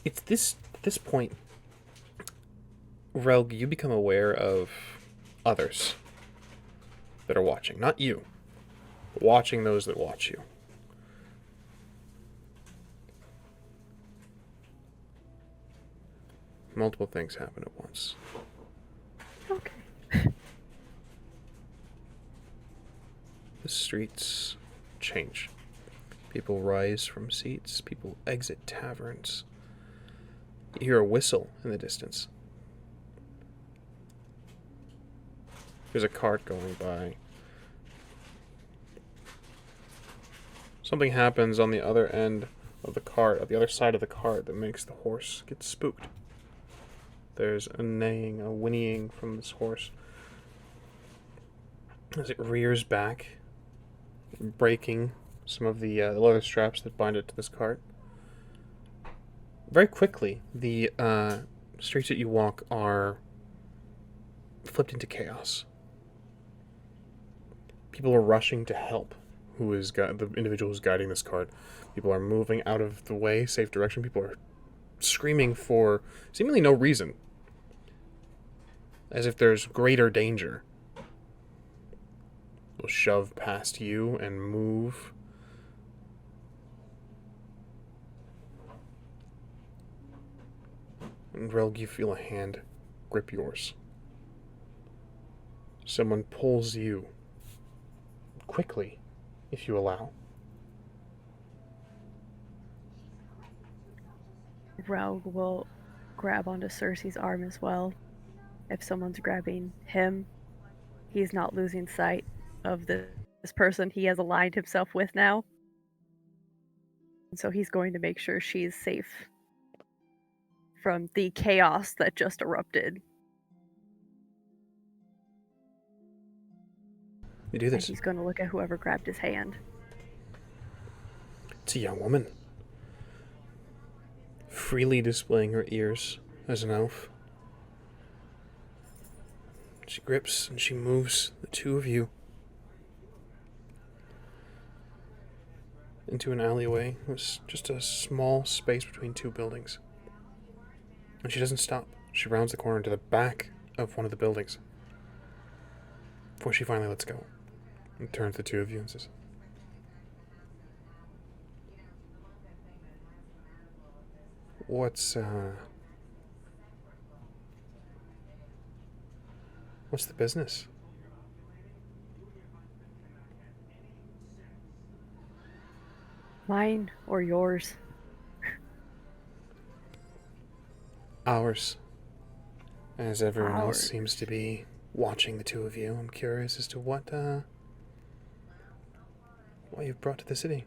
It's this point, Relg, you become aware of others that are watching. Not you, but watching those that watch you. Multiple things happen at once. Okay. The streets change. People rise from seats. People exit taverns. You hear a whistle in the distance. There's a cart going by. Something happens on the other end of the cart, on the other side of the cart, that makes the horse get spooked. There's a neighing, a whinnying from this horse as it rears back, breaking some of the leather straps that bind it to this cart. very quickly, the streets that you walk are flipped into chaos. People are rushing to help. The individual who's guiding this cart? People are moving out of the way, safe direction. People are screaming for seemingly no reason, as if there's greater danger. They'll shove past you and move. And Relg, you feel a hand grip yours. Someone pulls you. Quickly, if you allow. Raug will grab onto Cersei's arm as well. If someone's grabbing him, he's not losing sight of this person he has aligned himself with now. And so he's going to make sure she's safe from the chaos that just erupted. You do And this. he's going to look at whoever grabbed his hand. It's a young woman, freely displaying her ears as an elf. She grips and she moves the two of you into an alleyway. There's just a small space between two buildings. And she doesn't stop. She rounds the corner to the back of one of the buildings before she finally lets go and turns to the two of you and says, What's the business? Mine or yours? Ours. As everyone else Ours. seems to be watching the two of you, I'm curious as to what you've brought to the city.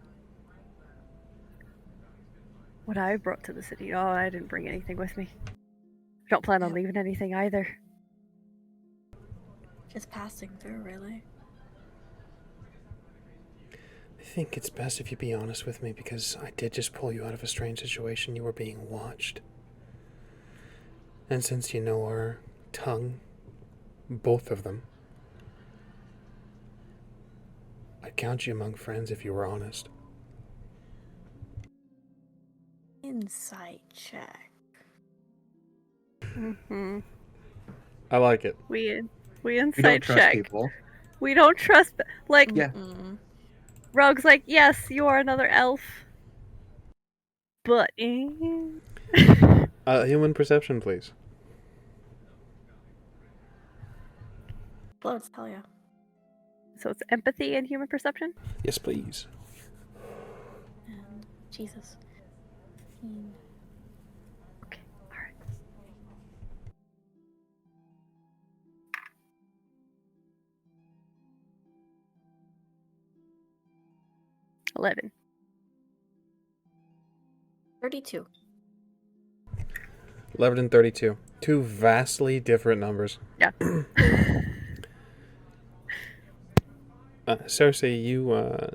What I brought to the city? Oh, I didn't bring anything with me. Don't plan on Yep. leaving anything either. Just passing through, really. I think it's best if you be honest with me, because I did just pull you out of a strange situation. You were being watched. And since you know our tongue, both of them, I'd count you among friends if you were honest. Insight check. Mm-hmm. I like it. We We don't insight trust check. people. We don't trust. Like, Yeah. Mm-mm. Rogue's like, yes, you are another elf. But. Human perception, please. Let's tell you. So it's empathy and human perception? Yes, please. And Jesus. 15. Okay, alright. $11. 32. 11 and 32. Two vastly different numbers. Yeah. Cersei,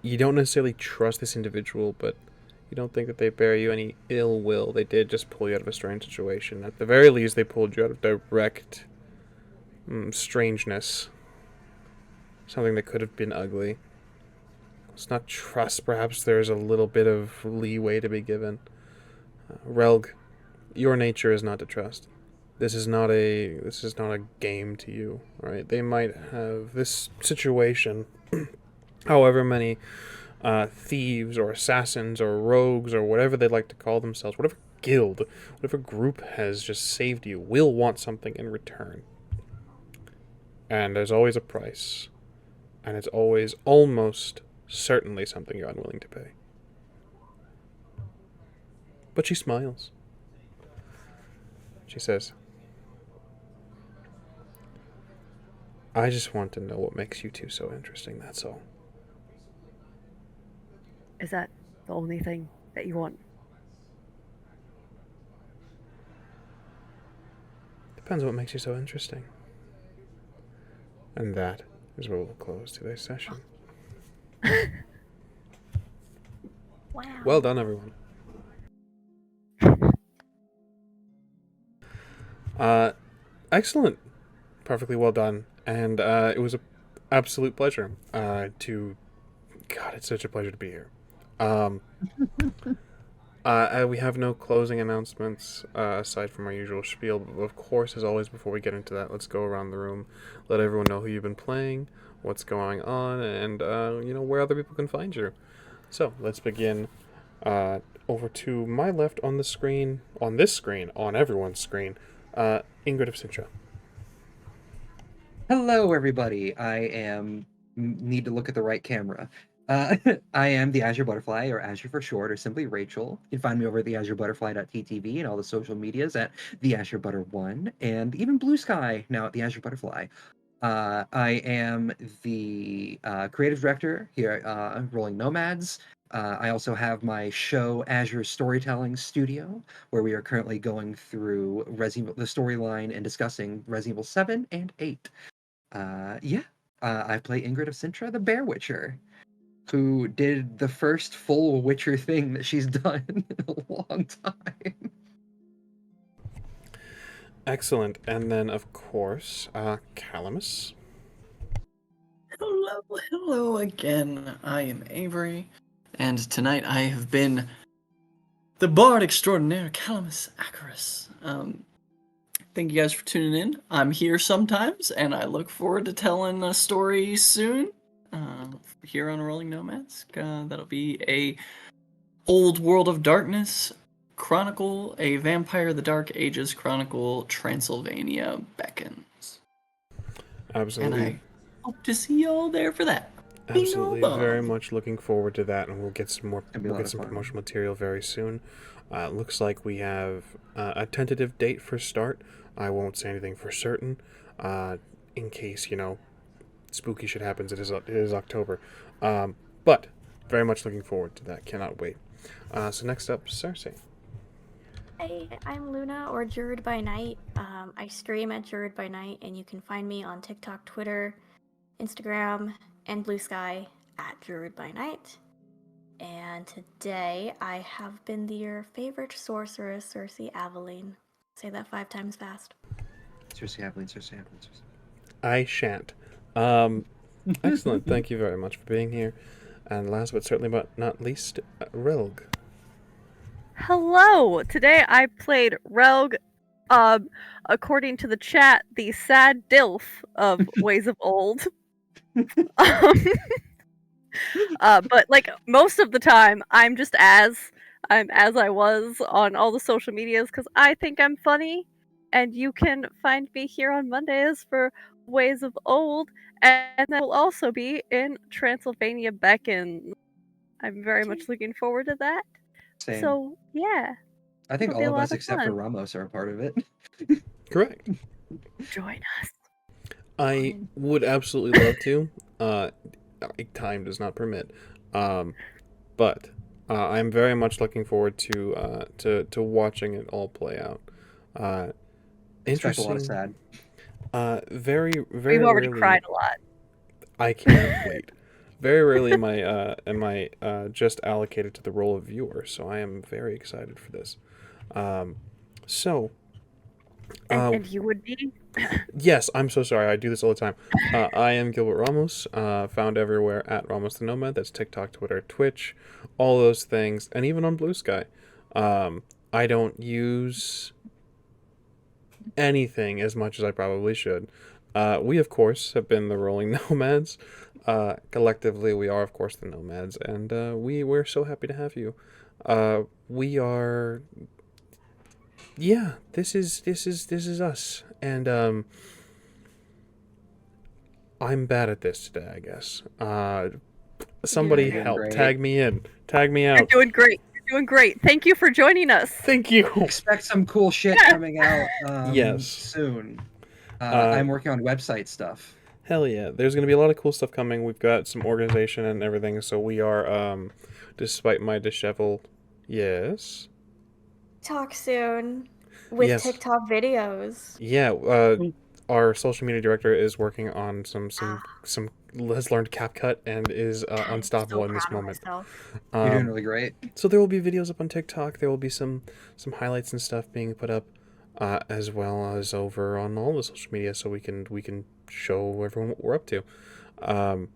you don't necessarily trust this individual, but you don't think that they bear you any ill will. They did just pull you out of a strange situation. At the very least, they pulled you out of direct strangeness. Something that could have been ugly. It's not trust. Perhaps there's a little bit of leeway to be given. Relg, your nature is not to trust. This is not a game to you, right? They might have this situation, however many thieves or assassins or rogues or whatever they'd like to call themselves, whatever guild, whatever group has just saved you, will want something in return. And there's always a price. And it's always almost certainly something you're unwilling to pay. But she smiles. She says, I just want to know what makes you two so interesting, that's all. Is that the only thing that you want? Depends what makes you so interesting. And that is where we'll close today's session. Wow. Well done, everyone. Excellent. Perfectly well done. And it was an absolute pleasure to... God, it's such a pleasure to be here. We have no closing announcements aside from our usual spiel. But of course, as always, before we get into that, let's go around the room, let everyone know who you've been playing, what's going on, and where other people can find you. So let's begin. Over to my left on the screen, on everyone's screen, Ingrid of Sintra. Hello, everybody. Need to look at the right camera. I am the Azure Butterfly, or Azure for short, or simply Rachel. You can find me over at the AzureButterfly.ttv and all the social medias at the Azure Butter One, and even Blue Sky now at the Azure Butterfly. I am the creative director here at Rolling Nomads. I also have my show Azure Storytelling Studio, where we are currently going through the storyline and discussing Resident Evil 7 and 8. I play Ingrid of Sintra, the Bear Witcher, who did the first full Witcher thing that she's done in a long time. Excellent. And then, of course, Calamus. Hello again. I am Avery, and tonight I have been the Bard Extraordinaire, Calamus Acarus. Thank you guys for tuning in. I'm here sometimes, and I look forward to telling a story soon. Here on Rolling Nomads, that'll be a Old World of Darkness Chronicle, a Vampire the Dark Ages Chronicle, Transylvania Beckons. Absolutely. And I hope to see you all there for that. Absolutely, very much looking forward to that, and we'll get some promotional material very soon. Looks like we have a tentative date for start. I won't say anything for certain, in case spooky shit happens. It is October, but very much looking forward to that. Cannot wait. So next up, Cersei. Hey, I'm Luna, or Druid by Night. I stream at Druid by Night, and you can find me on TikTok, Twitter, Instagram, and Blue Sky at Druid by Night. And today I have been your favorite sorceress, Cersei Aveline. Say that 5 times fast. Cersei Aveline, Cersei Aveline, Cersei. I shan't. Excellent. Thank you very much for being here. And last but certainly not least, Relg. Hello! Today I played Relg, according to the chat, the sad DILF of Ways of Old. But like most of the time, I'm as I was on all the social medias because I think I'm funny, and you can find me here on Mondays for Ways of Old, and that will also be in Transylvania Beckons. I'm very much looking forward to that. Same. So yeah, I think it'll be all a of lot us of except for fun. Ramos are a part of it. Correct. Join us. I would absolutely love to. Time does not permit. But I'm very much looking forward to watching it all play out. Expect a lot Interesting. of sad. Very We've already rarely, cried a lot. I can't wait. Very rarely am I just allocated to the role of viewer, so I am very excited for this. And you would be? Yes, I'm so sorry. I do this all the time. I am Gilbert Ramos, found everywhere at Ramos the Nomad. That's TikTok, Twitter, Twitch, all those things, and even on Blue Sky. I don't use anything as much as I probably should. We, of course, have been the Rolling Nomads. Collectively, we are, of course, the Nomads, and we're so happy to have you. We are... Yeah, this is us, and I'm bad at this today, I guess. Somebody You're help, great. tag me in, tag me out. You're doing great. You're doing great. Thank you for joining us. Thank you. Expect some cool shit coming out Yes. soon. I'm working on website stuff. Hell yeah, there's gonna be a lot of cool stuff coming. We've got some organization and everything, so we are, despite my dishevel, yes. Talk soon with Yes. TikTok videos. Yeah, our social media director is working on some has learned CapCut and is I'm unstoppable so in this proud of moment. myself. You're doing Um, really great. so there will be videos up on TikTok. There will be some highlights and stuff being put up, as well as over on all the social media, so we can show everyone what we're up to. Um,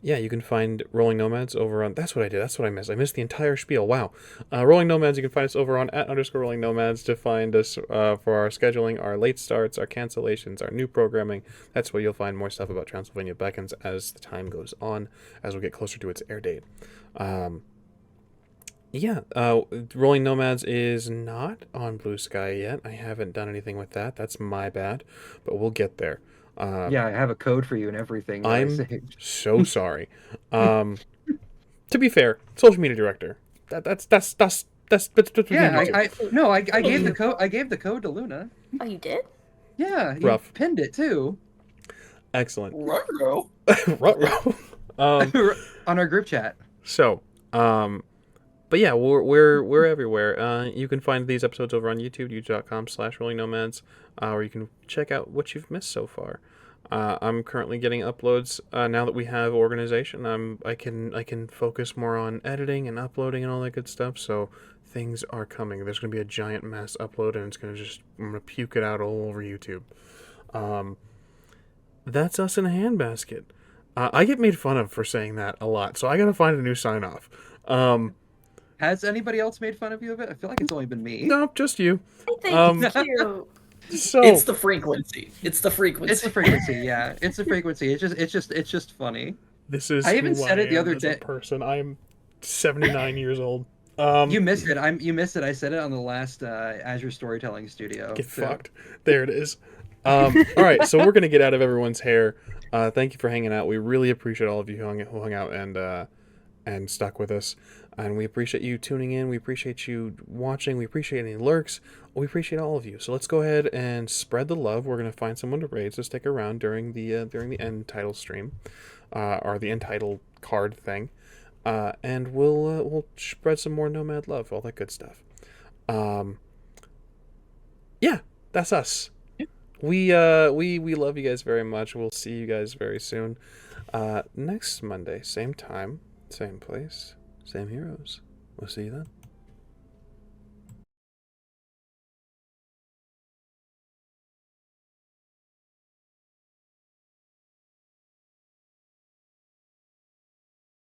yeah, you can find Rolling Nomads over on. That's what I did. That's what I missed. I missed the entire spiel. Wow. Rolling Nomads. You can find us over on @_Rolling Nomads to find us for our scheduling, our late starts, our cancellations, our new programming. That's where you'll find more stuff about Transylvania Beckons as the time goes on, as we get closer to its air date. Yeah, Rolling Nomads is not on Blue Sky yet. I haven't done anything with that. That's my bad, but we'll get there. Yeah, I have a code for you and everything that I I'm saved. so sorry. To be fair, social media director. That's between Yeah, you two. I gave the code. I gave the code to Luna. Oh, you did? Yeah, he Rough. pinned it too. Excellent. Ruh-roh. Ruh-roh. On our group chat. So, but yeah, we're everywhere. You can find these episodes over on YouTube, youtube.com/Rolling Nomads, or you can check out what you've missed so far. I'm currently getting uploads now that we have organization. I can focus more on editing and uploading and all that good stuff. So things are coming. There's gonna be a giant mass upload, and I'm gonna puke it out all over YouTube. That's us in a handbasket. I get made fun of for saying that a lot, so I gotta find a new sign off. Has anybody else made fun of you of it? I feel like it's only been me. No, just you. I think it's cute. So It's the frequency. It's the frequency. It's the frequency, yeah. It's the frequency. It's just funny. this is. I even who said it the am other as a day. person. I'm 79 years old. You missed it. You missed it. I said it on the last Azure Storytelling Studio. Get so- fucked. There it is. All right, so we're gonna get out of everyone's hair. Thank you for hanging out. We really appreciate all of you who hung out and stuck with us, and we appreciate you tuning in. We appreciate you watching. We appreciate any lurks. We appreciate all of you. So let's go ahead and spread the love. We're gonna find someone to raid, so stick around during the end title stream, or the end title card thing, and we'll spread some more Nomad love, all that good stuff. Yeah, that's us. We love you guys very much. We'll see you guys very soon. Next Monday, same time, same place, same heroes. We'll see you then.